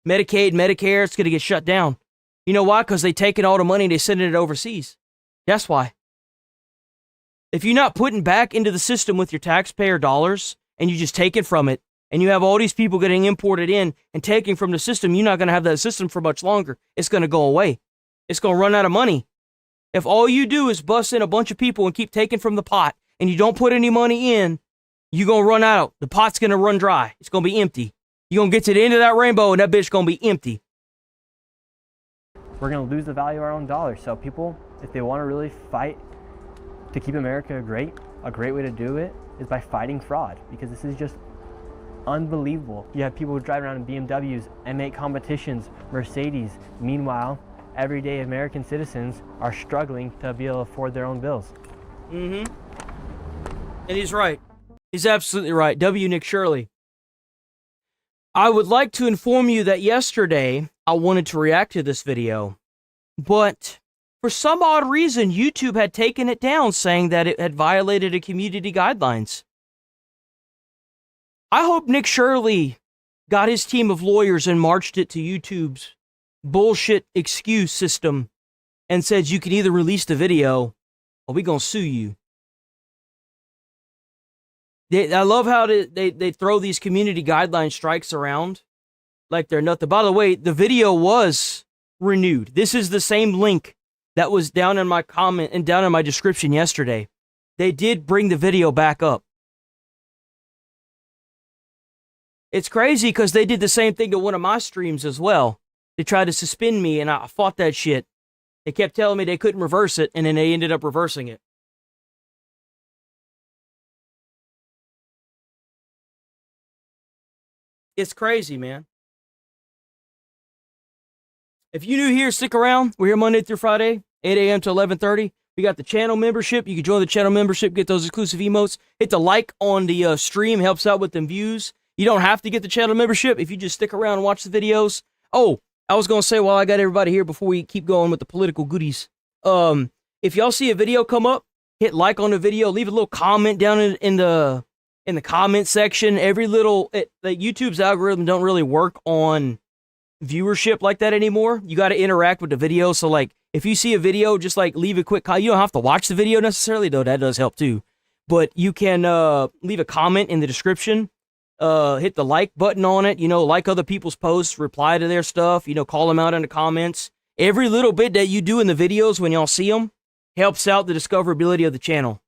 Medicaid, Medicare. It's going to get shut down. You know why? Because they taking all the money and they sending it overseas. That's why. If you're not putting back into the system with your taxpayer dollars and you just take it from it, and you have all these people getting imported in and taking from the system, you're not going to have that system for much longer. It's going to go away. It's going to run out of money. If all you do is bust in a bunch of people and keep taking from the pot and you don't put any money in, you're going to run out. The pot's going to run dry. It's going to be empty. You're going to get to the end of that rainbow and that bitch going to be empty. We're going to lose the value of our own dollar. So people, if they want to really fight to keep America great, a great way to do it is by fighting fraud, because this is just unbelievable. You have people who drive around in BMWs, M8 competitions, Mercedes. Meanwhile, everyday American citizens are struggling to be able to afford their own bills. And he's right. He's absolutely right. W. Nick Shirley. I would like to inform you that yesterday I wanted to react to this video, but for some odd reason, YouTube had taken it down, saying that it had violated a community guidelines. I hope Nick Shirley got his team of lawyers and marched it to YouTube's bullshit excuse system and said you can either release the video or we gonna sue you. I love how they throw these community guideline strikes around like they're nothing. By the way, the video was renewed. This is the same link that was down in my comment and down in my description yesterday. They did bring the video back up. It's crazy because they did the same thing to one of my streams as well. They tried to suspend me and I fought that shit. They kept telling me they couldn't reverse it and then they ended up reversing it. It's crazy, man. If you're new here, stick around. We're here Monday through Friday, 8 a.m. to 11:30. We got the channel membership. You can join the channel membership, get those exclusive emotes. Hit the like on the stream, helps out with them views. You don't have to get the channel membership if you just stick around and watch the videos. Oh, I was going to say while I got everybody here before we keep going with the political goodies. If y'all see a video come up, hit like on the video, leave a little comment down in the comment section. YouTube's algorithm don't really work on viewership like that anymore. You got to interact with the video. So like if you see a video, just like leave a quick comment. You don't have to watch the video necessarily, though that does help too. but you can leave a comment in the description. Hit the like button on it, like other people's posts, reply to their stuff, call them out in the comments. Every little bit that you do in the videos when y'all see them helps out the discoverability of the channel.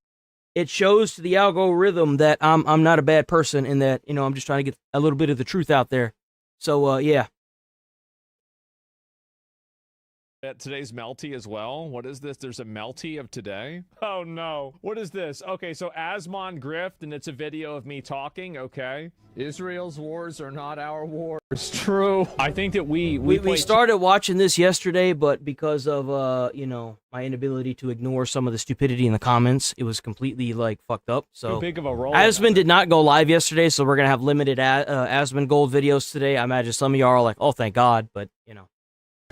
It shows to the algorithm that I'm not a bad person and that, I'm just trying to get a little bit of the truth out there. So, yeah. Today's melty as well. What is this? There's a melty of today. Oh no. What is this? Okay, so Asmon Grift, and it's a video of me talking. Okay. Israel's wars are not our wars. True. I think that we started watching this yesterday, but because of my inability to ignore some of the stupidity in the comments, it was completely fucked up. So too big of a role. Asmon did not go live yesterday, so we're gonna have limited Asmon Gold videos today. I imagine some of y'all are like, "Oh, thank God," but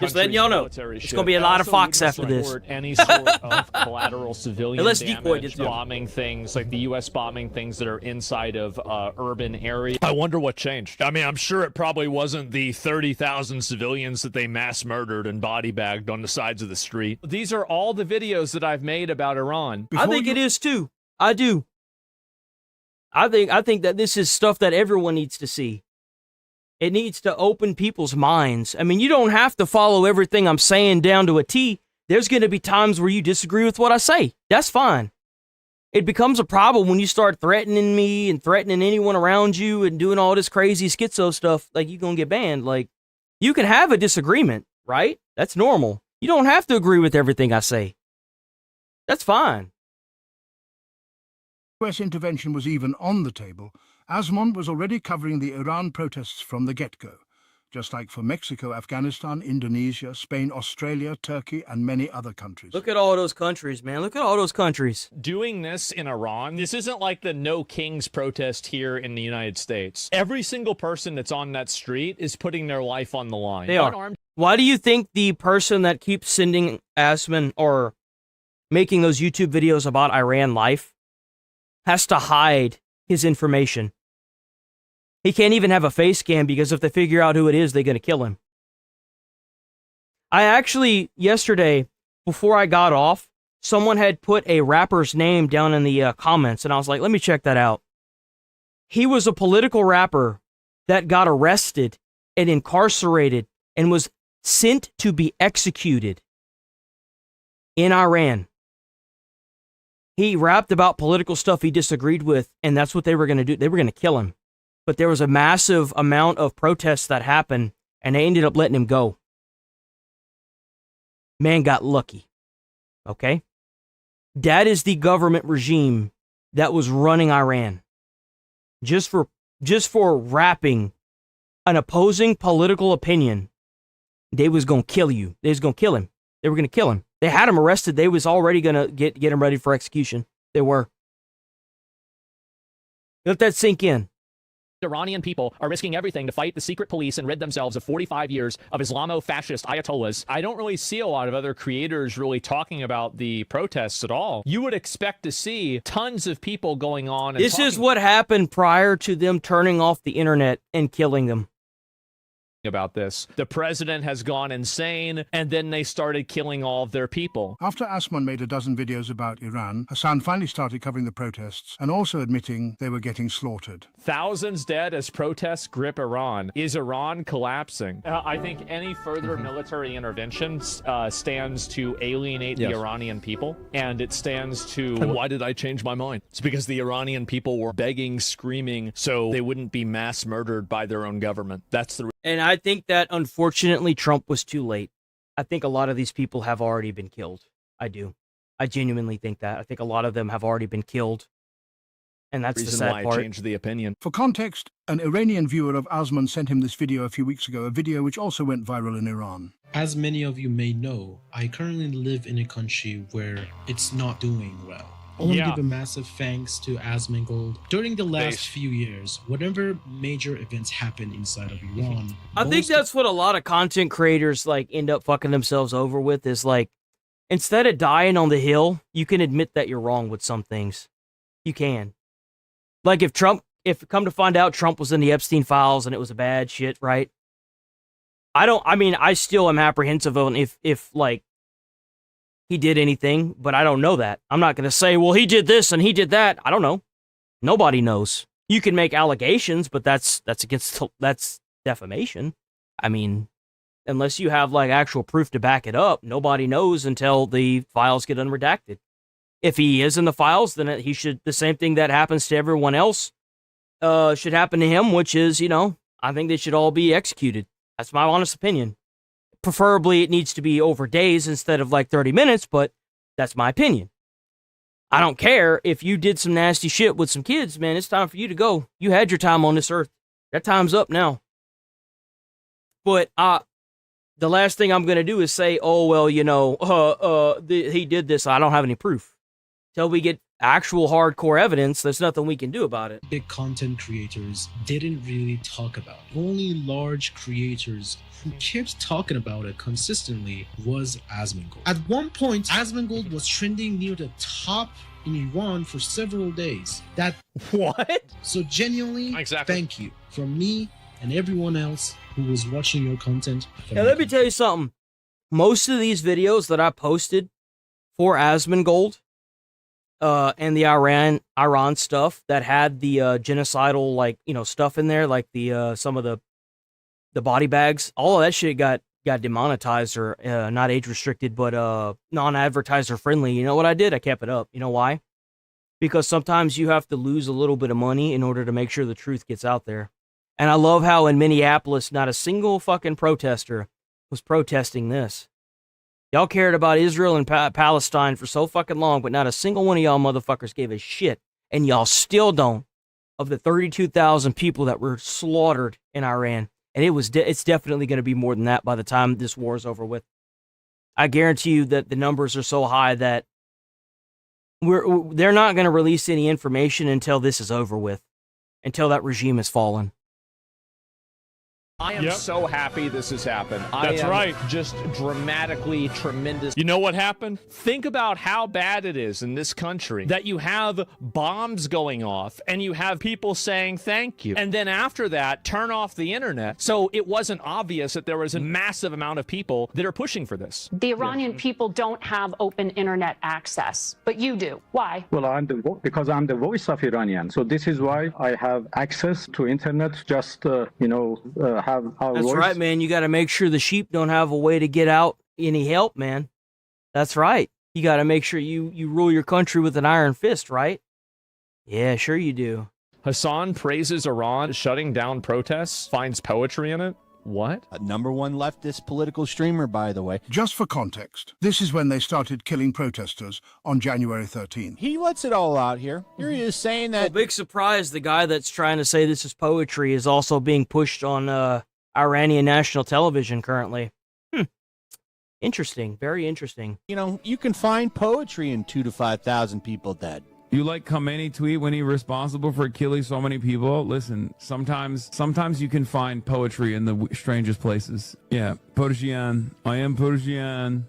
just letting y'all know, it's going to be a lot of Fox after this. Any sort of collateral civilian damage, bombing things, like the U.S. bombing things that are inside of urban areas. I wonder what changed. I mean, I'm sure it probably wasn't the 30,000 civilians that they mass murdered and body bagged on the sides of the street. These are all the videos that I've made about Iran. I think it is too. I do. I think that this is stuff that everyone needs to see. It needs to open people's minds. I mean, you don't have to follow everything I'm saying down to a T. There's going to be times where you disagree with what I say. That's fine. It becomes a problem when you start threatening me and threatening anyone around you and doing all this crazy schizo stuff. Like, you're going to get banned. Like, you can have a disagreement, right? That's normal. You don't have to agree with everything I say. That's fine. US intervention was even on the table. Asmon was already covering the Iran protests from the get-go, just like for Mexico, Afghanistan, Indonesia, Spain, Australia, Turkey, and many other countries. Look at all those countries, man. Look at all those countries. Doing this in Iran, this isn't like the No Kings protest here in the United States. Every single person that's on that street is putting their life on the line. They are. Why do you think the person that keeps sending Asmon or making those YouTube videos about Iran life has to hide his information? He can't even have a face cam because if they figure out who it is, they're going to kill him. I actually, yesterday, before I got off, someone had put a rapper's name down in the comments, and I was like, let me check that out. He was a political rapper that got arrested and incarcerated and was sent to be executed in Iran. He rapped about political stuff he disagreed with, and that's what they were going to do. They were going to kill him. But there was a massive amount of protests that happened, and they ended up letting him go. Man got lucky. Okay? That is the government regime that was running Iran. Just for rapping an opposing political opinion, they was going to kill you. They was going to kill him. They were going to kill him. They had him arrested. They was already going to get him ready for execution. They were. Let that sink in. Iranian people are risking everything to fight the secret police and rid themselves of 45 years of Islamo-fascist ayatollahs. I don't really see a lot of other creators really talking about the protests at all. You would expect to see tons of people going on. And this is what happened prior to them turning off the internet and killing them. About this. The president has gone insane, and then they started killing all of their people. After Asmon made a dozen videos about Iran, Hassan finally started covering the protests and also admitting they were getting slaughtered. Thousands dead as protests grip Iran. Is Iran collapsing? I think any further military intervention stands to alienate the Iranian people, and it stands to... And why did I change my mind? It's because the Iranian people were begging, screaming, so they wouldn't be mass murdered by their own government. That's the... And I think that, unfortunately, Trump was too late. I think a lot of these people have already been killed. I do. I genuinely think that. I think a lot of them have already been killed. And that's the sad part. I changed the opinion. For context, an Iranian viewer of Asmon sent him this video a few weeks ago, a video which also went viral in Iran. As many of you may know, I currently live in a country where it's not doing well. I want to give a massive thanks to Asmongold. During the last few years, whatever major events happen inside of Iran... I think that's what a lot of content creators end up fucking themselves over with is instead of dying on the hill, you can admit that you're wrong with some things. You can. If come to find out Trump was in the Epstein files and it was a bad shit, right? I still am apprehensive on if he did anything, but I don't know that. I'm not going to say, well, he did this and he did that. I don't know. Nobody knows. You can make allegations, but that's defamation. I mean, unless you have like actual proof to back it up, nobody knows until the files get unredacted. If he is in the files, then he should, the same thing that happens to everyone else should happen to him, which is, I think they should all be executed. That's my honest opinion. Preferably, it needs to be over days instead of like 30 minutes, but that's my opinion. I don't care if you did some nasty shit with some kids, man. It's time for you to go. You had your time on this earth. That time's up now. But the last thing I'm going to do is say, oh, well, he did this. I don't have any proof. Till we get actual hardcore evidence, there's nothing we can do about it. Big content creators didn't really talk about it. Only large creators who kept talking about it consistently was Asmongold. At one point, Asmongold was trending near the top in Iran for several days. What? So genuinely, thank you from me and everyone else who was watching your content. Now, let me tell you something. Most of these videos that I posted for Asmongold, and the Iran stuff that had the genocidal stuff in there, like the some of the body bags, all of that shit got demonetized or not age restricted, but non-advertiser friendly. You know what I did? I kept it up. You know why? Because sometimes you have to lose a little bit of money in order to make sure the truth gets out there. And I love how in Minneapolis, not a single fucking protester was protesting this. Y'all cared about Israel and Palestine for so fucking long, but not a single one of y'all motherfuckers gave a shit. And y'all still don't. Of the 32,000 people that were slaughtered in Iran. And it's definitely going to be more than that by the time this war is over with. I guarantee you that the numbers are so high that they're not going to release any information until this is over with. Until that regime has fallen. I am so happy this has happened. That's right. Just dramatically tremendous. You know what happened? Think about how bad it is in this country that you have bombs going off and you have people saying thank you. And then after that, turn off the internet. So it wasn't obvious that there was a massive amount of people that are pushing for this. The Iranian people don't have open internet access, but you do. Why? Well, because I'm the voice of Iranian. So this is why I have access to internet, just, have our That's voice. right, man. You got to make sure the sheep don't have a way to get out any help, man. That's right. You got to make sure you rule your country with an iron fist, right? Yeah, sure you do. Hassan praises Iran shutting down protests, finds poetry in it. What? A #1 leftist political streamer, by the way. Just for context, this is when they started killing protesters on January 13th. He lets it all out here. Here he is saying that... Well, big surprise, the guy that's trying to say this is poetry is also being pushed on Iranian national television currently. Interesting. Very interesting. You can find poetry in 2,000 to 5,000 people dead. You like Khomeini tweet when he's responsible for killing so many people? Listen, sometimes you can find poetry in the strangest places. Yeah, Persian. I am Persian.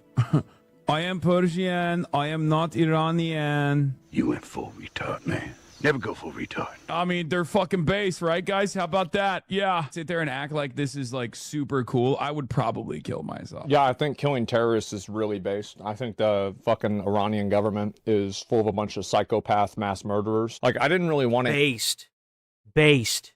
I am Persian. I am not Iranian. You went full retard, man. Never go full retard. I mean, they're fucking base, right, guys? How about that? Yeah. Sit there and act like this is, like, super cool. I would probably kill myself. Yeah, I think killing terrorists is really based. I think the fucking Iranian government is full of a bunch of psychopath mass murderers. Like, I didn't really want to... Based.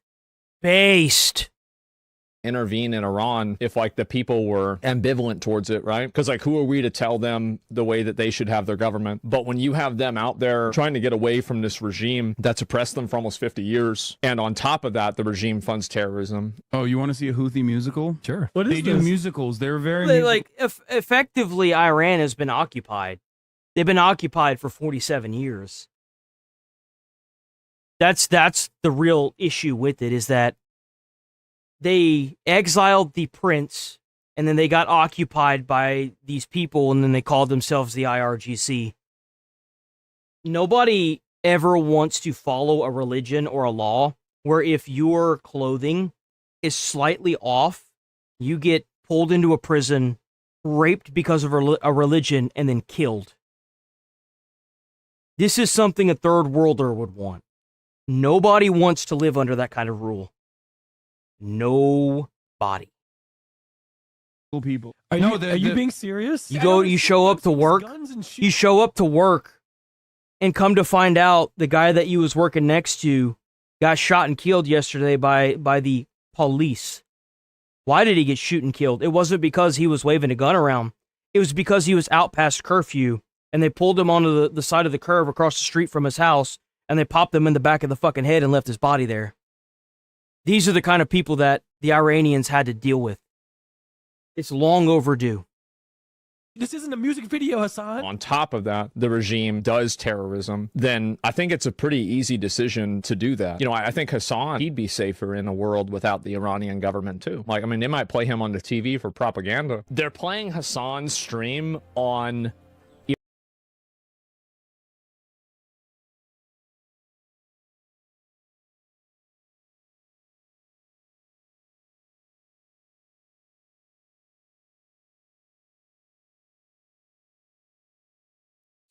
Intervene in Iran if like the people were ambivalent towards it, right? Because like who are we to tell them the way that they should have their government? But when you have them out there trying to get away from this regime that's oppressed them for almost 50 years, and on top of that, the regime funds terrorism. Oh, you want to see a Houthi musical? Sure. What is they do this? musicals. They're very effectively, Iran has been occupied. They've been occupied for 47 years. That's the real issue with it, is that they exiled the prince, and then they got occupied by these people, and then they called themselves the IRGC. Nobody ever wants to follow a religion or a law where if your clothing is slightly off, you get pulled into a prison, raped because of a religion, and then killed. This is something a third worlder would want. Nobody wants to live under that kind of rule. Nobody. people. Are you being serious? You show up to work. You show up to work, and come to find out the guy that you was working next to got shot and killed yesterday by the police. Why did he get shot and killed? It wasn't because he was waving a gun around. It was because he was out past curfew, and they pulled him onto the side of the curb across the street from his house, and they popped him in the back of the fucking head and left his body there. These are the kind of people that the Iranians had to deal with. It's long overdue. This isn't a music video, Hassan. On top of that, the regime does terrorism, then I think it's a pretty easy decision to do that. You know, I think Hassan, he'd be safer in a world without the Iranian government too. Like, I mean, they might play him on the TV for propaganda. They're playing Hassan's stream on...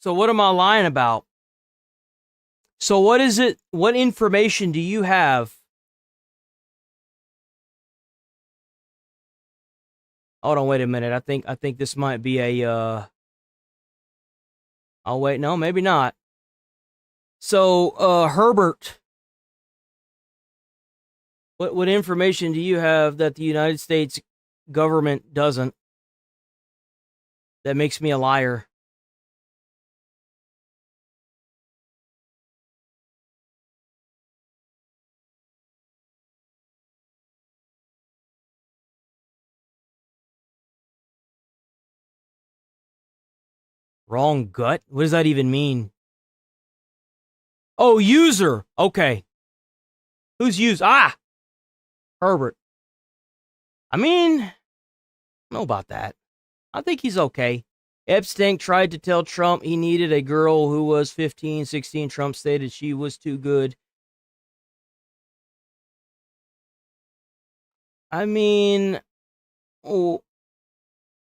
So what am I lying about? So what is it? What information do you have? Hold on, wait a minute. I think this might be a Oh wait, no, maybe not. So Herbert, what information do you have that the United States government doesn't that makes me a liar? Wrong gut? What does that even mean? Oh, user. Okay. Who's user? Ah! Herbert. I mean, I don't know about that. I think he's okay. Epstein tried to tell Trump he needed a girl who was 15, 16. Trump stated she was too good. I mean, oh,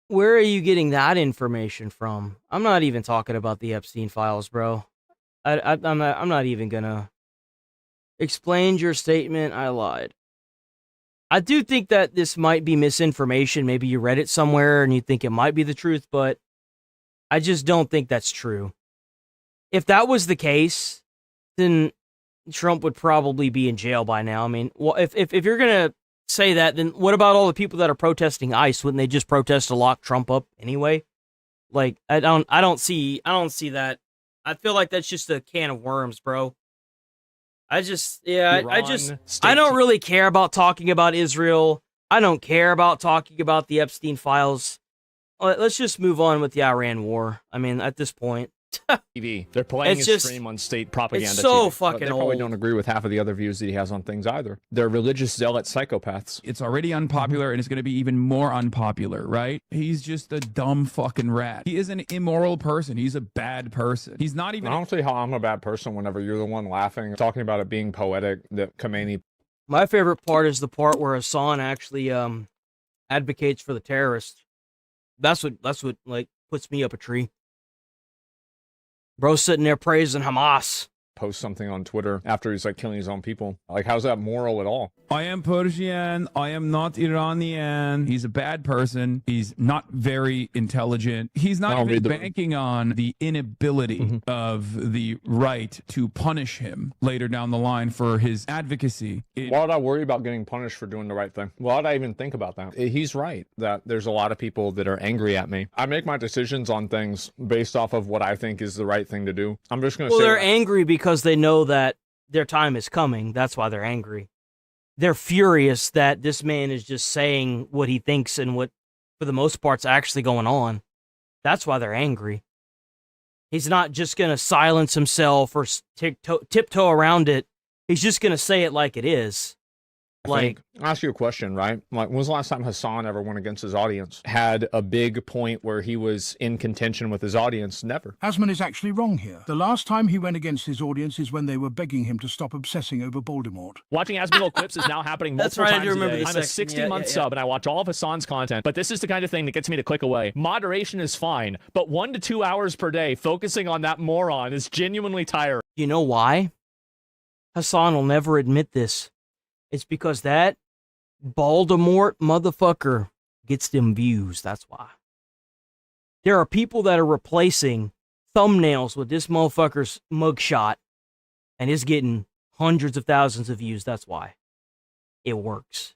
where are you getting that information from? I'm not even talking about the Epstein files, bro. I'm not even gonna explain your statement. I lied. I do think that this might be misinformation. Maybe you read it somewhere and you think it might be the truth, but I just don't think that's true. If that was the case, then Trump would probably be in jail by now. I mean, well, if you're gonna say that, then what about all the people that are protesting ICE? Wouldn't they just protest to lock Trump up anyway? Like, I don't see that. I feel like that's just a can of worms, bro. I don't really care about talking about Israel. I don't care about talking about the Epstein files. Let's just move on with the Iran war. I mean, at this point. TV. They're playing his stream on state propaganda. It's so TV. fucking They probably old. don't agree with half of the other views that he has on things either. They're religious zealot psychopaths. It's already unpopular, and it's going to be even more unpopular, right? He's just a dumb fucking rat. He is an immoral person. He's a bad person. He's not even... I don't see how I'm a bad person whenever you're the one laughing, talking about it being poetic, that Khomeini... My favorite part is the part where Hassan actually advocates for the terrorists. That's what like puts me up a tree. Bro sitting there praising Hamas. Post something on Twitter after he's like killing his own people. Like, how's that moral at all? I am Persian. I am not Iranian. He's a bad person. He's not very intelligent. He's not even banking on the inability of the right to punish him later down the line for his advocacy. Why would I worry about getting punished for doing the right thing? Why would I even think about that? He's right that there's a lot of people that are angry at me. I make my decisions on things based off of what I think is the right thing to do. I'm just going to say... Well, they're angry because they know that their time is coming. That's why they're angry. They're furious that this man is just saying what he thinks and what, for the most part, is actually going on. That's why they're angry. He's not just going to silence himself or tiptoe around it. He's just going to say it like it is. Like, I'll ask you a question, right? Like, when was the last time Hassan ever went against his audience? Had a big point where he was in contention with his audience? Never. Asman is actually wrong here. The last time he went against his audience is when they were begging him to stop obsessing over Voldemort. Watching Asmongold clips is now happening multiple That's right, I times do remember a day. this I'm a section. 60-month sub, and I watch all of Hassan's content, but this is the kind of thing that gets me to click away. Moderation is fine, but 1 to 2 hours per day focusing on that moron is genuinely tiring. You know why? Hassan will never admit this. It's because that Voldemort motherfucker Gets them views, that's why. There are people that are replacing thumbnails with this motherfucker's mugshot, and it's getting hundreds of thousands of views, that's why. It works.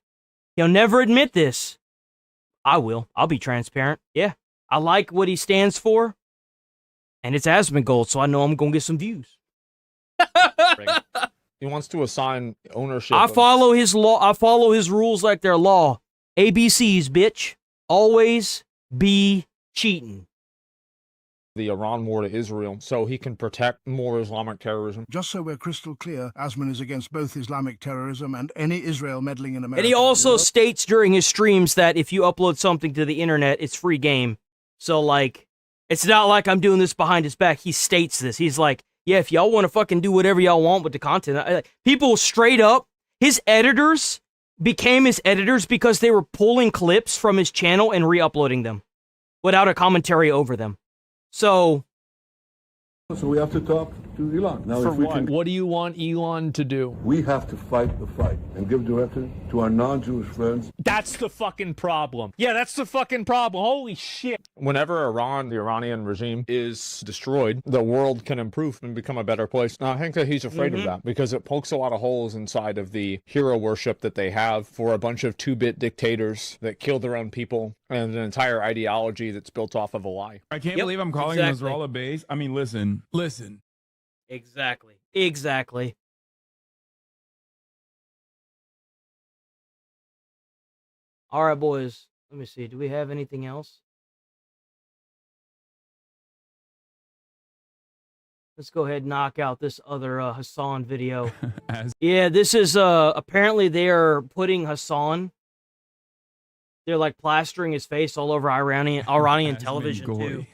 He'll never admit this. I will. I'll be transparent. Yeah. I like what he stands for, and it's Asmongold, so I know I'm going to get some views. He wants to assign ownership. I follow his law. I follow his rules like they're law. ABCs, bitch. Always be cheating. The Iran war to Israel so he can protect more Islamic terrorism. Just so we're crystal clear, Asman is against both Islamic terrorism and any Israel meddling in America. And he also states during his streams that if you upload something to the internet, it's free game. So, like, it's not like I'm doing this behind his back. He states this. He's like, yeah, if y'all want to fucking do whatever y'all want with the content. People straight up, his editors became his editors because they were pulling clips from his channel and re-uploading them without a commentary over them. So we have to talk to Elon. Now, For what? What do you want Elon to do? We have to fight the fight and give direction to our non-Jewish friends. That's the fucking problem. Yeah, that's the fucking problem. Holy shit. Whenever Iran, the Iranian regime, is destroyed, the world can improve and become a better place. Now, I think that he's afraid of that because it pokes a lot of holes inside of the hero worship that they have for a bunch of 2-bit dictators that kill their own people and an entire ideology that's built off of a lie. I can't believe I'm calling Nasrallah base. I mean, listen. Exactly. All right, boys. Let me see. Do we have anything else? Let's go ahead and knock out this other Hassan video. Yeah, this is apparently they're putting Hassan. They're like plastering his face all over Iranian television too.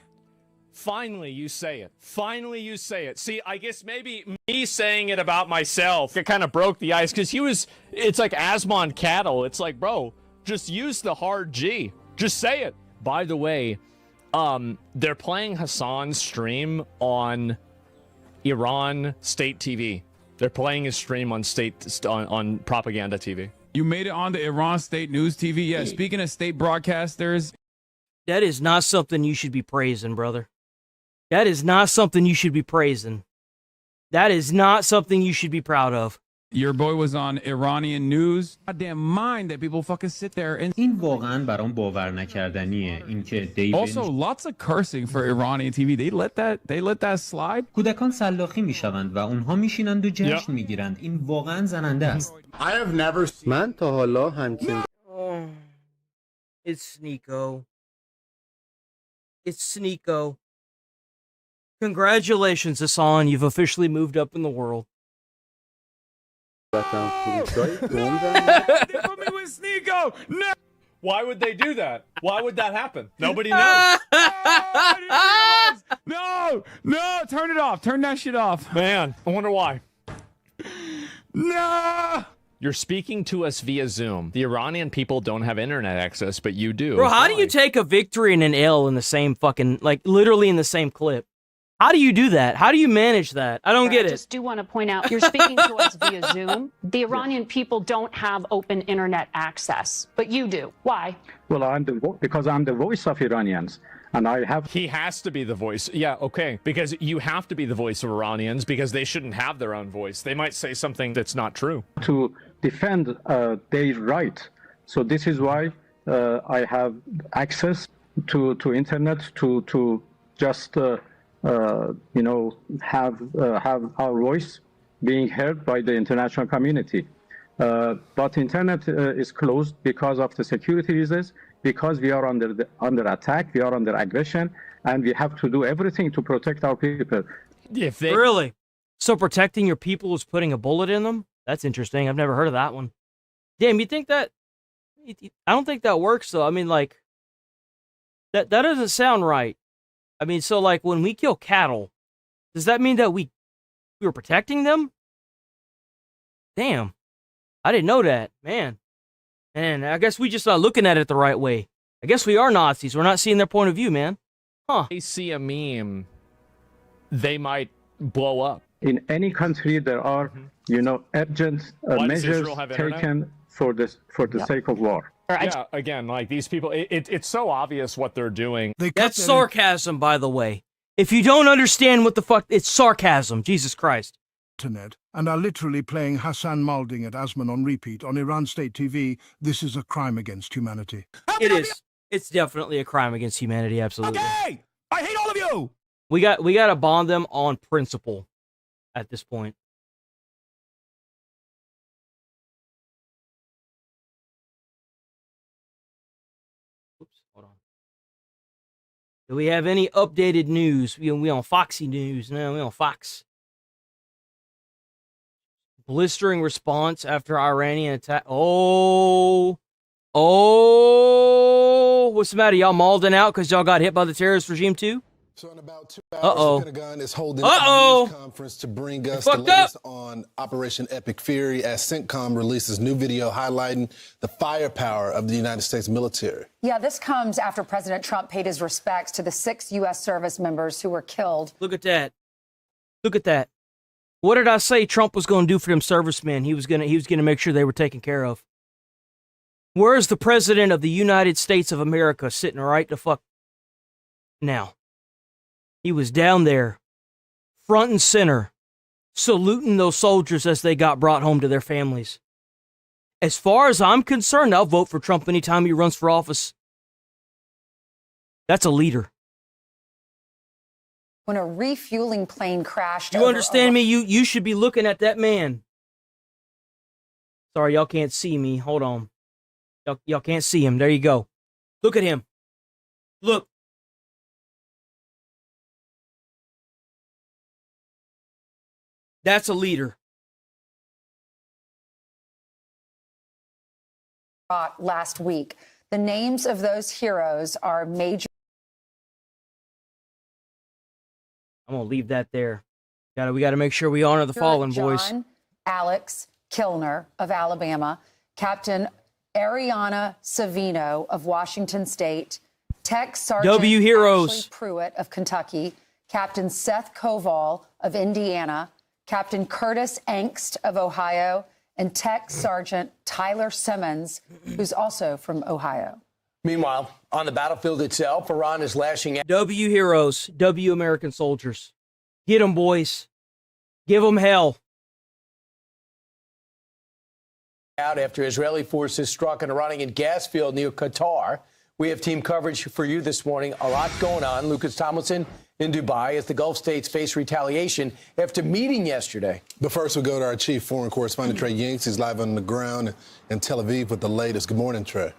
Finally, you say it. Finally, you say it. See, I guess maybe me saying it about myself, it kind of broke the ice because it's like Asmon cattle. It's like, bro, just use the hard G. Just say it. By the way, they're playing Hassan's stream on Iran State TV. They're playing his stream on on propaganda TV. You made it on the Iran State News TV. Yeah, speaking of state broadcasters. That is not something you should be praising, brother. That is not something you should be praising. That is not something you should be proud of. Your boy was on Iranian news. Goddamn mind that people fucking sit there and... این واقعاً برام باور نکردنیه. اینکه دیوید... Also, lots of cursing for Iranian TV. They let that slide. کودکان سلاخی میشوند و اونها میشینند و جشن میگیرند. این واقعاً زننده است. I have never seen... من تا حالا همچین... It's Sneeko. It's Sneeko. Congratulations, Hassan. You've officially moved up in the world. They put me with Sneeko. No. Why would they do that? Why would that happen? Nobody knows. No, turn it off. Turn that shit off. Man, I wonder why. No. You're speaking to us via Zoom. The Iranian people don't have internet access, but you do. Bro, how do you take a victory and an L in the same fucking, like, literally in the same clip? How do you do that? How do you manage that? I don't get it. I just do want to point out, you're speaking to us via Zoom. The Iranian people don't have open internet access, but you do. Why? Well, because I'm the voice of Iranians. And I have... He has to be the voice. Yeah, okay. Because you have to be the voice of Iranians because they shouldn't have their own voice. They might say something that's not true. To defend their right. So this is why I have access to internet to just... have our voice being heard by the international community. But internet is closed because of the security reasons, because we are under attack, we are under aggression, and we have to do everything to protect our people. Really? So protecting your people is putting a bullet in them? That's interesting. I've never heard of that one. Damn, you think that... I don't think that works, though. I mean, like... That doesn't sound right. I mean, so, like, when we kill cattle, does that mean that we were protecting them? Damn. I didn't know that. Man. And I guess we just not looking at it the right way. I guess we are Nazis. We're not seeing their point of view, man. Huh. They see a meme, they might blow up. In any country, there are, urgent measures taken for the sake of war. Yeah, again, like these people, it's so obvious what they're doing. That's sarcasm, by the way. If you don't understand what the fuck, it's sarcasm. Jesus Christ. Internet and are literally playing Hassan Malding at Asman on repeat on Iran State TV. This is a crime against humanity. It is. It's definitely a crime against humanity. Absolutely. Okay, I hate all of you. We got to bond them on principle at this point. Oops, hold on. Do we have any updated news? We on Foxy News now. We on Fox. Blistering response after Iranian attack. Oh, what's the matter? Y'all mauling out because y'all got hit by the terrorist regime too? So in about 2 hours, the Pentagon is holding a news conference to bring us the latest on Operation Epic Fury as CENTCOM releases new video highlighting the firepower of the United States military. Yeah, this comes after President Trump paid his respects to the 6 U.S. service members who were killed. Look at that. Look at that. What did I say Trump was going to do for them servicemen? He was going to make sure they were taken care of. Where's the president of the United States of America sitting right the fuck now? He was down there, front and center, saluting those soldiers as they got brought home to their families. As far as I'm concerned, I'll vote for Trump anytime he runs for office. That's a leader. When a refueling plane crashed. You understand me? You should be looking at that man. Sorry, y'all can't see me. Hold on. Y'all can't see him. There you go. Look at him. Look. That's a leader. Last week. The names of those heroes are Major. I'm going to leave that there. We got to make sure we honor the fallen, boys. John Alex Kilner of Alabama, Captain Ariana Savino of Washington State, Tech Sergeant W heroes. Ashley Pruitt of Kentucky, Captain Seth Koval of Indiana, Captain Curtis Angst of Ohio, and Tech Sergeant Tyler Simmons, who's also from Ohio. Meanwhile, on the battlefield itself, Iran is lashing out. W heroes, W American soldiers. Get them, boys. Give them hell. Out after Israeli forces struck an Iranian gas field near Qatar. We have team coverage for you this morning. A lot going on. Lucas Tomlinson in Dubai as the Gulf states face retaliation after meeting yesterday. But first, we go to our chief foreign correspondent, Trey Yinks. He's live on the ground in Tel Aviv with the latest. Good morning, Trey.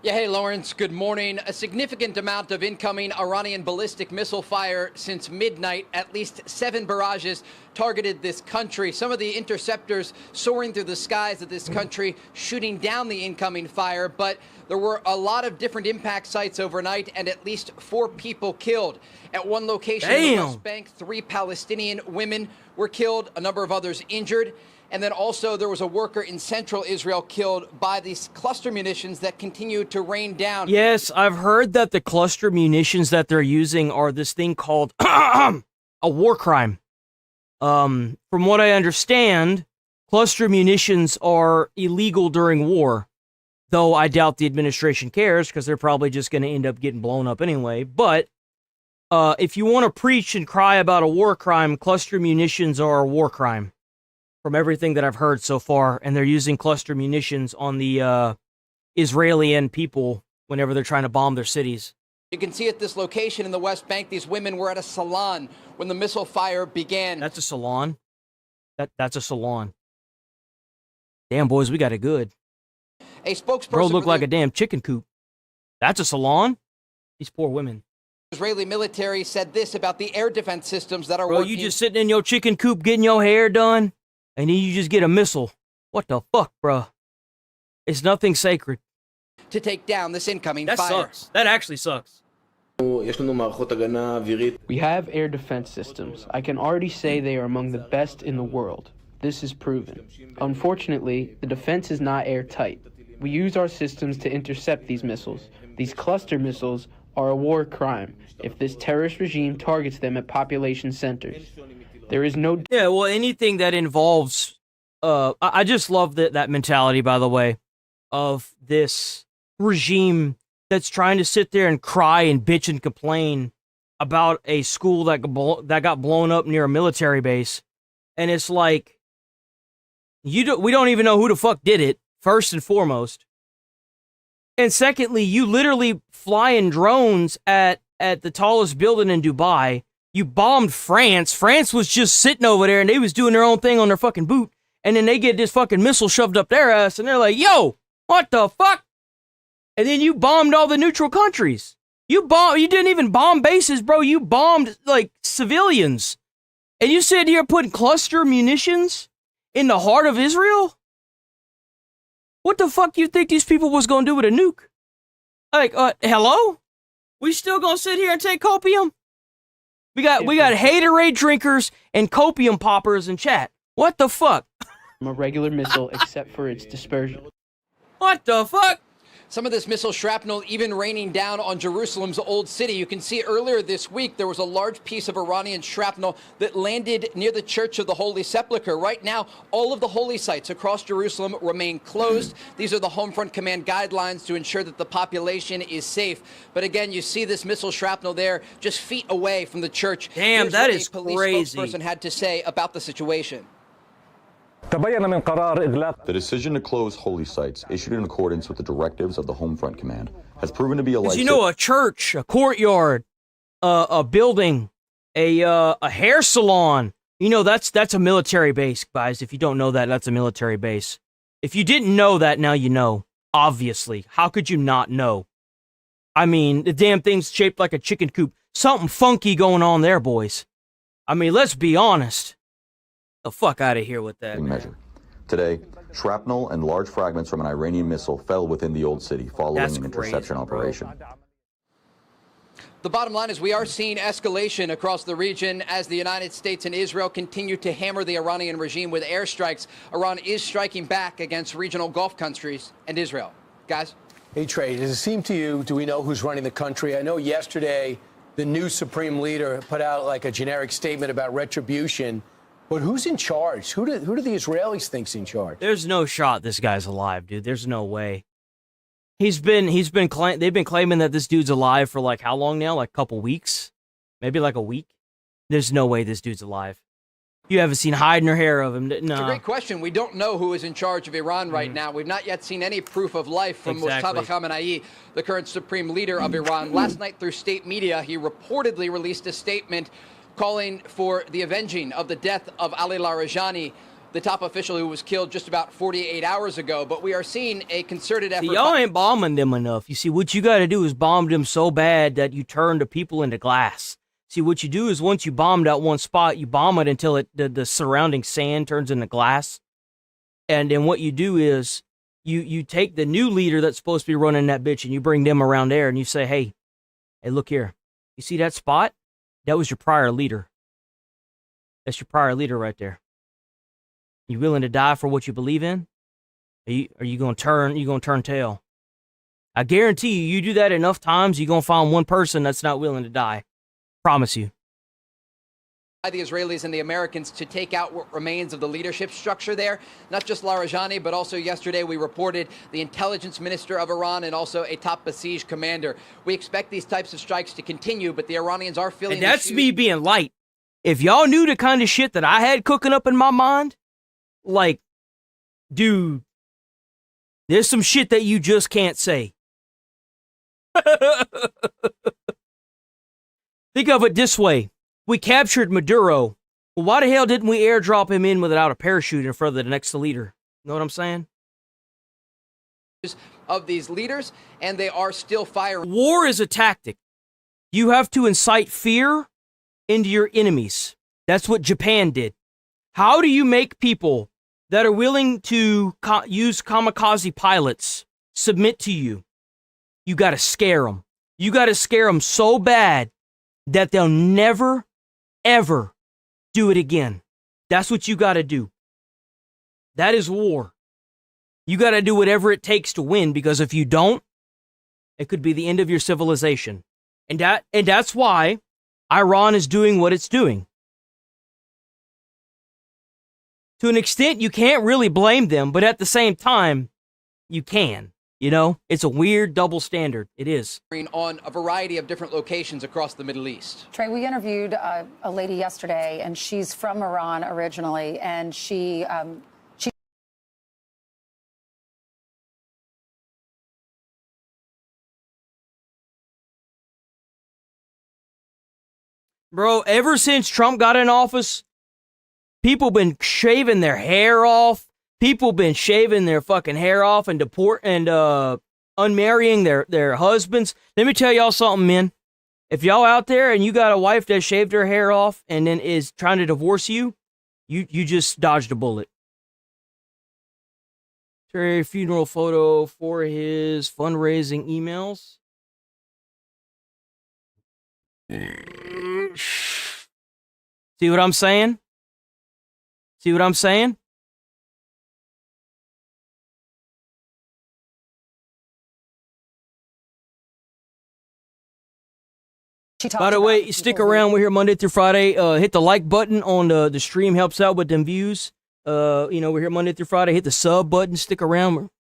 Yeah, hey, Lawrence, good morning. A significant amount of incoming Iranian ballistic missile fire since midnight. At least 7 barrages targeted this country. Some of the interceptors soaring through the skies of this country, shooting down the incoming fire. But there were a lot of different impact sites overnight and at least 4 people killed. At one location in the West Bank, 3 Palestinian women were killed, a number of others injured. And then also there was a worker in central Israel killed by these cluster munitions that continue to rain down. Yes, I've heard that the cluster munitions that they're using are this thing called a war crime. From what I understand, cluster munitions are illegal during war. Though I doubt the administration cares because they're probably just going to end up getting blown up anyway. But if you want to preach and cry about a war crime, cluster munitions are a war crime. From everything that I've heard so far, and they're using cluster munitions on the Israeli people whenever they're trying to bomb their cities. You can see at this location in the West Bank, these women were at a salon when the missile fire began. That's a salon? That's a salon. Damn, boys, we got it good. A spokesperson Bro looked like a damn chicken coop. That's a salon? These poor women. Israeli military said this about the air defense systems that are working. Bro, you just sitting in your chicken coop getting your hair done? And then you just get a missile. What the fuck, bro? It's nothing sacred. To take down this incoming fire. That sucks. That actually sucks. We have air defense systems. I can already say they are among the best in the world. This is proven. Unfortunately, the defense is not airtight. We use our systems to intercept these missiles. These cluster missiles are a war crime if this terrorist regime targets them at population centers. There is no... Yeah, well, anything that involves... I just love that mentality, by the way. of this regime that's trying to sit there and cry and bitch and complain about a school that got blown up near a military base. And it's like, we don't even know who the fuck did it, first and foremost. And secondly, you literally fly in drones at the tallest building in Dubai. You bombed France. France was just sitting over there and they was doing their own thing on their fucking boot. And then they get this fucking missile shoved up their ass and they're like, yo, what the fuck? And then you bombed all the neutral countries. You didn't even bomb bases, bro. You bombed like civilians. And you sit here putting cluster munitions in the heart of Israel? What the fuck you think these people was gonna do with a nuke? Like, hello? We still gonna sit here and take copium? We got haterade drinkers and copium poppers in chat. What the fuck? From a regular missile except for its dispersion. What the fuck? Some of this missile shrapnel even raining down on Jerusalem's old city. You can see earlier this week there was a large piece of Iranian shrapnel that landed near the Church of the Holy Sepulchre. Right now, all of the holy sites across Jerusalem remain closed. These are the Homefront Command guidelines to ensure that the population is safe. But again, you see this missile shrapnel there just feet away from the church. Damn, that is crazy. A police spokesperson had to say about the situation. The decision to close holy sites, issued in accordance with the directives of the Homefront Command, has proven to be a life. You know, a church, a courtyard, a building, a hair salon. You know, that's a military base, guys. If you don't know that, that's a military base. If you didn't know that, now you know. Obviously, how could you not know? I mean, the damn thing's shaped like a chicken coop. Something funky going on there, boys. I mean, let's be honest. The fuck out of here with that. Measure. Today, shrapnel and large fragments from an Iranian missile fell within the old city following an interception operation. The bottom line is we are seeing escalation across the region as the United States and Israel continue to hammer the Iranian regime with airstrikes. Iran is striking back against regional Gulf countries and Israel. Guys? Hey, Trey, does it seem to you, do we know who's running the country? I know yesterday the new supreme leader put out like a generic statement about retribution. But who's in charge? Who do the Israelis think's in charge? There's no shot this guy's alive, dude. There's no way. They've been claiming that this dude's alive for like how long now? Like a couple weeks? Maybe like a week? There's no way this dude's alive. You haven't seen hide nor hair of him. No. It's a great question. We don't know who is in charge of Iran right now. We've not yet seen any proof of life from Mustafa Khamenei, the current supreme leader of Iran. Last night through state media, he reportedly released a statement calling for the avenging of the death of Ali Larijani, the top official who was killed just about 48 hours ago. But we are seeing a concerted effort. See, y'all ain't bombing them enough. You see, what you got to do is bomb them so bad that you turn the people into glass. See, what you do is once you bomb that one spot, you bomb it until the surrounding sand turns into glass. And then what you do is you take the new leader that's supposed to be running that bitch and you bring them around there and you say, hey, look here. You see that spot? That was your prior leader. That's your prior leader right there. You willing to die for what you believe in? Are you gonna turn tail? I guarantee you do that enough times, you're gonna find one person that's not willing to die. Promise you. The Israelis and the Americans to take out what remains of the leadership structure there. Not just Larijani, but also yesterday we reported the intelligence minister of Iran and also a top Basij commander. We expect these types of strikes to continue, but the Iranians are feeling. And that's me being light. If y'all knew the kind of shit that I had cooking up in my mind, like, dude, there's some shit that you just can't say. Think of it this way. We captured Maduro. Well, why the hell didn't we airdrop him in without a parachute in front of the next leader? You know what I'm saying? Of these leaders, and they are still firing. War is a tactic. You have to incite fear into your enemies. That's what Japan did. How do you make people that are willing to use kamikaze pilots submit to you? You got to scare them. You got to scare them so bad that they'll never, ever do it again. That's what you got to do. That is war. You got to do whatever it takes to win, because if you don't, it could be the end of your civilization. And that's why Iran is doing what it's doing. To an extent, you can't really blame them, but at the same time, you can. You know, it's a weird double standard. It is. On a variety of different locations across the Middle East. Trey, we interviewed a lady yesterday, and she's from Iran originally, and she Bro, ever since Trump got in office, people been shaving their hair off. People been shaving their fucking hair off and unmarrying their husbands. Let me tell y'all something, men. If y'all out there and you got a wife that shaved her hair off and then is trying to divorce you, you just dodged a bullet. Terry funeral photo for his fundraising emails. See what I'm saying? See what I'm saying? By the way, stick around. We're here Monday through Friday. Hit the like button on the stream. Helps out with them views. We're here Monday through Friday. Hit the sub button. Stick around.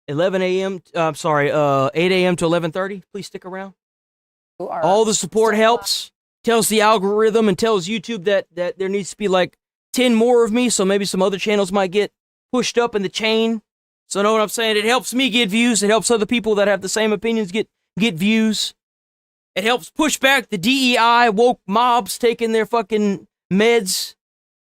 11 a.m. 8 a.m. to 11:30. Please stick around. All the support helps. Tells the algorithm and tells YouTube that there needs to be like 10 more of me, so maybe some other channels might get pushed up in the chain. So know what I'm saying? It helps me get views. It helps other people that have the same opinions get views. It helps push back the DEI woke mobs taking their fucking meds.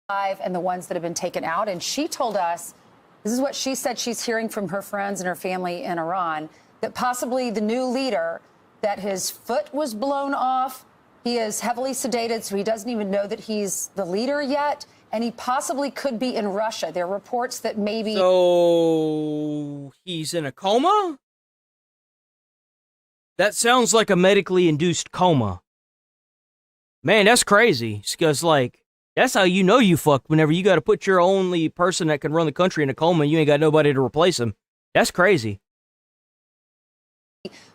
And the ones that have been taken out. And she told us, this is what she said she's hearing from her friends and her family in Iran, that possibly the new leader, that his foot was blown off. He is heavily sedated, so he doesn't even know that he's the leader yet. And he possibly could be in Russia. There are reports that maybe... So he's in a coma? That sounds like a medically induced coma. Man, that's crazy. Because, like, that's how you know you fucked whenever you got to put your only person that can run the country in a coma and you ain't got nobody to replace him. That's crazy.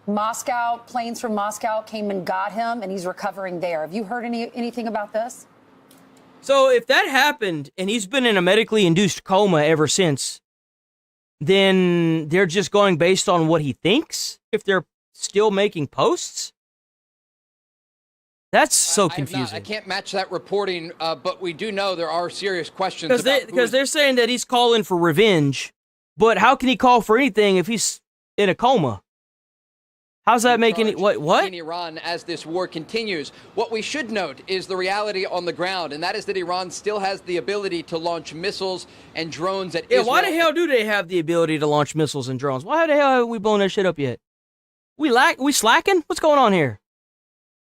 Moscow, planes from Moscow came and got him, and he's recovering there. Have you heard anything about this? So if that happened and he's been in a medically induced coma ever since, then they're just going based on what he thinks? If they're still making posts? That's so confusing. I can't match that reporting, but we do know there are serious questions. Because they're saying that he's calling for revenge, but how can he call for anything if he's in a coma? How's that make any... What? In Iran as this war continues. What we should note is the reality on the ground, and that is that Iran still has the ability to launch missiles and drones at Israel. Why the hell do they have the ability to launch missiles and drones? Why the hell have we blown that shit up yet? We slacking? What's going on here?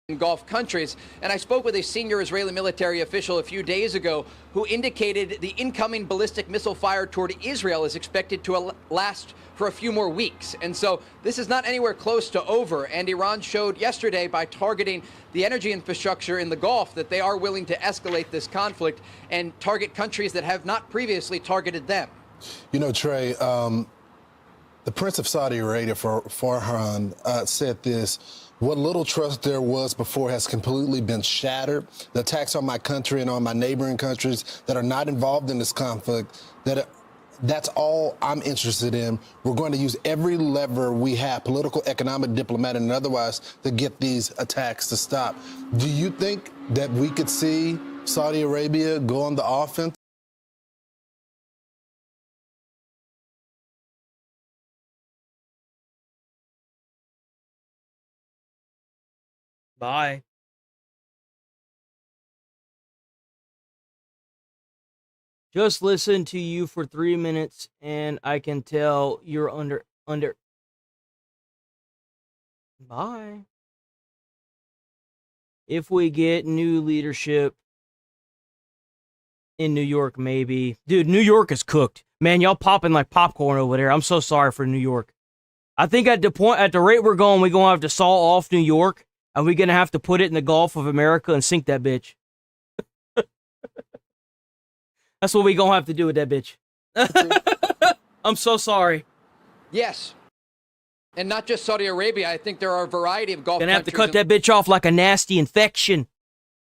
In Gulf countries, and I spoke with a senior Israeli military official a few days ago who indicated the incoming ballistic missile fire toward Israel is expected to last for a few more weeks. And so this is not anywhere close to over. And Iran showed yesterday by targeting the energy infrastructure in the Gulf that they are willing to escalate this conflict and target countries that have not previously targeted them. You know, Trey, the Prince of Saudi Arabia, Farhan, said this: what little trust there was before has completely been shattered. The attacks on my country and on my neighboring countries that are not involved in this conflict, that's all I'm interested in. We're going to use every lever we have, political, economic, diplomatic, and otherwise, to get these attacks to stop. Do you think that we could see Saudi Arabia go on the offense? Bye. Just listen to you for 3 minutes and I can tell you're under. Bye. If we get new leadership in New York, maybe. Dude, New York is cooked. Man, y'all popping like popcorn over there. I'm so sorry for New York. I think at the rate we're going to have to saw off New York. And we're going to have to put it in the Gulf of America and sink that bitch. That's what we're going to have to do with that bitch. I'm so sorry. Yes. And not just Saudi Arabia. I think there are a variety of Gulf countries. Gonna have to cut that bitch off like a nasty infection.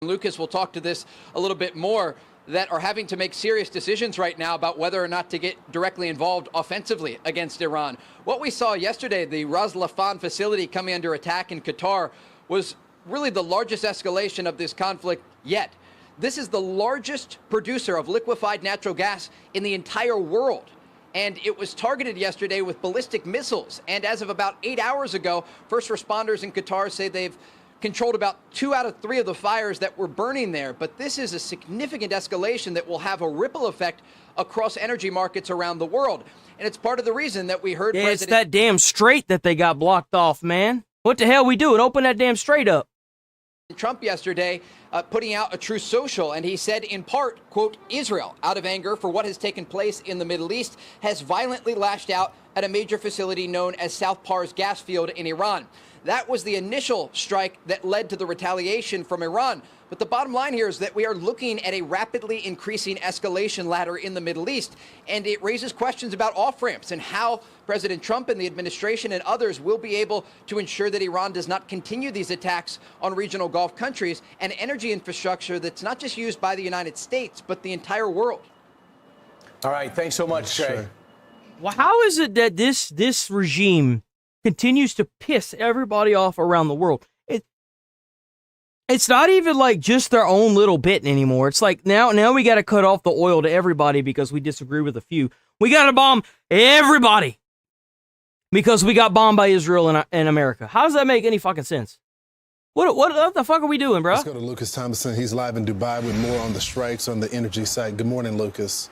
Lucas will talk to this a little bit more. that are having to make serious decisions right now about whether or not to get directly involved offensively against Iran. What we saw yesterday, the Ras Laffan facility coming under attack in Qatar, was really the largest escalation of this conflict yet. This is the largest producer of liquefied natural gas in the entire world. And it was targeted yesterday with ballistic missiles. And as of about 8 hours ago, first responders in Qatar say they've controlled about 2 out of 3 of the fires that were burning there. But this is a significant escalation that will have a ripple effect across energy markets around the world. And it's part of the reason that we heard It's that damn strait that they got blocked off, man. What the hell we doing? Open that damn strait up. Trump yesterday putting out a Truth Social, and he said in part, quote, Israel, out of anger for what has taken place in the Middle East, has violently lashed out at a major facility known as South Pars gas field in Iran. That was the initial strike that led to the retaliation from Iran. But the bottom line here is that we are looking at a rapidly increasing escalation ladder in the Middle East. And it raises questions about off-ramps and how President Trump and the administration and others will be able to ensure that Iran does not continue these attacks on regional Gulf countries and energy infrastructure that's not just used by the United States, but the entire world. All right. Thanks so much, Trey. Well, how is it that this regime continues to piss everybody off around the world? It's not even like just their own little bit anymore. It's like now we got to cut off the oil to everybody because we disagree with a few. We got to bomb everybody because we got bombed by Israel and America. How does that make any fucking sense? What the fuck are we doing, bro? Let's go to Lucas Thomason. He's live in Dubai with more on the strikes on the energy site. Good morning, Lucas.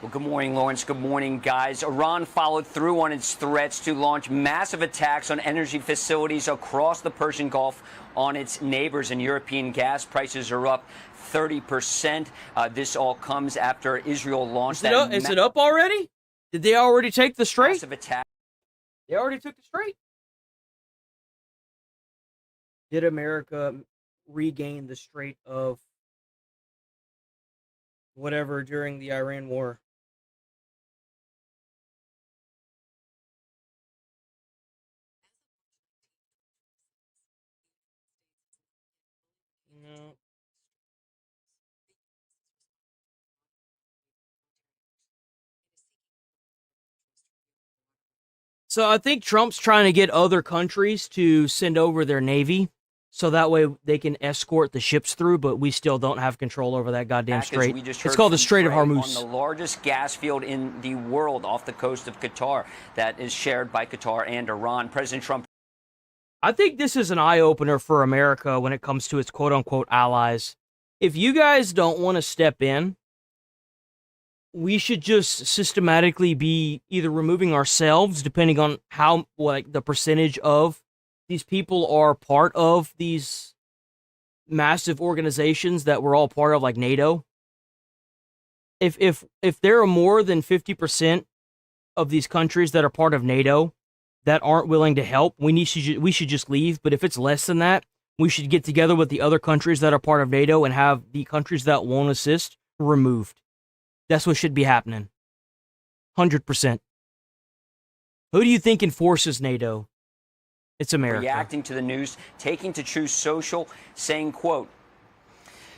Well, good morning, Lawrence. Good morning, guys. Iran followed through on its threats to launch massive attacks on energy facilities across the Persian Gulf on its neighbors, and European gas prices are up 30%. This all comes after Israel launched Is it up already? Did they already take the strait? Massive attack. They already took the strait? Did America regain the strait of whatever during the Iran war? No. So I think Trump's trying to get other countries to send over their navy so that way they can escort the ships through, but we still don't have control over that goddamn strait. It's called the Strait of Hormuz. On the largest gas field in the world off the coast of Qatar that is shared by Qatar and Iran. President Trump. I think this is an eye-opener for America when it comes to its quote-unquote allies. If you guys don't want to step in, we should just systematically be either removing ourselves, depending on how, like, the percentage of these people are part of these massive organizations that we're all part of, like NATO. If there are more than 50% of these countries that are part of NATO that aren't willing to help, we should just leave. But if it's less than that, we should get together with the other countries that are part of NATO and have the countries that won't assist removed. That's what should be happening. 100%. Who do you think enforces NATO? It's America. Reacting to the news, taking to Truth Social, saying, quote,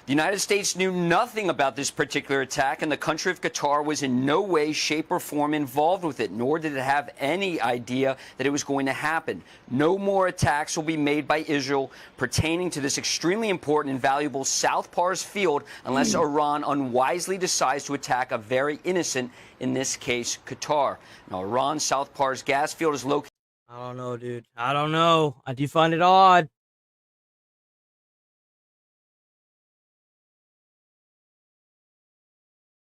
the United States knew nothing about this particular attack, and the country of Qatar was in no way, shape, or form involved with it, nor did it have any idea that it was going to happen. No more attacks will be made by Israel pertaining to this extremely important and valuable South Pars field unless Iran unwisely decides to attack a very innocent, in this case, Qatar. Now, Iran's South Pars gas field is located. I don't know, dude. I don't know. I do find it odd.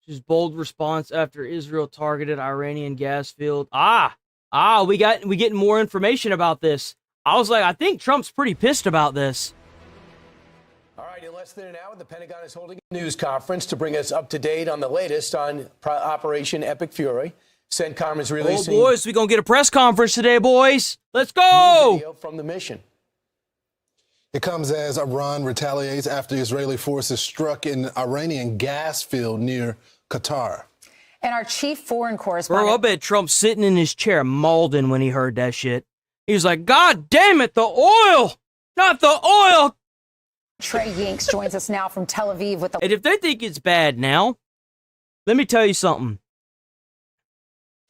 Just bold response after Israel targeted Iranian gas field. We getting more information about this. I was like, I think Trump's pretty pissed about this. All right, in less than an hour, the Pentagon is holding a news conference to bring us up to date on the latest on Operation Epic Fury. CENTCOM is releasing. Oh, boys, we're going to get a press conference today, boys. Let's go. Video from the mission. It comes as Iran retaliates after Israeli forces struck an Iranian gas field near Qatar. And our chief foreign correspondent. Bro, I bet Trump's sitting in his chair mauling when he heard that shit. He was like, God damn it, the oil! Not the oil! Trey Yinks joins us now from Tel Aviv with the. And if they think it's bad now, let me tell you something.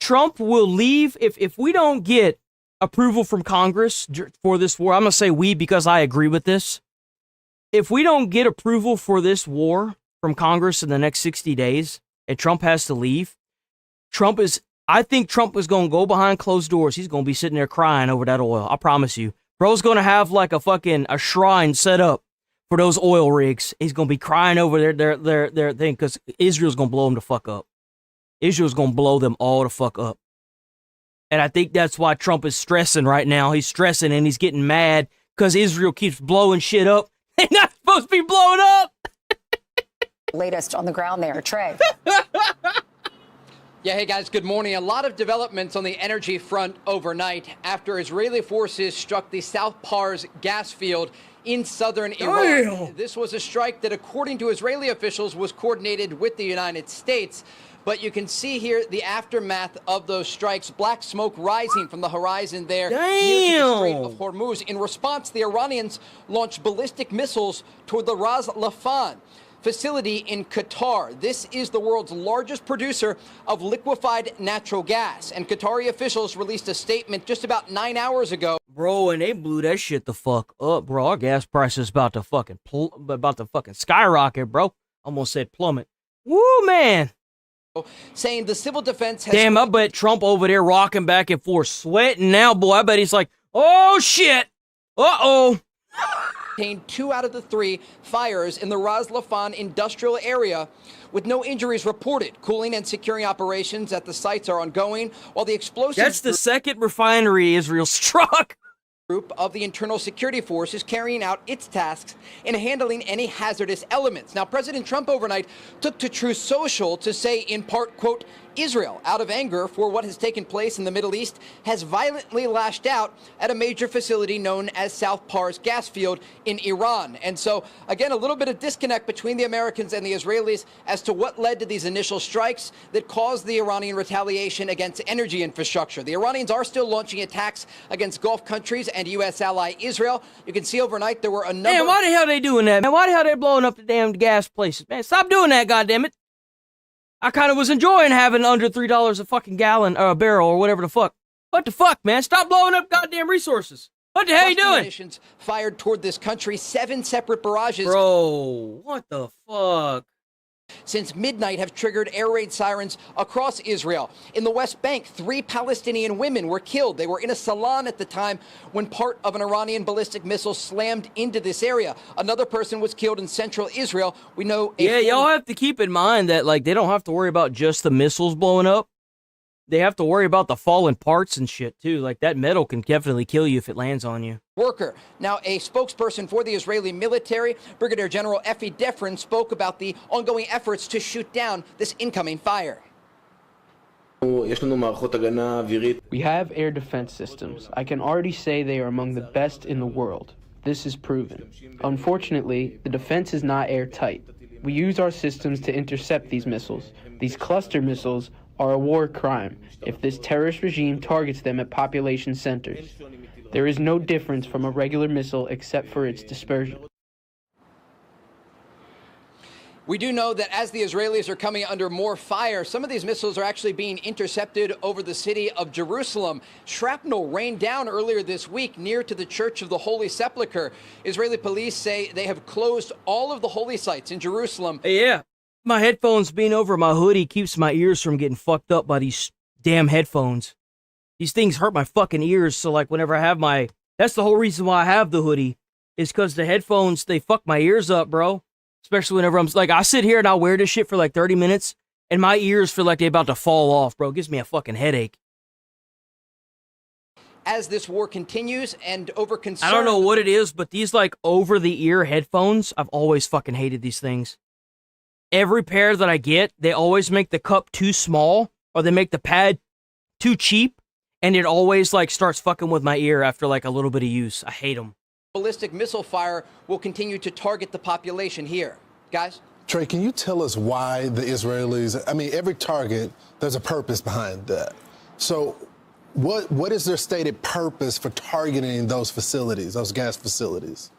Trump will leave if we don't get approval from Congress for this war. I'm going to say we because I agree with this. If we don't get approval for this war from Congress in the next 60 days and Trump has to leave, I think Trump is going to go behind closed doors. He's going to be sitting there crying over that oil. I promise you. Bro's going to have like a shrine set up for those oil rigs. He's going to be crying over their thing because Israel's going to blow them the fuck up. Israel's going to blow them all the fuck up. And I think that's why Trump is stressing right now. He's stressing and he's getting mad because Israel keeps blowing shit up. They're not supposed to be blowing up. Latest on the ground there, Trey. Yeah, hey guys, good morning. A lot of developments on the energy front overnight after Israeli forces struck the South Pars gas field in southern Iran. This was a strike that, according to Israeli officials, was coordinated with the United States. But you can see here the aftermath of those strikes. Black smoke rising from the horizon there near the Strait of Hormuz. In response, the Iranians launched ballistic missiles toward the Ras Laffan facility in Qatar. This is the world's largest producer of liquefied natural gas. And Qatari officials released a statement just about 9 hours ago. Bro, and they blew that shit the fuck up, bro. Our gas price is about to fucking skyrocket, bro. Almost said plummet. Woo, man. Saying the civil defense has... Damn, I bet Trump over there rocking back and forth, sweating now, boy. I bet he's like, oh, shit. Uh-oh. Contained 2 out of the 3 fires in the Ras Laffan industrial area with no injuries reported. Cooling and securing operations at the sites are ongoing, while the explosives... That's the second refinery Israel struck. Group of the Internal Security Force is carrying out its tasks in handling any hazardous elements. Now, President Trump overnight took to Truth Social to say, in part, quote, Israel, out of anger for what has taken place in the Middle East, has violently lashed out at a major facility known as South Pars gas field in Iran. And so, again, a little bit of disconnect between the Americans and the Israelis as to what led to these initial strikes that caused the Iranian retaliation against energy infrastructure. The Iranians are still launching attacks against Gulf countries and U.S. ally Israel. You can see overnight there were a number... Man, why the hell they doing that, man? Why the hell they blowing up the damn gas places? Man, stop doing that, goddammit. I kind of was enjoying having under $3 a fucking gallon or a barrel or whatever the fuck. What the fuck, man? Stop blowing up goddamn resources. What the hell you doing? Munitions fired toward this country, 7 separate barrages. Bro, what the fuck? Since midnight have triggered air raid sirens across Israel. In the West Bank, 3 Palestinian women were killed. They were in a salon at the time when part of an Iranian ballistic missile slammed into this area. Another person was killed in central Israel. We know... Yeah, y'all have to keep in mind that, like, they don't have to worry about just the missiles blowing up. They have to worry about the fallen parts and shit, too. Like, that metal can definitely kill you if it lands on you. Worker. Now, a spokesperson for the Israeli military, Brigadier General Effie Defrin, spoke about the ongoing efforts to shoot down this incoming fire. We have air defense systems. I can already say they are among the best in the world. This is proven. Unfortunately, the defense is not airtight. We use our systems to intercept these missiles. These cluster missiles are a war crime if this terrorist regime targets them at population centers. There is no difference from a regular missile except for its dispersion. We do know that as the Israelis are coming under more fire, some of these missiles are actually being intercepted over the city of Jerusalem. Shrapnel rained down earlier this week near to the Church of the Holy Sepulchre. Israeli police say they have closed all of the holy sites in Jerusalem. Yeah. My headphones being over my hoodie keeps my ears from getting fucked up by these damn headphones. These things hurt my fucking ears, so like whenever I have my... That's the whole reason why I have the hoodie, is because the headphones, they fuck my ears up, bro. Especially whenever I'm... Like, I sit here and I'll wear this shit for like 30 minutes, and my ears feel like they're about to fall off, bro. It gives me a fucking headache. As this war continues and over concern... I don't know what it is, but these like over-the-ear headphones, I've always fucking hated these things. Every pair that I get, they always make the cup too small, or they make the pad too cheap, and it always like starts fucking with my ear after like a little bit of use. I hate them. Ballistic missile fire will continue to target the population here. Guys? Trey, can you tell us why the Israelis, I mean, every target, there's a purpose behind that. So what is their stated purpose for targeting those facilities, those gas facilities?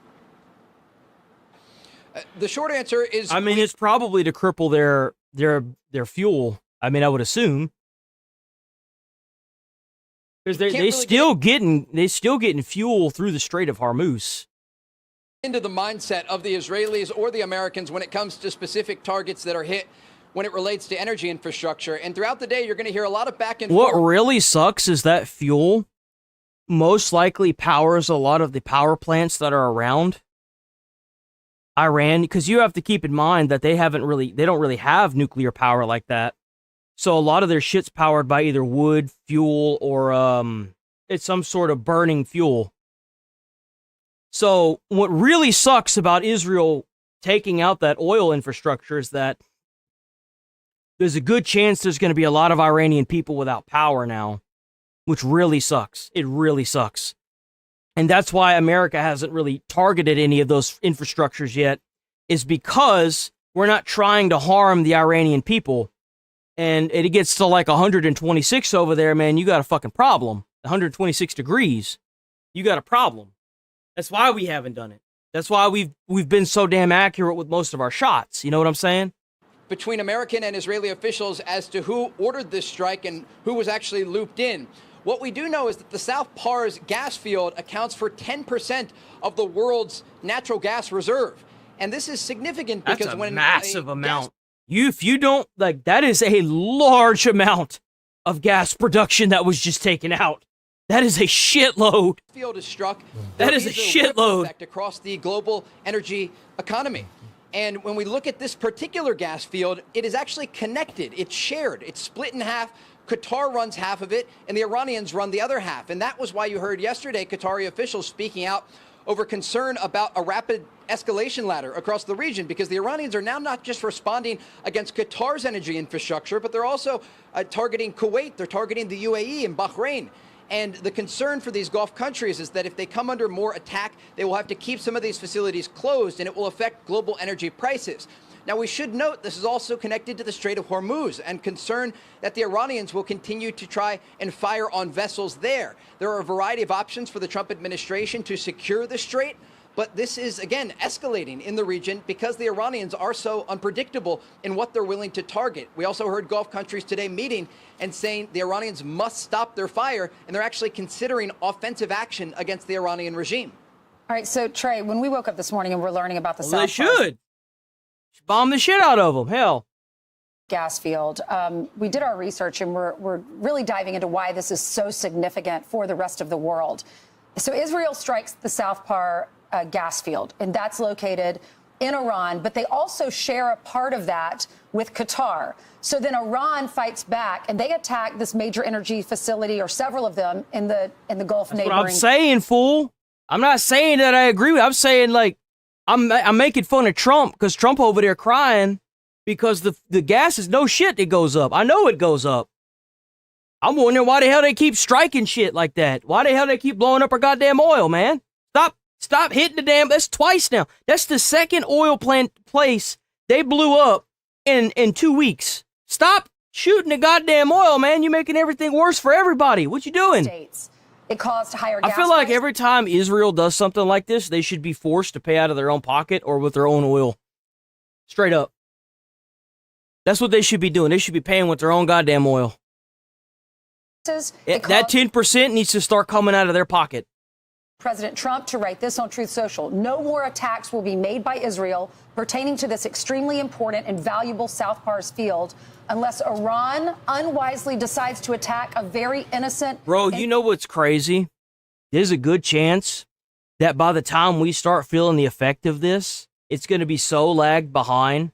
The short answer is... I mean, it's probably to cripple their fuel. I mean, I would assume. Because they still getting fuel through the Strait of Hormuz. Into the mindset of the Israelis or the Americans when it comes to specific targets that are hit when it relates to energy infrastructure. And throughout the day, you're going to hear a lot of back and forth. What really sucks is that fuel most likely powers a lot of the power plants that are around Iran, because you have to keep in mind that they don't really have nuclear power like that. So a lot of their shit's powered by either wood, fuel, or it's some sort of burning fuel. So what really sucks about Israel taking out that oil infrastructure is that there's a good chance there's going to be a lot of Iranian people without power now, which really sucks. It really sucks. And that's why America hasn't really targeted any of those infrastructures yet, is because we're not trying to harm the Iranian people. And it gets to like 126 over there, man, you got a fucking problem. 126 degrees. You got a problem. That's why we haven't done it. That's why we've been so damn accurate with most of our shots. You know what I'm saying? Between American and Israeli officials as to who ordered this strike and who was actually looped in. What we do know is that the South Pars gas field accounts for 10% of the world's natural gas reserve. And this is significant because that's a massive amount. If you don't, like, that is a large amount of gas production that was just taken out. That is a shitload. Field is struck. That is a shitload Effect across the global energy economy. And when we look at this particular gas field, it is actually connected. It's shared. It's split in half. Qatar runs half of it, and the Iranians run the other half. And that was why you heard yesterday Qatari officials speaking out over concern about a rapid escalation ladder across the region, because the Iranians are now not just responding against Qatar's energy infrastructure, but they're also targeting Kuwait. They're targeting the UAE and Bahrain. And the concern for these Gulf countries is that if they come under more attack, they will have to keep some of these facilities closed, and it will affect global energy prices. Now, we should note this is also connected to the Strait of Hormuz, and concern that the Iranians will continue to try and fire on vessels there. There are a variety of options for the Trump administration to secure the strait, but this is, again, escalating in the region because the Iranians are so unpredictable in what they're willing to target. We also heard Gulf countries today meeting and saying the Iranians must stop their fire, and they're actually considering offensive action against the Iranian regime. All right, so Trey, when we woke up this morning and we're learning about the South they should bomb the shit out of them. Hell. Gas field. We did our research, and we're really diving into why this is so significant for the rest of the world. So Israel strikes the South Par gas field, and that's located in Iran, but they also share a part of that with Qatar. So then Iran fights back, and they attack this major energy facility, or several of them, in the Gulf That's neighboring. What I'm saying, fool. I'm not saying that I agree with. I'm saying, like, I'm making fun of Trump because Trump over there crying because the gas is no shit that goes up. I know it goes up. I'm wondering why the hell they keep striking shit like that. Why the hell they keep blowing up our goddamn oil, man? Stop hitting the damn. That's twice now. That's the second oil plant place they blew up in 2 weeks. Stop shooting the goddamn oil, man. You're making everything worse for everybody. What you doing? States. It caused higher gas I feel like prices. every time Israel does something like this, they should be forced to pay out of their own pocket or with their own oil. Straight up. That's what they should be doing. They should be paying with their own goddamn oil. That 10% needs to start coming out of their pocket. President Trump to write this on Truth Social. No more attacks will be made by Israel pertaining to this extremely important and valuable South Pars field unless Iran unwisely decides to attack a very innocent... Bro, you know what's crazy? There's a good chance that by the time we start feeling the effect of this, it's going to be so lagged behind.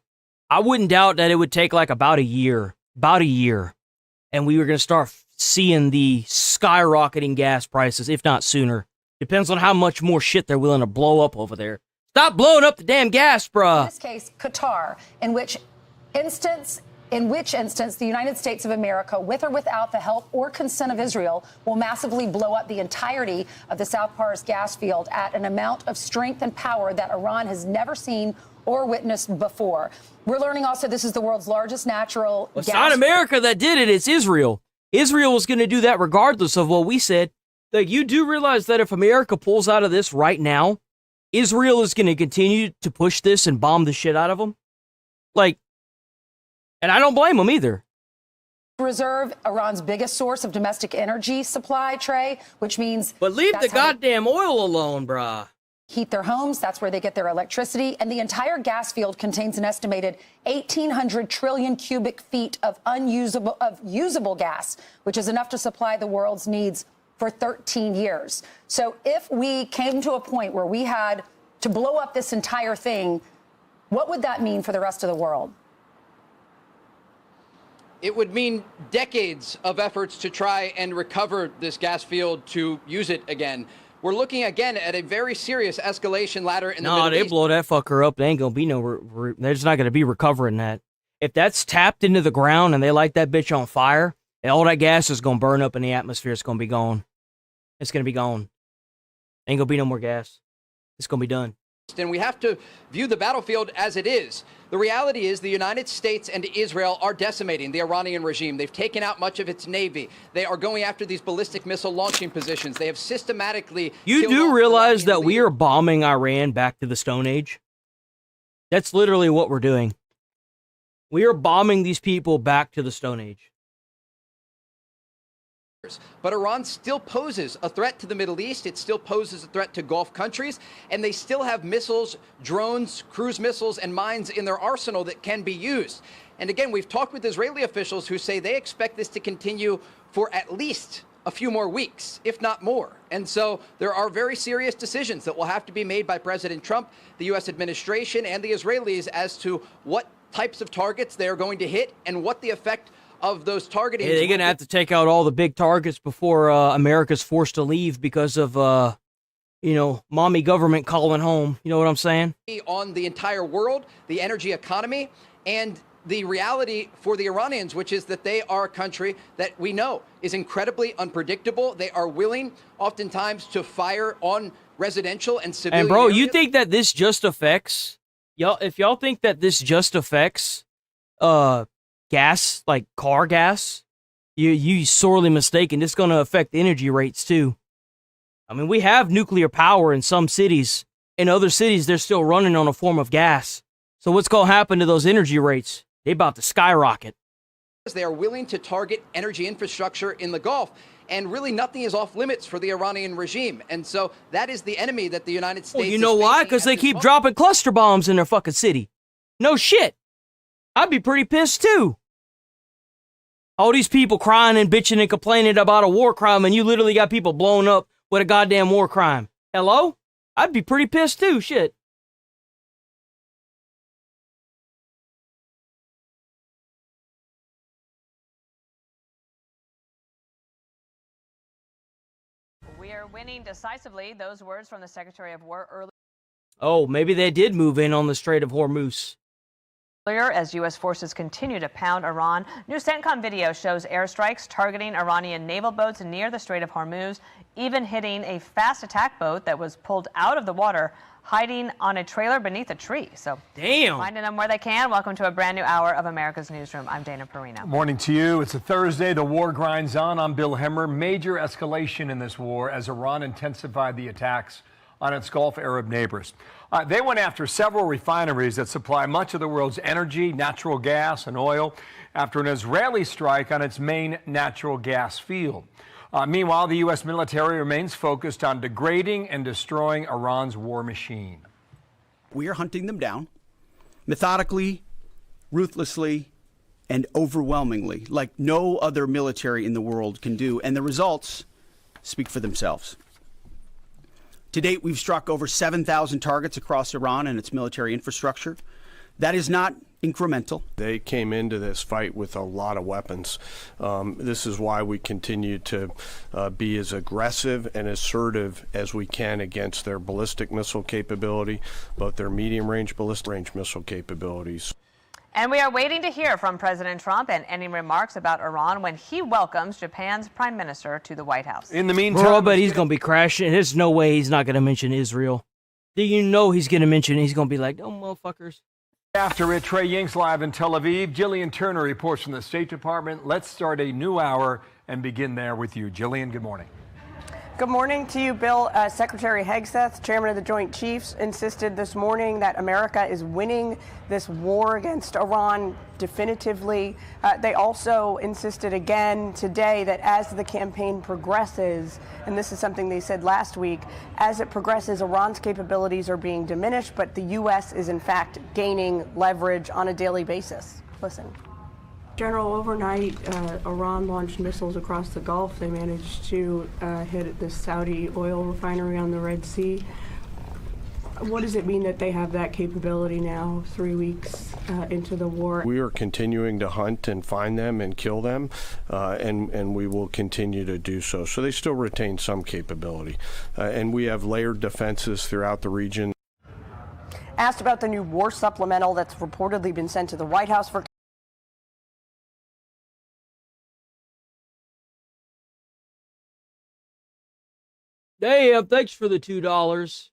I wouldn't doubt that it would take like about a year, and we were going to start seeing the skyrocketing gas prices, if not sooner. Depends on how much more shit they're willing to blow up over there. Stop blowing up the damn gas, bruh. In this case, Qatar, in which instance the United States of America, with or without the help or consent of Israel, will massively blow up the entirety of the South Pars gas field at an amount of strength and power that Iran has never seen or witnessed before. We're learning also this is the world's largest natural gas. It's not America that did it, it's Israel. Israel was going to do that regardless of what we said. Like, you do realize that if America pulls out of this right now, Israel is going to continue to push this and bomb the shit out of them. Like, and I don't blame them either. Reserve, Iran's biggest source of domestic energy supply, Trey, which means... But leave the goddamn oil alone, brah. Heat their homes. That's where they get their electricity. And the entire gas field contains an estimated 1,800 trillion cubic feet of usable gas, which is enough to supply the world's needs for 13 years. So if we came to a point where we had to blow up this entire thing, what would that mean for the rest of the world? It would mean decades of efforts to try and recover this gas field to use it again. We're looking again at a very serious escalation ladder in the Middle East. No, they blow that fucker up. They ain't gonna be no. There's not gonna be recovering that. If that's tapped into the ground and they light that bitch on fire, all that gas is gonna burn up in the atmosphere. It's gonna be gone. It's gonna be gone. Ain't gonna be no more gas. It's gonna be done. And we have to view the battlefield as it is. The reality is the United States and Israel are decimating the Iranian regime. They've taken out much of its navy. They are going after these ballistic missile launching positions. They have systematically... You do realize that we are bombing Iran back to the Stone Age? That's literally what we're doing. We are bombing these people back to the Stone Age. But Iran still poses a threat to the Middle East. It still poses a threat to Gulf countries. And they still have missiles, drones, cruise missiles, and mines in their arsenal that can be used. And again, we've talked with Israeli officials who say they expect this to continue for at least a few more weeks, if not more. And so there are very serious decisions that will have to be made by President Trump, the U.S. administration, and the Israelis as to what types of targets they are going to hit and what the effect of those targeting. Yeah, they're going to have to take out all the big targets before America's forced to leave because of, mommy government calling home. You know what I'm saying? On the entire world, the energy economy, and the reality for the Iranians, which is that they are a country that we know is incredibly unpredictable. They are willing, oftentimes, to fire on residential and civilian And bro, areas. you think that this just affects y'all? If y'all think that this just affects gas, like car gas, you sorely mistaken. It's going to affect energy rates too. I mean, we have nuclear power in some cities. In other cities, they're still running on a form of gas. So what's going to happen to those energy rates? They're about to skyrocket. They are willing to target energy infrastructure in the Gulf, and really nothing is off limits for the Iranian regime. And so that is the enemy that the United States Well, you know why? Because they keep dropping cluster bombs in their fucking city. No shit. I'd be pretty pissed too. All these people crying and bitching and complaining about a war crime, and you literally got people blown up with a goddamn war crime. Hello? I'd be pretty pissed too. Shit. We are winning decisively. Those words from the Secretary of War earlier. Oh, maybe they did move in on the Strait of Hormuz. As U.S. forces continue to pound Iran. New CENTCOM video shows airstrikes targeting Iranian naval boats near the Strait of Hormuz, even hitting a fast attack boat that was pulled out of the water, hiding on a trailer beneath a tree. So, damn, finding them where they can. Welcome to a brand new hour of America's Newsroom. I'm Dana Perino. Morning to you. It's a Thursday. The war grinds on. I'm Bill Hemmer. Major escalation in this war as Iran intensified the attacks on its Gulf Arab neighbors. They went after several refineries that supply much of the world's energy, natural gas, and oil after an Israeli strike on its main natural gas field. Meanwhile, the U.S. military remains focused on degrading and destroying Iran's war machine. We are hunting them down methodically, ruthlessly, and overwhelmingly, like no other military in the world can do. And the results speak for themselves. To date, we've struck over 7,000 targets across Iran and its military infrastructure. That is not incremental. They came into this fight with a lot of weapons. This is why we continue to be as aggressive and assertive as we can against their ballistic missile capability, both their medium-range ballistic range missile capabilities. And we are waiting to hear from President Trump and any remarks about Iran when he welcomes Japan's prime minister to the White House. In the meantime, bro, but he's going to be crashing. There's no way he's not going to mention Israel. Do you know he's going to mention it? He's going to be like, oh, motherfuckers. After it, Trey Ying's live in Tel Aviv. Jillian Turner reports from the State Department. Let's start a new hour and begin there with you. Jillian, good morning. Good morning to you, Bill. Secretary Hegseth, chairman of the Joint Chiefs, insisted this morning that America is winning this war against Iran definitively. They also insisted again today that as the campaign progresses, and this is something they said last week, as it progresses, Iran's capabilities are being diminished, but the U.S. is in fact gaining leverage on a daily basis. Listen. General, overnight, Iran launched missiles across the Gulf. They managed to hit the Saudi oil refinery on the Red Sea. What does it mean that they have that capability now, 3 weeks into the war? We are continuing to hunt and find them and kill them, and we will continue to do so. So they still retain some capability. And we have layered defenses throughout the region. Asked about the new war supplemental that's reportedly been sent to the White House for Damn, thanks for the $2.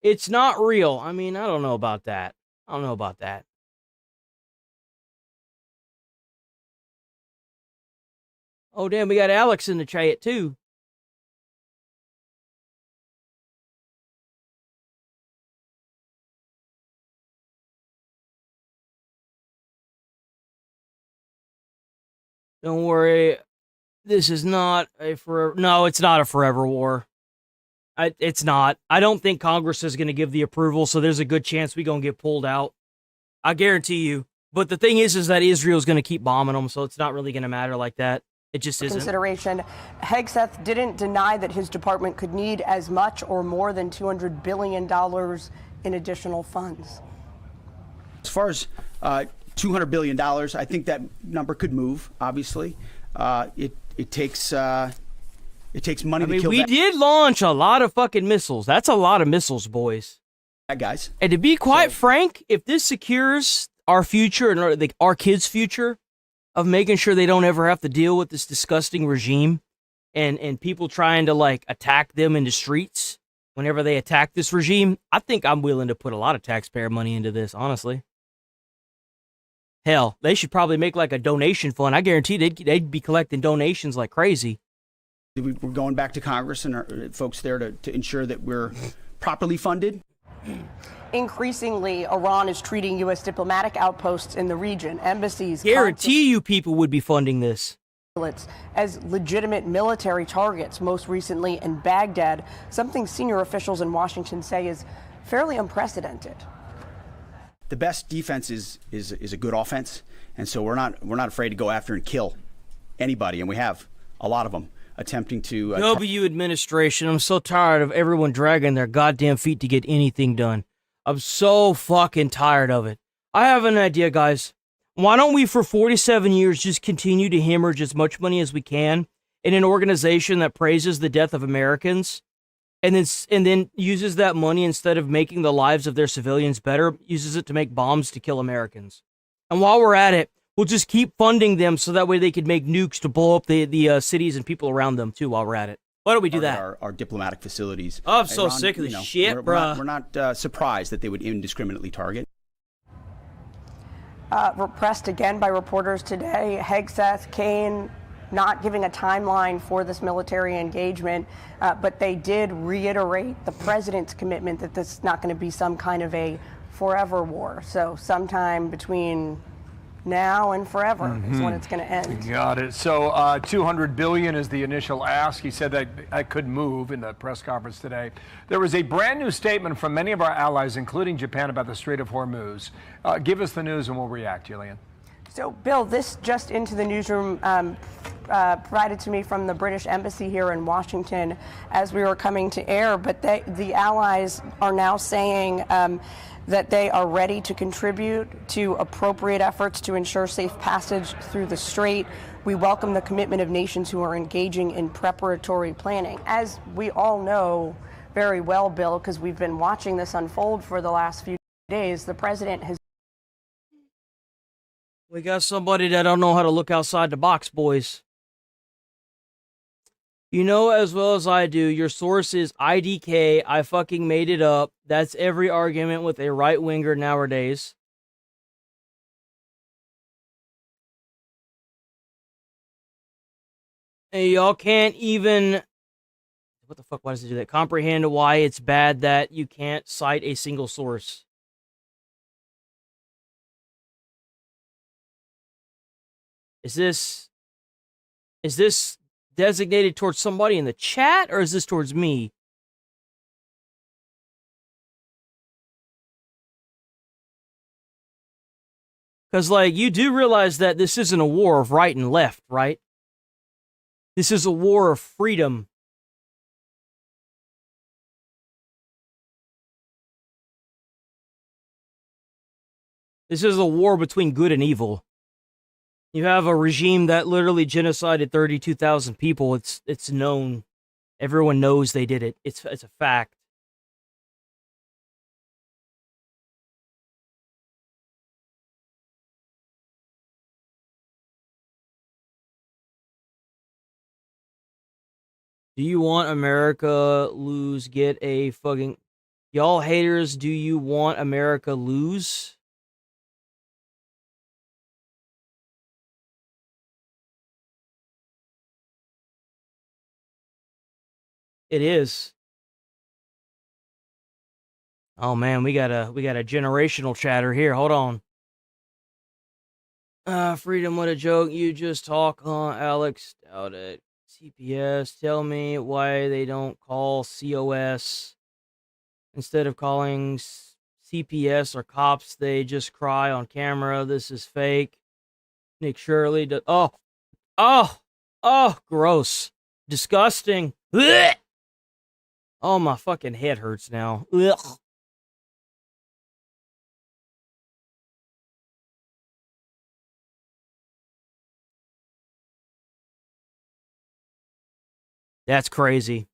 It's not real. I mean, I don't know about that. I don't know about that. Oh, damn, we got Alex in the chat, too. Don't worry. This is not a forever... No, it's not a forever war. It's not. I don't think Congress is going to give the approval, so there's a good chance we're going to get pulled out. I guarantee you. But the thing is that Israel's going to keep bombing them, so it's not really going to matter like that. It just isn't. Consideration. Hegseth didn't deny that his department could need as much or more than $200 billion in additional funds. As far as $200 billion, I think that number could move, obviously. It takes money to kill we did launch a lot of fucking missiles. That's a lot of missiles, boys. Guys. And to be quite frank, if this secures our future and our kids' future of making sure they don't ever have to deal with this disgusting regime and people trying to like attack them in the streets whenever they attack this regime, I think I'm willing to put a lot of taxpayer money into this, honestly. Hell, they should probably make like a donation fund. I guarantee they'd be collecting donations like crazy. We're going back to Congress and our folks there to ensure that we're properly funded. Increasingly, Iran is treating U.S. diplomatic outposts in the region, embassies, guarantee you people would be funding this as legitimate military targets, most recently in Baghdad, something senior officials in Washington say is fairly unprecedented. The best defense is a good offense, and so we're not afraid to go after and kill anybody, and we have a lot of them attempting to. W administration, I'm so tired of everyone dragging their goddamn feet to get anything done. I'm so fucking tired of it. I have an idea, guys. Why don't we, for 47 years, just continue to hemorrhage as much money as we can in an organization that praises the death of Americans? And then uses that money, instead of making the lives of their civilians better, uses it to make bombs to kill Americans. And while we're at it, we'll just keep funding them so that way they could make nukes to blow up the cities and people around them, too, while we're at it. Why don't we do that? Our diplomatic facilities. Oh, I'm so sick of this shit, bruh. We're not surprised that they would indiscriminately target. Repressed again by reporters today. Hegseth, Kane, not giving a timeline for this military engagement, but they did reiterate the president's commitment that this is not going to be some kind of a forever war. So sometime between now and forever is when it's going to end. Got it. So $200 billion is the initial ask. He said that I could move in the press conference today. There was a brand new statement from many of our allies, including Japan, about the Strait of Hormuz. Give us the news and we'll react, Julian. So, Bill, this just into the newsroom provided to me from the British Embassy here in Washington as we were coming to air, but the allies are now saying that they are ready to contribute to appropriate efforts to ensure safe passage through the strait. We welcome the commitment of nations who are engaging in preparatory planning. As we all know very well, Bill, because we've been watching this unfold for the last few days, the president has... We got somebody that don't know how to look outside the box, boys. You know as well as I do, your source is IDK. I fucking made it up. That's every argument with a right-winger nowadays. Y'all can't even... What the fuck? Why does it do that? Comprehend why it's bad that you can't cite a single source. Is this designated towards somebody in the chat, or is this towards me? Because, like, you do realize that this isn't a war of right and left, right? This is a war of freedom. This is a war between good and evil. You have a regime that literally genocided 32,000 people. It's known. Everyone knows they did it. It's a fact. Do you want America lose? Get a fucking... Y'all haters, do you want America lose? It is. Oh man, we got a generational chatter here. Hold on. Freedom, what a joke. You just talk, huh, Alex? Doubt it. CPS, tell me why they don't call COS instead of calling CPS or cops. They just cry on camera. This is fake. Nick Shirley. Oh, gross. Disgusting. Blech! Oh, my fucking head hurts now. Ugh. That's crazy.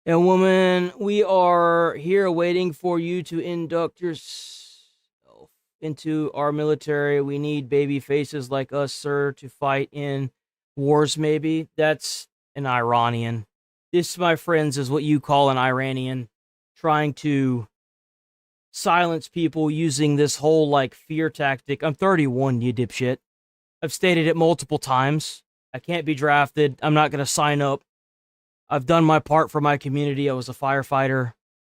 And woman, we are here waiting for you to induct yourself into our military. We need baby faces like us, sir, to fight in wars, maybe. That's an Iranian. This, my friends, is what you call an Iranian. Trying to silence people using this whole, like, fear tactic. I'm 31, you dipshit. I've stated it multiple times. I can't be drafted. I'm not going to sign up. I've done my part for my community. I was a firefighter.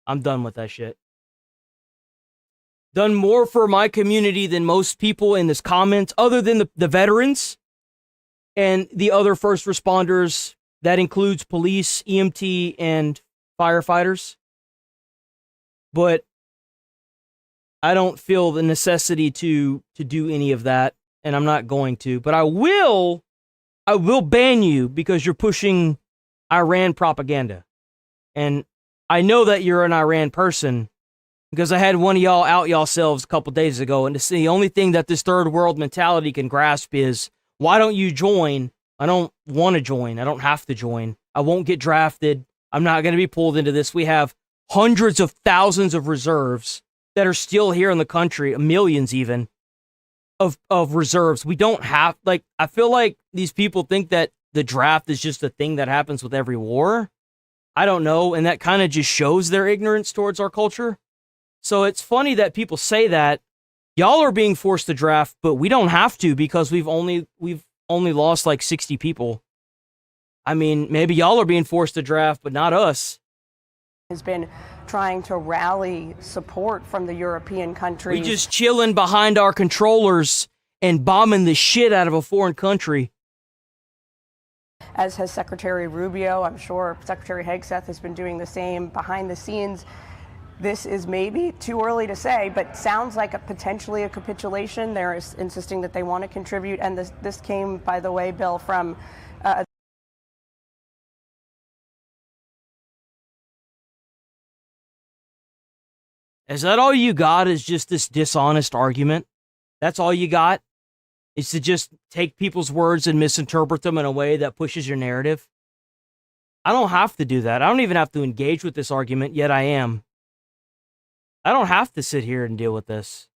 I'm done with that shit. Done more for my community than most people in this comments, other than the veterans and the other first responders. That includes police, EMT, and firefighters. But I don't feel the necessity to do any of that, and I'm not going to. But I will ban you because you're pushing Iran propaganda. And I know that you're an Iran person because I had one of y'all out yourselves a couple days ago, and the only thing that this third world mentality can grasp is, why don't you join? I don't want to join. I don't have to join. I won't get drafted. I'm not going to be pulled into this. We have hundreds of thousands of reserves that are still here in the country, millions even, of reserves. We don't have, like, I feel like these people think that the draft is just a thing that happens with every war. I don't know, and that kind of just shows their ignorance towards our culture. So it's funny that people say that y'all are being forced to draft, but we don't have to because we've only lost like 60 people. I mean, maybe y'all are being forced to draft, but not us. Has been trying to rally support from the European countries. We just chilling behind our controllers and bombing the shit out of a foreign country. As has Secretary Rubio. I'm sure Secretary Hegseth has been doing the same behind the scenes. This is maybe too early to say, but sounds like potentially a capitulation. They're insisting that they want to contribute. And this came, by the way, Bill, from Is that all you got, is just this dishonest argument? That's all you got? Is to just take people's words and misinterpret them in a way that pushes your narrative? I don't have to do that. I don't even have to engage with this argument, yet I am. I don't have to sit here and deal with this.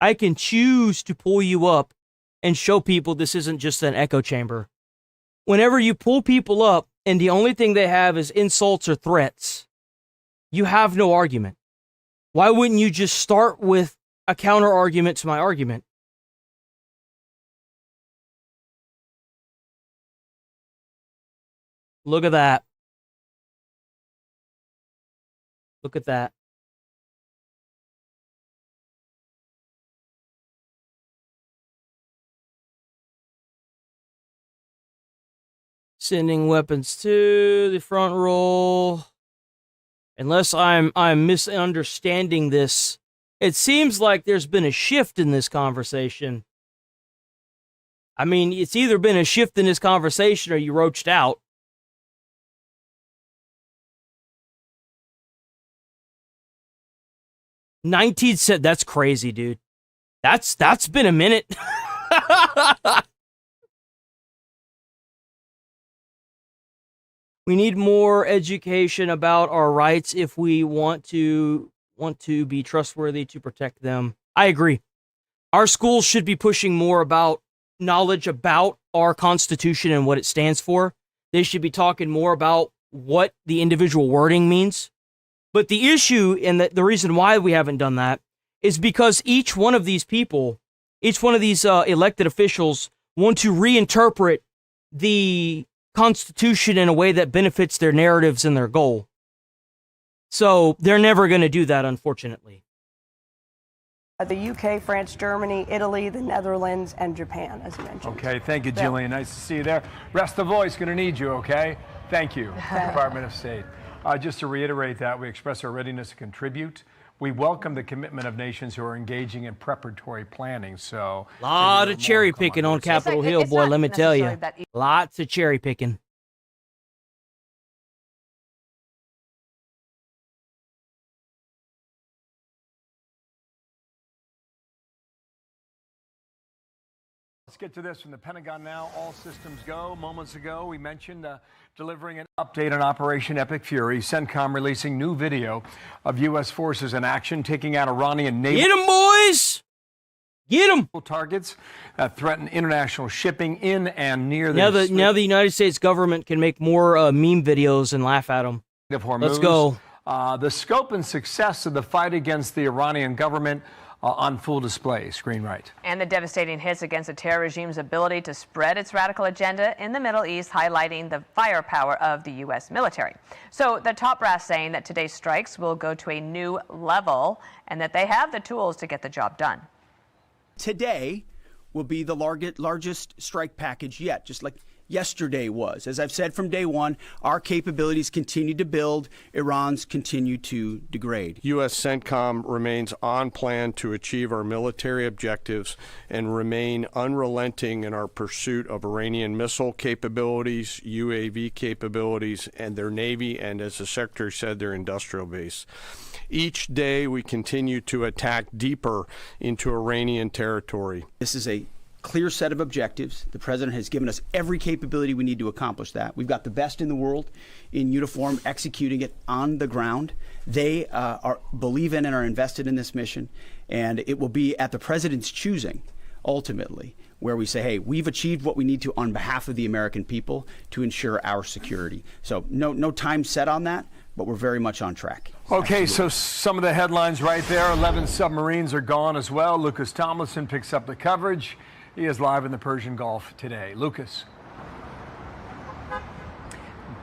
I can choose to pull you up and show people this isn't just an echo chamber. Whenever you pull people up and the only thing they have is insults or threats, you have no argument. Why wouldn't you just start with a counter argument to my argument? Look at that. Look at that. Sending weapons to the front row. Unless I'm misunderstanding this, it seems like there's been a shift in this conversation. I mean, it's either been a shift in this conversation or you roached out. said that's crazy, dude. That's been a minute. We need more education about our rights if we want to be trustworthy to protect them. I agree. Our schools should be pushing more about knowledge about our Constitution and what it stands for. They should be talking more about what the individual wording means. But the issue and the reason why we haven't done that is because each one of these people, each one of these elected officials want to reinterpret the Constitution in a way that benefits their narratives and their goal. So they're never going to do that, unfortunately. The UK, France, Germany, Italy, the Netherlands, and Japan, as you mentioned. Okay, thank you, Jillian. Nice to see you there. Rest the voice, going to need you, okay? Thank you, Department of State. Just to reiterate that, we express our readiness to contribute. We welcome the commitment of nations who are engaging in preparatory planning. So, a lot of cherry picking on Capitol Hill, boy, let me tell you. Lots of cherry picking. Let's get to this from the Pentagon now. All systems go. Moments ago, we mentioned delivering an update on Operation Epic Fury. CENTCOM releasing new video of U.S. forces in action taking out Iranian naval. Get 'em, boys! Get 'em! Targets that threaten international shipping in and near the. Now the United States government can make more meme videos and laugh at them. Let's go. The scope and success of the fight against the Iranian government on full display. Screen right. And the devastating hits against the terror regime's ability to spread its radical agenda in the Middle East, highlighting the firepower of the U.S. military. So the top brass saying that today's strikes will go to a new level and that they have the tools to get the job done. Today will be the largest strike package yet, just like yesterday was. As I've said from day one, our capabilities continue to build, Iran's continue to degrade. U.S. CENTCOM remains on plan to achieve our military objectives and remain unrelenting in our pursuit of Iranian missile capabilities, UAV capabilities, and their Navy, and as the Secretary said, their industrial base. Each day we continue to attack deeper into Iranian territory. This is a clear set of objectives. The president has given us every capability we need to accomplish that. We've got the best in the world in uniform executing it on the ground. They believe in and are invested in this mission, and it will be at the president's choosing, ultimately, where we say, hey, we've achieved what we need to on behalf of the American people to ensure our security. So no time set on that, but we're very much on track. Okay, so some of the headlines right there. 11 submarines are gone as well. Lucas Tomlinson picks up the coverage. He is live in the Persian Gulf today. Lucas.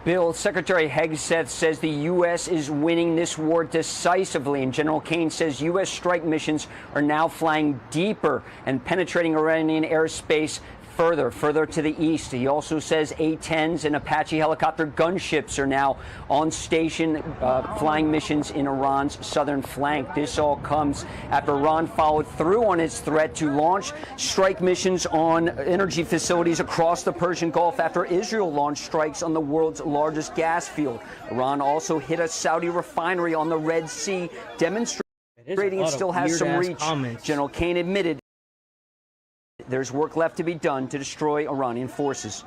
Bill, Secretary Hegseth says the U.S. is winning this war decisively, and General Kane says U.S. strike missions are now flying deeper and penetrating Iranian airspace further to the east. He also says A-10s and Apache helicopter gunships are now on station flying missions in Iran's southern flank. This all comes after Iran followed through on its threat to launch strike missions on energy facilities across the Persian Gulf after Israel launched strikes on the world's largest gas field. Iran also hit a Saudi refinery on the Red Sea, demonstrating it still has some reach. General Kane admitted there's work left to be done to destroy Iranian forces.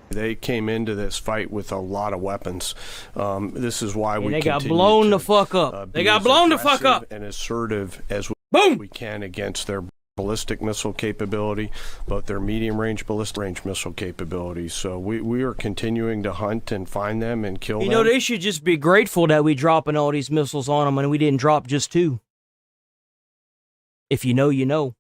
They came into this fight with a lot of weapons. This is why we got blown the fuck up. They got blown the fuck up. And assertive as we can against their ballistic missile capability, both their medium-range, ballistic-range missile capabilities. So we are continuing to hunt and find them and kill them. You know, they should just be grateful that we dropping all these missiles on them and we didn't drop just 2. If you know, you know.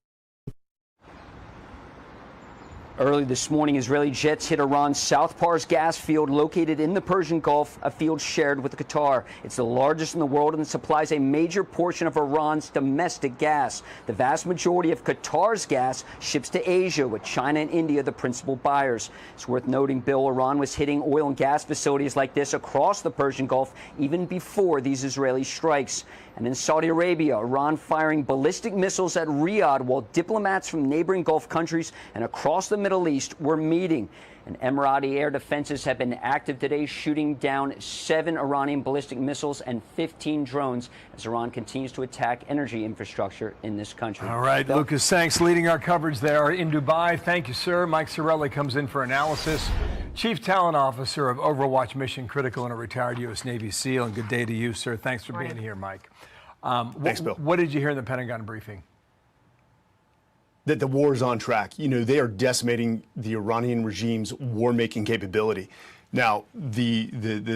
Early this morning, Israeli jets hit Iran's South Pars gas field located in the Persian Gulf, a field shared with Qatar. It's the largest in the world and supplies a major portion of Iran's domestic gas. The vast majority of Qatar's gas ships to Asia, with China and India the principal buyers. It's worth noting, Bill, Iran was hitting oil and gas facilities like this across the Persian Gulf even before these Israeli strikes. And in Saudi Arabia, Iran firing ballistic missiles at Riyadh while diplomats from neighboring Gulf countries and across the Middle East were meeting. And Emirati air defenses have been active today, shooting down 7 Iranian ballistic missiles and 15 drones as Iran continues to attack energy infrastructure in this country. All right, Lucas, thanks. Leading our coverage there in Dubai. Thank you, sir. Mike Sorelli comes in for analysis. Chief Talent Officer of Overwatch Mission Critical and a retired U.S. Navy SEAL. And good day to you, sir. Thanks for being here, Mike. Thanks, Bill. What did you hear in the Pentagon briefing? That the war is on track. You know, they are decimating the Iranian regime's war-making capability. Now, the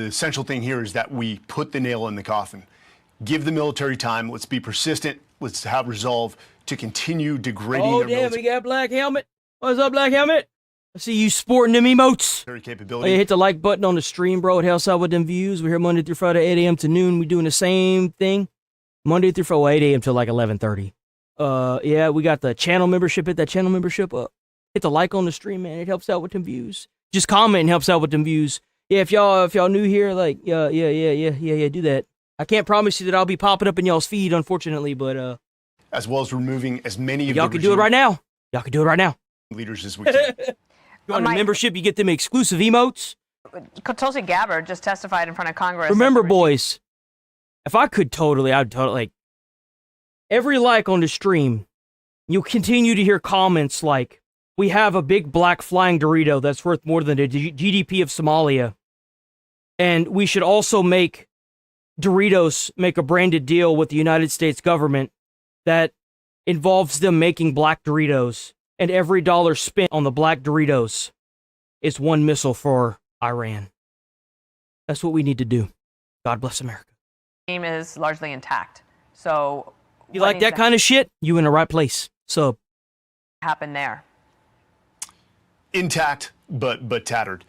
essential thing here is that we put the nail in the coffin. Give the military time. Let's be persistent. Let's have resolve to continue degrading Oh, their damn, military we got Black Helmet. What's up, Black Helmet? I see you sporting them emotes. capability. Hey, hit the like button on the stream, bro. It helps out with them views. We're here Monday through Friday, 8 a.m. to noon. We're doing the same thing. Monday through Friday, 8 a.m. to like 11:30. Yeah, we got the channel membership. Hit that channel membership up. Hit the like on the stream, man. It helps out with them views. Just comment and helps out with them views. Yeah, if y'all new here, like, yeah, do that. I can't promise you that I'll be popping up in y'all's feed, unfortunately, but as well as removing as many of y'all can do it right now. Y'all can do it right now. Leaders as we can. You want a membership, you get them exclusive emotes. Tulsi Gabbard just testified in front of Congress. Remember, boys, if I could I'd totally, like, every like on the stream, you'll continue to hear comments like, we have a big black flying Dorito that's worth more than the GDP of Somalia. And we should also make Doritos make a branded deal with the United States government that involves them making black Doritos. And every dollar spent on the black Doritos is one missile for Iran. That's what we need to do. God bless America. Team is largely intact. So you like that kind of shit? You in the right place. So happen there. Intact, but tattered.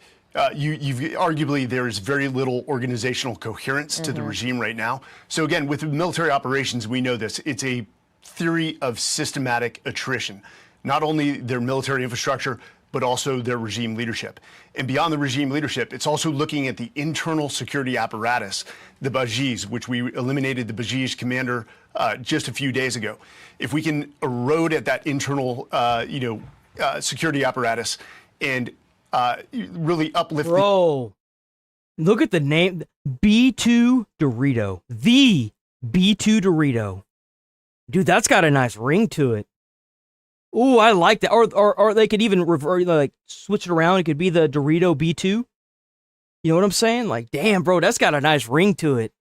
You've arguably there is very little organizational coherence to the regime right now. So again, with military operations, we know this. It's a theory of systematic attrition. Not only their military infrastructure, but also their regime leadership. And beyond the regime leadership, it's also looking at the internal security apparatus, the Bajis, which we eliminated the Bajis commander just a few days ago. If we can erode at that internal, security apparatus and really uplift. Bro, look at the name, B2 Dorito, the B2 Dorito. Dude, that's got a nice ring to it. Ooh, I like that. Or they could even revert, like, switch it around. It could be the Dorito B2. You know what I'm saying? Like, damn, bro, that's got a nice ring to it.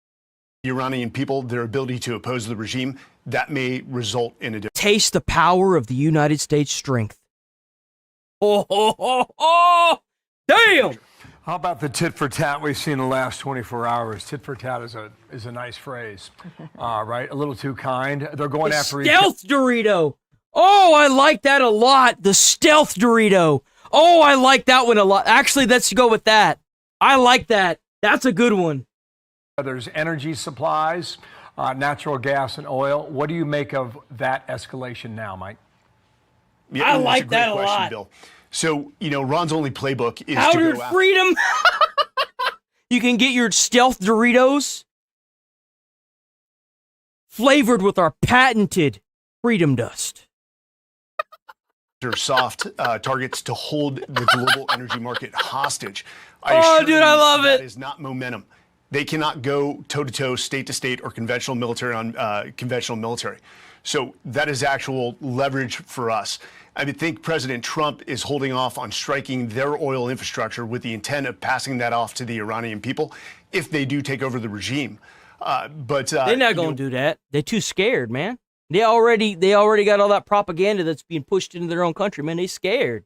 The Iranian people, their ability to oppose the regime, that may result in a. Taste the power of the United States strength. Oh, damn! How about the tit for tat we've seen in the last 24 hours? Tit for tat is a nice phrase, right? A little too kind. They're going after stealth Dorito. Oh, I like that a lot. The stealth Dorito. Oh, I like that one a lot. Actually, let's go with that. I like that. That's a good one. There's energy supplies, natural gas and oil. What do you make of that escalation now, Mike? Yeah, I like that a question, lot. Bill. So, Ron's only playbook is Powdered to go freedom. You can get your stealth Doritos flavored with our patented freedom dust. They're soft targets to hold the global energy market hostage. Oh, dude, I love it. That is not momentum. They cannot go toe-to-toe, state-to-state, or conventional military on conventional military. So that is actual leverage for us. I would think President Trump is holding off on striking their oil infrastructure with the intent of passing that off to the Iranian people if they do take over the regime. But they're not going to do that. They're too scared, man. They already got all that propaganda that's being pushed into their own country, man. They scared.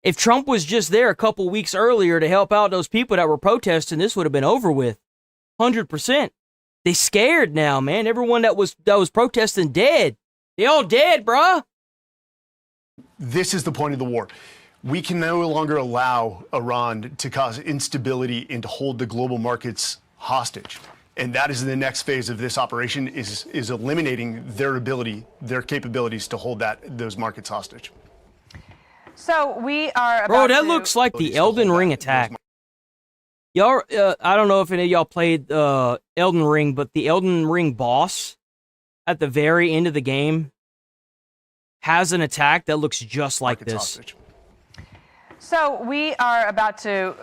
If Trump was just there a couple weeks earlier to help out those people that were protesting, this would have been over with. 100%. They scared now, man. Everyone that was protesting dead. They all dead, bruh. This is the point of the war. We can no longer allow Iran to cause instability and to hold the global markets hostage. And that is the next phase of this operation, is eliminating their capabilities to hold those markets hostage. So we are about Bro, that to... looks like the Elden Ring attack. Y'all, I don't know if any of y'all played Elden Ring, but the Elden Ring boss at the very end of the game has an attack that looks just like this. Hostage. So we are about to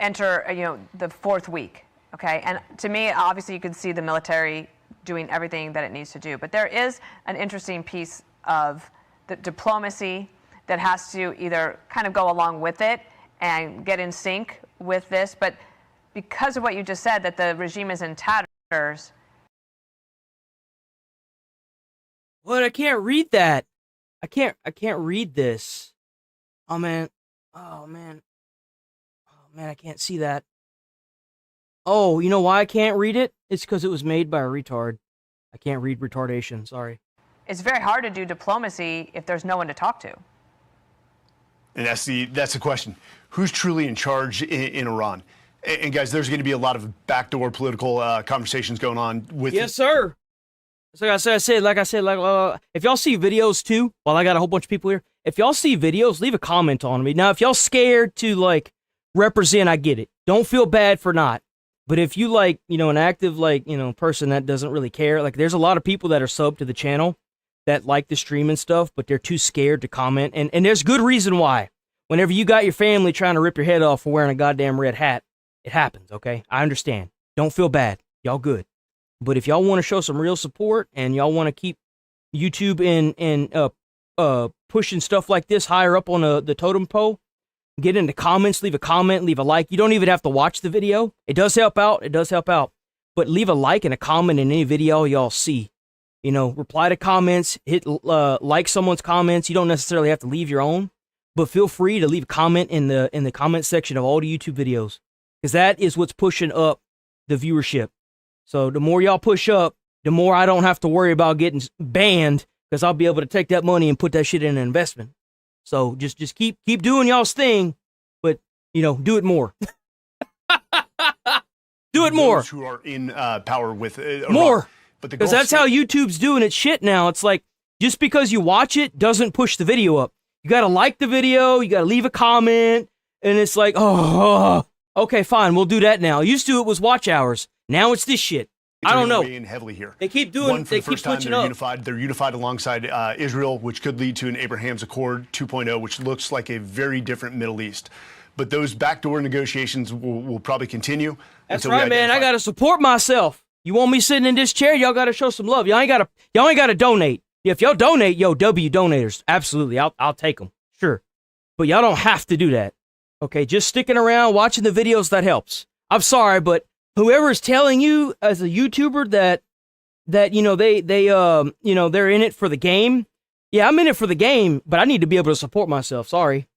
enter, the fourth week, okay? And to me, obviously, you can see the military doing everything that it needs to do. But there is an interesting piece of the diplomacy that has to either kind of go along with it and get in sync with this. But because of what you just said, that the regime is in tatters. What? I can't read that. I can't read this. Oh man, I can't see that. Oh, you know why I can't read it? It's because it was made by a retard. I can't read retardation, sorry. It's very hard to do diplomacy if there's no one to talk to. And that's the question. Who's truly in charge in Iran? And guys, there's going to be a lot of backdoor political conversations going on with. Yes, sir. So like I said, if y'all see videos too, while I got a whole bunch of people here, if y'all see videos, leave a comment on me. Now, if y'all scared to represent, I get it. Don't feel bad for not. But if you an active person that doesn't really care, there's a lot of people that are subbed to the channel that like the stream and stuff, but they're too scared to comment. And there's good reason why. Whenever you got your family trying to rip your head off for wearing a goddamn red hat, it happens, okay? I understand. Don't feel bad. Y'all good. But if y'all want to show some real support and y'all want to keep YouTube and pushing stuff like this higher up on the totem pole, get in the comments, leave a comment, leave a like. You don't even have to watch the video. It does help out. It does help out. But leave a like and a comment in any video y'all see. Reply to comments, hit like someone's comments. You don't necessarily have to leave your own, but feel free to leave a comment in the comment section of all the YouTube videos, because that is what's pushing up the viewership. So the more y'all push up, the more I don't have to worry about getting banned, because I'll be able to take that money and put that shit in an investment. So just keep doing y'all's thing, but do it more. Do it more. Those who are in power with Iran. More. But because that's how YouTube's doing its shit now. It's like, just because you watch it doesn't push the video up. You got to like the video, you got to leave a comment, and it's like, oh, okay, fine, we'll do that now. Used to it was watch hours. Now it's this shit. I don't know. In heavily here. They keep doing. They keep switching up. Unified. They're unified alongside Israel, which could lead to an Abraham's Accord 2.0, which looks like a very different Middle East. But those backdoor negotiations will probably continue. That's right, man. I got to support myself. You want me sitting in this chair? Y'all got to show some love. Y'all ain't got to donate. If y'all donate, W donators, absolutely, I'll take them, sure. But y'all don't have to do that. Okay, just sticking around watching the videos, that helps. I'm sorry, but whoever is telling you as a YouTuber that they're in it for the game. Yeah, I'm in it for the game, but I need to be able to support myself. Sorry.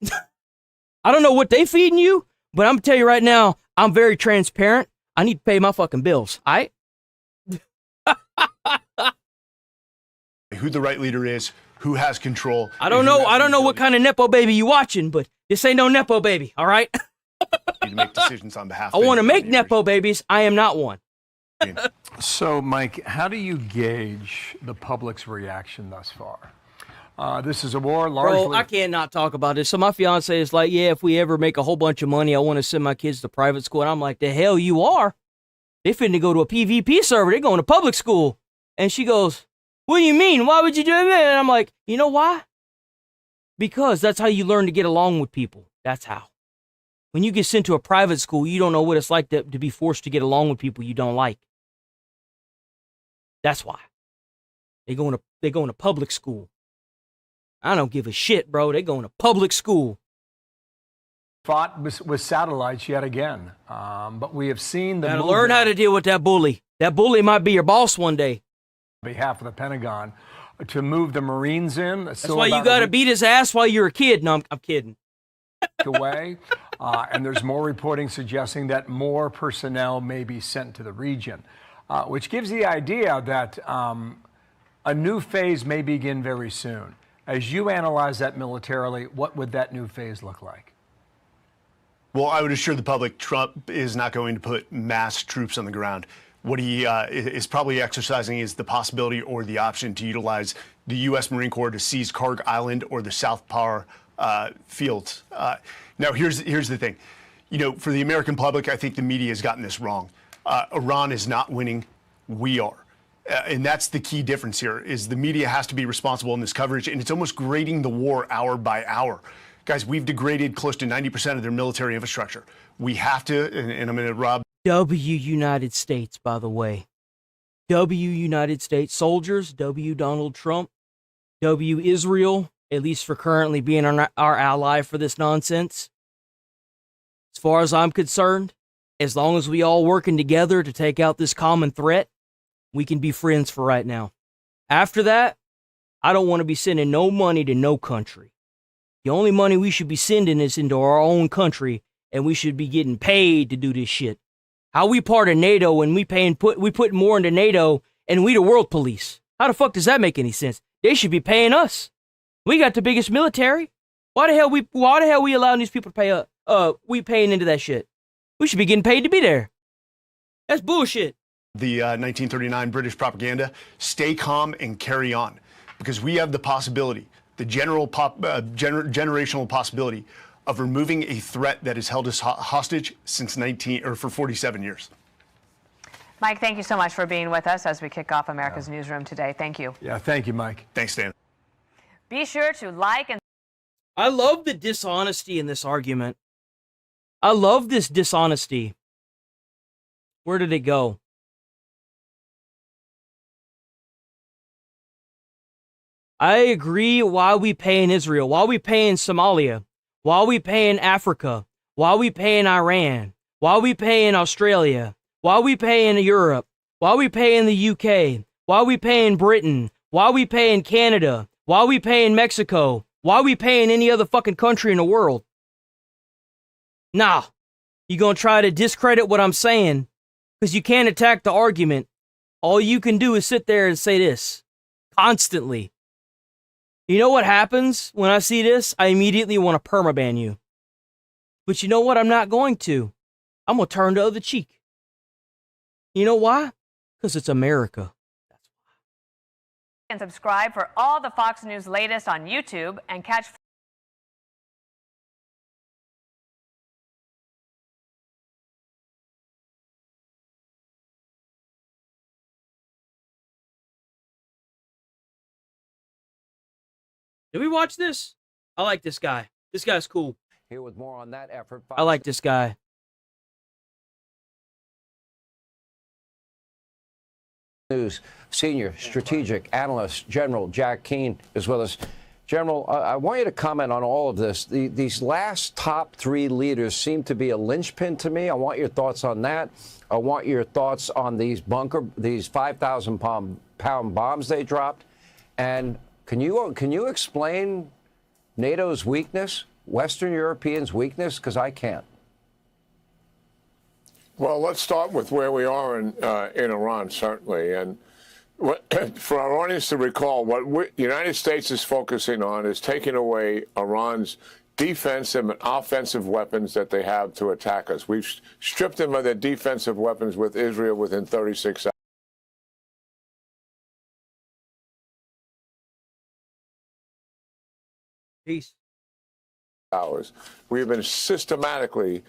I don't know what they feeding you, but I'm gonna tell you right now, I'm very transparent. I need to pay my fucking bills. All right? Who the right leader is, who has control. I don't know what kind of Nepo baby you watching, but this ain't no Nepo baby, all right? To make decisions on behalf I want to make Nepo babies. I am not one. So, Mike, how do you gauge the public's reaction thus far? This is a war largely... Bro, I cannot talk about this. So my fiance is like, yeah, if we ever make a whole bunch of money, I want to send my kids to private school. And I'm like, the hell you are? They finna go to a PvP server. They're going to public school. And she goes, what do you mean? Why would you do that? And I'm like, you know why? Because that's how you learn to get along with people. That's how. When you get sent to a private school, you don't know what it's like to be forced to get along with people you don't like. That's why. They're going to public school. I don't give a shit, bro. They're going to public school. Fought with satellites yet again. But we have seen the... Gotta learn how to deal with that bully. That bully might be your boss one day. On behalf of the Pentagon, to move the Marines in. That's why you got to beat his ass while you're a kid. No, I'm kidding. Away, and there's more reporting suggesting that more personnel may be sent to the region, which gives the idea that a new phase may begin very soon. As you analyze that militarily, what would that new phase look like? Well, I would assure the public Trump is not going to put mass troops on the ground. What he is probably exercising is the possibility or the option to utilize the U.S. Marine Corps to seize Karg Island or the South Power fields. Now, here's the thing. You know, for the American public, I think the media has gotten this wrong. Iran is not winning. We are. And that's the key difference here, is the media has to be responsible in this coverage, and it's almost grading the war hour by hour. Guys, we've degraded close to 90% of their military infrastructure. We have to, and I'm going to rob. W United States, by the way. W United States soldiers, W Donald Trump, W Israel, at least for currently being our ally for this nonsense. As far as I'm concerned, as long as we all working together to take out this common threat, we can be friends for right now. After that, I don't want to be sending no money to no country. The only money we should be sending is into our own country, and we should be getting paid to do this shit. How we part of NATO and we put more into NATO and we the world police? How the fuck does that make any sense? They should be paying us. We got the biggest military. Why the hell we allowing these people to pay we paying into that shit? We should be getting paid to be there. That's bullshit. The 1939 British propaganda, stay calm and carry on, because we have the possibility, the generational possibility of removing a threat that has held us hostage since for 47 years. Mike, thank you so much for being with us as we kick off America's Newsroom today. Thank you. Yeah, thank you, Mike. Thanks, Dan. Be sure to like and... I love the dishonesty in this argument. I love this dishonesty. Where did it go? I agree. Why we paying Israel? Why we paying Somalia? Why we paying Africa? Why we paying Iran? Why we paying Australia? Why we paying Europe? Why we paying the UK? Why we paying Britain? Why we paying Canada? Why we paying Mexico? Why we paying any other fucking country in the world? Nah, you gonna try to discredit what I'm saying because you can't attack the argument. All you can do is sit there and say this constantly. You know what happens when I see this? I immediately want to permaban you. But you know what? I'm not going to. I'm going to turn the other cheek. You know why? Because it's America. And subscribe for all the Fox News latest on YouTube and catch... Did we watch this? I like this guy. This guy's cool. Here with more on that effort. I like this guy. News senior strategic analyst General Jack Keane, as well as General. I want you to comment on all of this. These last top three leaders seem to be a linchpin to me. I want your thoughts on that. I want your thoughts on these 5,000 pound bombs they dropped, and can you explain NATO's weakness, Western Europeans' weakness? Because I can't. Well, let's start with where we are in Iran, certainly. And for our audience to recall, what the United States is focusing on is taking away Iran's defensive and offensive weapons that they have to attack us. We've stripped them of their defensive weapons with Israel within 36 hours. Peace. We've been systematically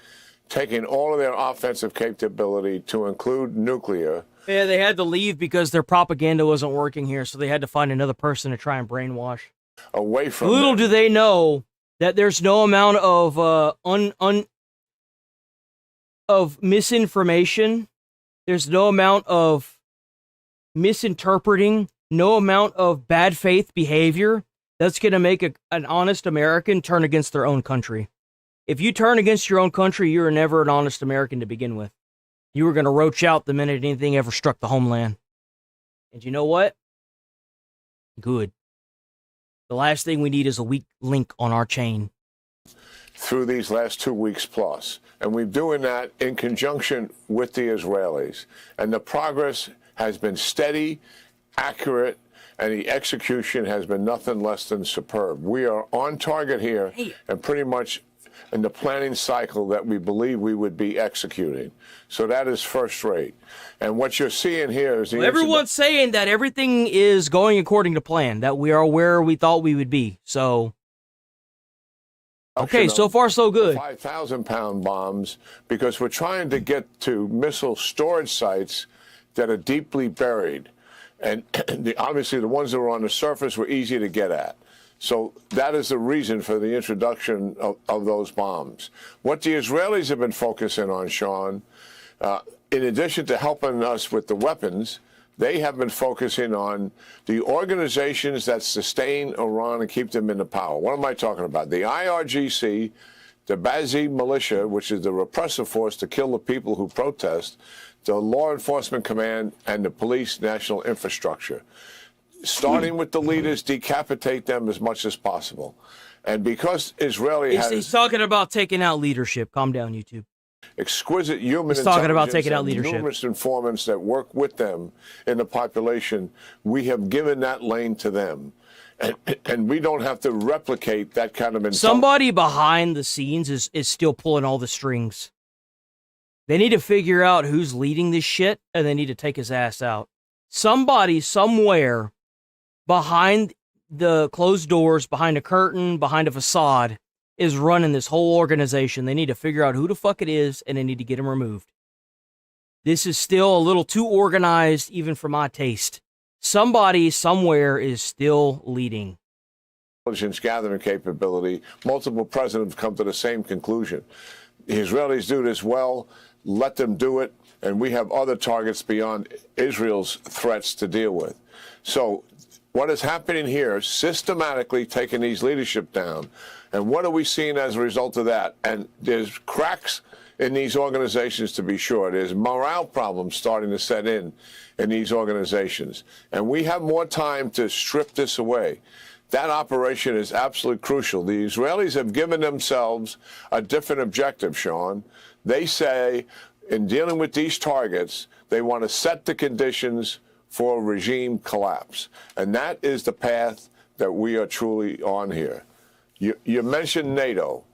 taking all of their offensive capability to include nuclear. Yeah, they had to leave because their propaganda wasn't working here, so they had to find another person to try and brainwash. Away from Little do they know that there's no amount of of misinformation. There's no amount of misinterpreting, no amount of bad faith behavior that's going to make an honest American turn against their own country. If you turn against your own country, you were never an honest American to begin with. You were going to roach out the minute anything ever struck the homeland. And you know what? Good. The last thing we need is a weak link on our chain. Through these last 2 weeks plus. And we're doing that in conjunction with the Israelis. And the progress has been steady, accurate, and the execution has been nothing less than superb. We are on target here and pretty much in the planning cycle that we believe we would be executing. So that is first rate. And what you're seeing here is everyone's saying that everything is going according to plan, that we are where we thought we would be. So, okay, so far so good. 5,000-pound bombs, because we're trying to get to missile storage sites that are deeply buried. And obviously the ones that are on the surface were easy to get at. So that is the reason for the introduction of those bombs. What the Israelis have been focusing on, Sean, in addition to helping us with the weapons, they have been focusing on the organizations that sustain Iran and keep them in the power. What am I talking about? The IRGC, the Bazi militia, which is the repressive force to kill the people who protest, the Law Enforcement Command, and the police national infrastructure. Starting with the leaders, decapitate them as much as possible. And because Israeli He's talking about taking out leadership. Calm down, YouTube. Exquisite human He's talking about intelligence taking out and leadership. numerous informants that work with them in the population, we have given that lane to them. And we don't have to replicate that kind of intelligence. Somebody behind the scenes is still pulling all the strings. They need to figure out who's leading this shit, and they need to take his ass out. Somebody somewhere behind the closed doors, behind a curtain, behind a facade, is running this whole organization. They need to figure out who the fuck it is, and they need to get him removed. This is still a little too organized, even for my taste. Somebody somewhere is still leading. Intelligence gathering capability. Multiple presidents come to the same conclusion. The Israelis do this well. Let them do it. And we have other targets beyond Israel's threats to deal with. So what is happening here, systematically taking these leadership down. And what are we seeing as a result of that? And there's cracks in these organizations, to be sure. There's morale problems starting to set in these organizations. And we have more time to strip this away. That operation is absolutely crucial. The Israelis have given themselves a different objective, Sean. They say, in dealing with these targets, they want to set the conditions for regime collapse. And that is the path that we are truly on here. You mentioned NATO.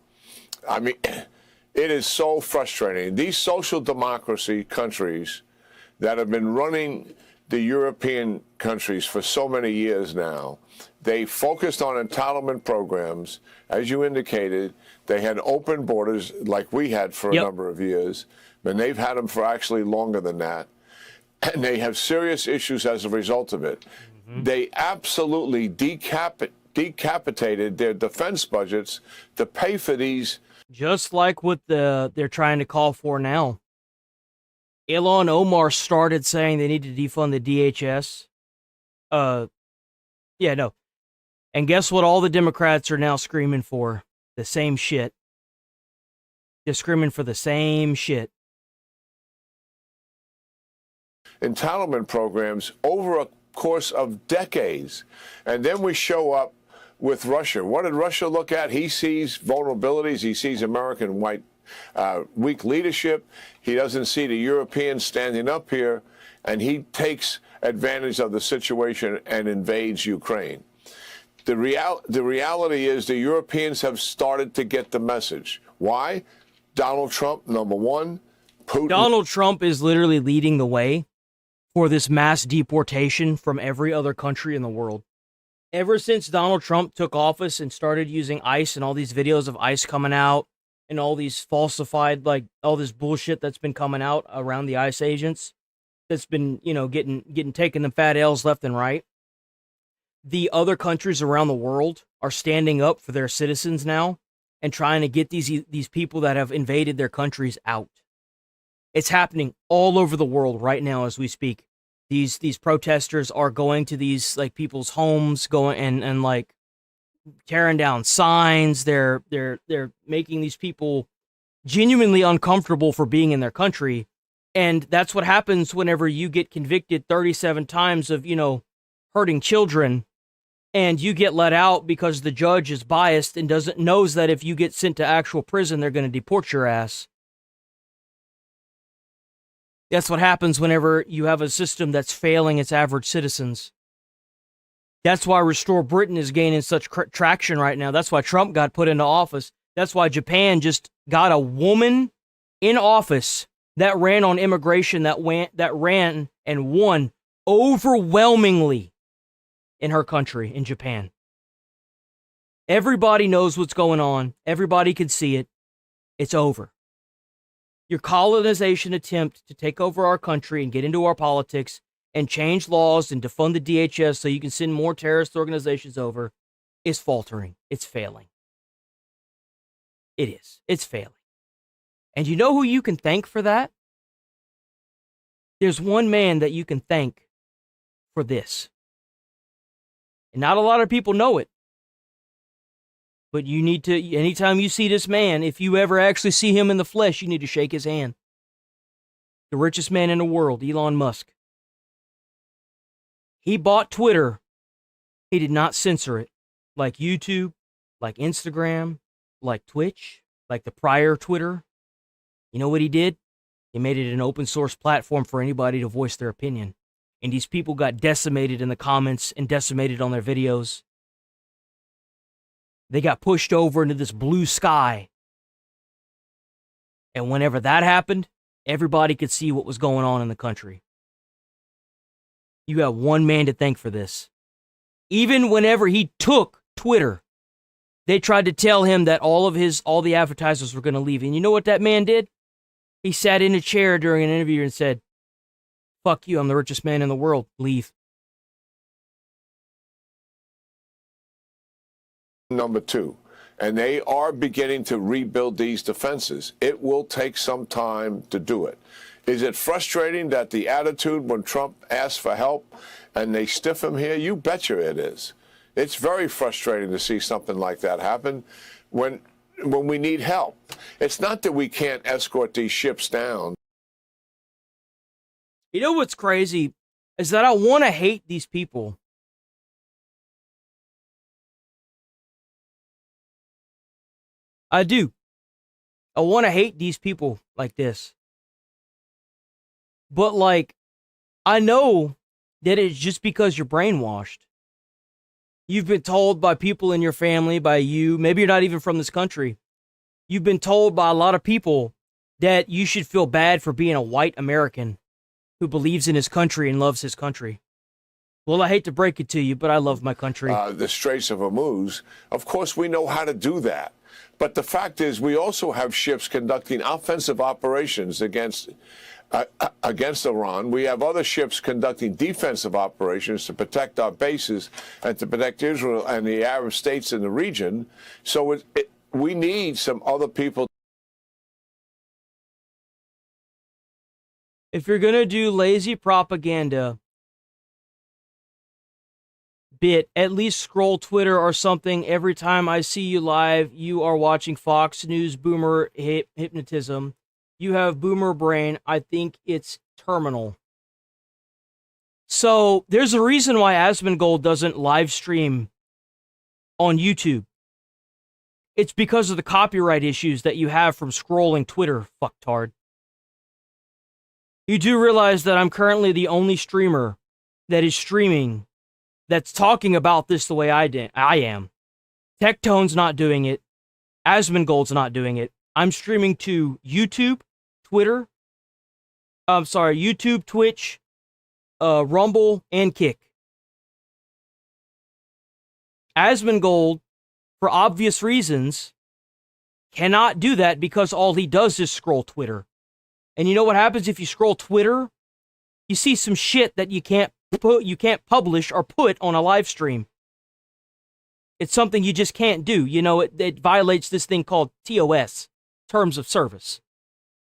I mean, it is so frustrating. These social democracy countries that have been running the European countries for so many years now, they focused on entitlement programs. As you indicated, they had open borders like we had for a number of years, and they've had them for actually longer than that. And they have serious issues as a result of it. They absolutely decapitated their defense budgets to pay for these. Just like what they're trying to call for now. Ilhan Omar started saying they need to defund the DHS. Yeah, no. And guess what all the Democrats are now screaming for? The same shit. They're screaming for the same shit. Entitlement programs over a course of decades. And then we show up with Russia. What did Russia look at? He sees vulnerabilities. He sees American weak leadership. He doesn't see the Europeans standing up here, and he takes advantage of the situation and invades Ukraine. The reality is the Europeans have started to get the message. Why? Donald Trump, number one. Putin. Donald Trump is literally leading the way for this mass deportation from every other country in the world. Ever since Donald Trump took office and started using ICE and all these videos of ICE coming out and all these falsified, like all this bullshit that's been coming out around the ICE agents, that's been, you know, getting taking the fat L's left and right. The other countries around the world are standing up for their citizens now and trying to get these people that have invaded their countries out. It's happening all over the world right now as we speak. These protesters are going to these like people's homes, going and like tearing down signs. They're making these people genuinely uncomfortable for being in their country. And that's what happens whenever you get convicted 37 times of, you know, hurting children, and you get let out because the judge is biased and knows that if you get sent to actual prison, they're going to deport your ass. That's what happens whenever you have a system that's failing its average citizens. That's why Restore Britain is gaining such traction right now. That's why Trump got put into office. That's why Japan just got a woman in office that ran on immigration, that ran and won overwhelmingly in her country, in Japan. Everybody knows what's going on. Everybody can see it. It's over. Your colonization attempt to take over our country and get into our politics and change laws and defund the DHS so you can send more terrorist organizations over is faltering. It's failing. It is. It's failing. And you know who you can thank for that? There's one man that you can thank for this. And not a lot of people know it. But you need to, anytime you see this man, if you ever actually see him in the flesh, you need to shake his hand. The richest man in the world, Elon Musk. He bought Twitter. He did not censor it. Like YouTube, like Instagram, like Twitch, like the prior Twitter. You know what he did? He made it an open source platform for anybody to voice their opinion. And these people got decimated in the comments and decimated on their videos. They got pushed over into this blue sky. And whenever that happened, everybody could see what was going on in the country. You have one man to thank for this. Even whenever he took Twitter, they tried to tell him that all the advertisers were going to leave. And you know what that man did? He sat in a chair during an interview and said, "Fuck you, I'm the richest man in the world. Leave." Number two, and they are beginning to rebuild these defenses. It will take some time to do it. Is it frustrating that the attitude when Trump asks for help and they stiff him here? You betcha it is. It's very frustrating to see something like that happen when we need help. It's not that we can't escort these ships down. You know what's crazy is that I want to hate these people. I do. I want to hate these people like this. But, like, I know that it's just because you're brainwashed. You've been told by people in your family, by you, maybe you're not even from this country. You've been told by a lot of people that you should feel bad for being a white American who believes in his country and loves his country. Well, I hate to break it to you, but I love my country. The Straits of Hormuz, of course, we know how to do that. But the fact is, we also have ships conducting offensive operations against Iran. We have other ships conducting defensive operations to protect our bases and to protect Israel and the Arab states in the region. So we need some other people. If you're going to do lazy propaganda, at least scroll Twitter or something. Every time I see you live, you are watching Fox News boomer hypnotism. You have boomer brain. I think it's terminal. So there's a reason why Asmongold doesn't live stream on YouTube. It's because of the copyright issues that you have from scrolling Twitter, fucktard. You do realize that I'm currently the only streamer that is streaming that's talking about this the way I am. Tectone's not doing it. Asmongold's not doing it. I'm streaming to YouTube, YouTube, Twitch, Rumble, and Kick. Asmongold, for obvious reasons, cannot do that because all he does is scroll Twitter. And you know what happens if you scroll Twitter? You see some shit that you can't publish or put on a live stream. It's something you just can't do. You know, it violates this thing called TOS, Terms of Service.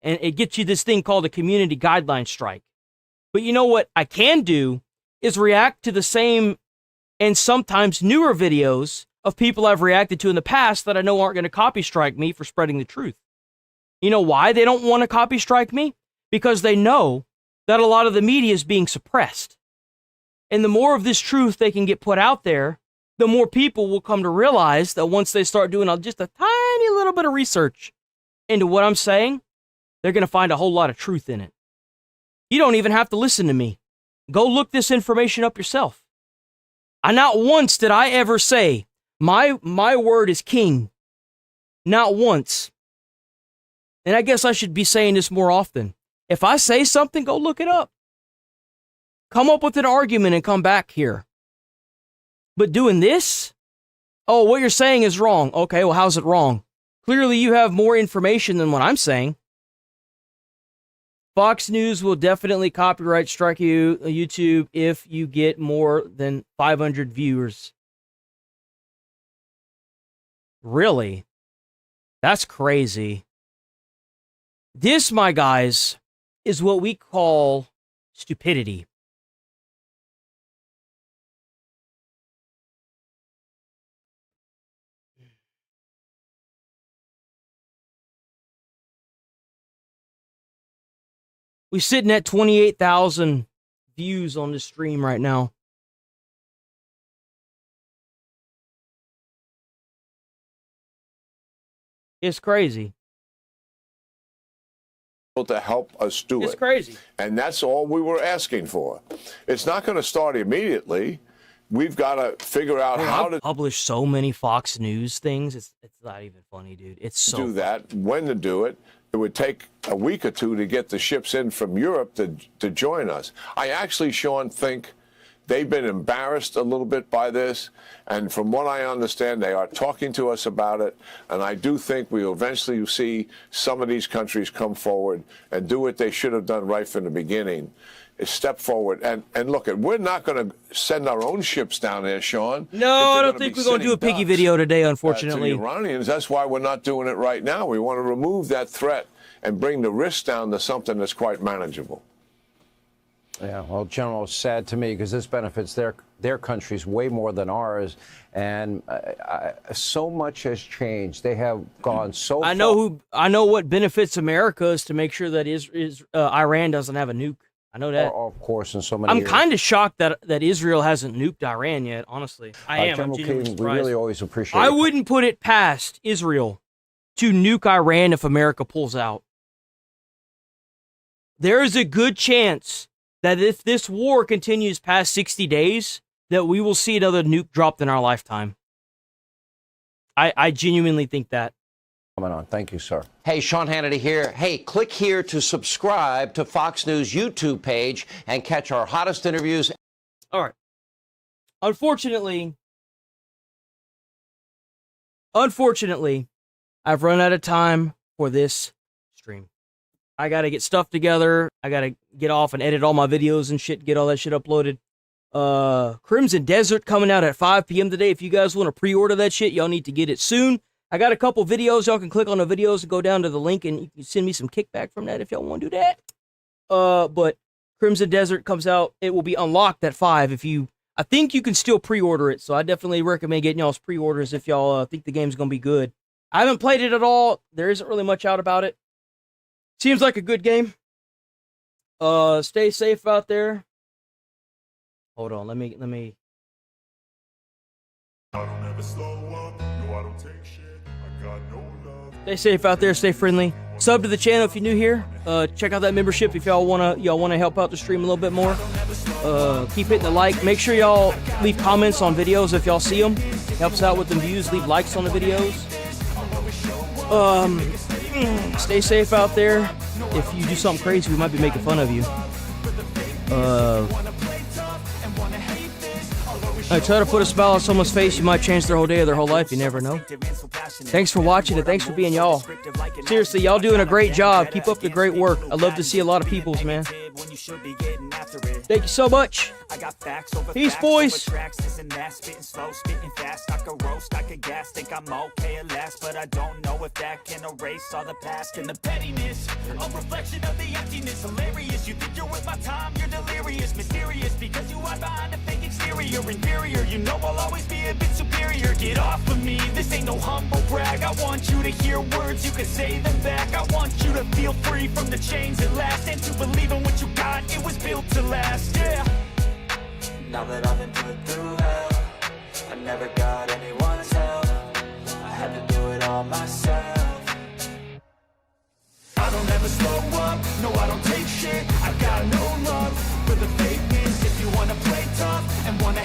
And it gets you this thing called a community guideline strike. But you know what I can do is react to the same and sometimes newer videos of people I've reacted to in the past that I know aren't going to copy strike me for spreading the truth. You know why they don't want to copy strike me? Because they know that a lot of the media is being suppressed. And the more of this truth they can get put out there, the more people will come to realize that once they start doing just a tiny little bit of research into what I'm saying, they're going to find a whole lot of truth in it. You don't even have to listen to me. Go look this information up yourself. Not once did I ever say, my word is king. Not once. And I guess I should be saying this more often. If I say something, go look it up. Come up with an argument and come back here. But doing this? Oh, what you're saying is wrong. Okay, well, how's it wrong? Clearly, you have more information than what I'm saying. Fox News will definitely copyright strike you, YouTube, if you get more than 500 viewers. Really? That's crazy. This, my guys, is what we call stupidity. We're sitting at 28,000 views on this stream right now. It's crazy. To help us do it. It's crazy. And that's all we were asking for. It's not going to start immediately. We've got to figure out how to publish so many Fox News things. It's not even funny, dude. It's so do that, when to do it. It would take a week or two to get the ships in from Europe to join us. I actually, Sean, think they've been embarrassed a little bit by this. And from what I understand, they are talking to us about it. And I do think we'll eventually see some of these countries come forward and do what they should have done right from the beginning, is step forward. And look, we're not going to send our own ships down there, Sean. No, I don't think we're going to do a piggy video today, unfortunately. To the Iranians, that's why we're not doing it right now. We want to remove that threat and bring the risk down to something that's quite manageable. Yeah, well, General, it's sad to me because this benefits their countries way more than ours, and so much has changed. They have gone so far. I know what benefits America is to make sure that Iran doesn't have a nuke. I know that. Of course, in so many I'm years. kind of shocked that Israel hasn't nuked Iran yet, honestly. I am. General I'm genuinely King, surprised. we really always appreciate I it. wouldn't put it past Israel to nuke Iran if America pulls out. There is a good chance that if this war continues past 60 days, that we will see another nuke dropped in our lifetime. I genuinely think that. Coming on. Thank you, sir. Hey, Sean Hannity here. Hey, click here to subscribe to Fox News YouTube page and catch our hottest interviews. All right. Unfortunately, I've run out of time for this stream. I got to get stuff together. I got to get off and edit all my videos and shit, get all that shit uploaded. Crimson Desert coming out at 5 p.m. today. If you guys want to pre-order that shit, y'all need to get it soon. I got a couple videos. Y'all can click on the videos and go down to the link and you can send me some kickback from that if y'all want to do that. But Crimson Desert comes out. It will be unlocked at 5 I think you can still pre-order it. So I definitely recommend getting y'all's pre-orders if y'all think the game's going to be good. I haven't played it at all. There isn't really much out about it. Seems like a good game. Stay safe out there. Hold on, let me. Stay safe out there. Stay friendly. Sub to the channel if you're new here. Check out that membership if y'all wanna help out the stream a little bit more. Keep hitting the like. Make sure y'all leave comments on videos if y'all see them. Helps out with the views. Leave likes on the videos. Stay safe out there. If you do something crazy, we might be making fun of you. I try to put a smile on someone's face. You might change their whole day or their whole life. You never know. Thanks for watching and thanks for being y'all. Seriously, y'all doing a great job. Keep up the great work. I love to see a lot of peoples, man. Thank you so much. Peace, boys. But I don't know if that can erase all the past and the pettiness. A reflection of the emptiness. Hilarious. You think you're with my time, you're delirious. Mysterious because you hide behind a fake exterior. Inferior, you know I'll always be a bit superior. Get off of me, this ain't no humble brag. I want you to hear words, you can say them back. I want you to feel free from the chains at last, and to believe in what you got, it was built to last, yeah. Now that I've been put through hell, I never got anyone's help. I had to do it all myself. I don't ever slow up, no I don't take shit. I got no love for the fakeness. If you wanna play tough and wanna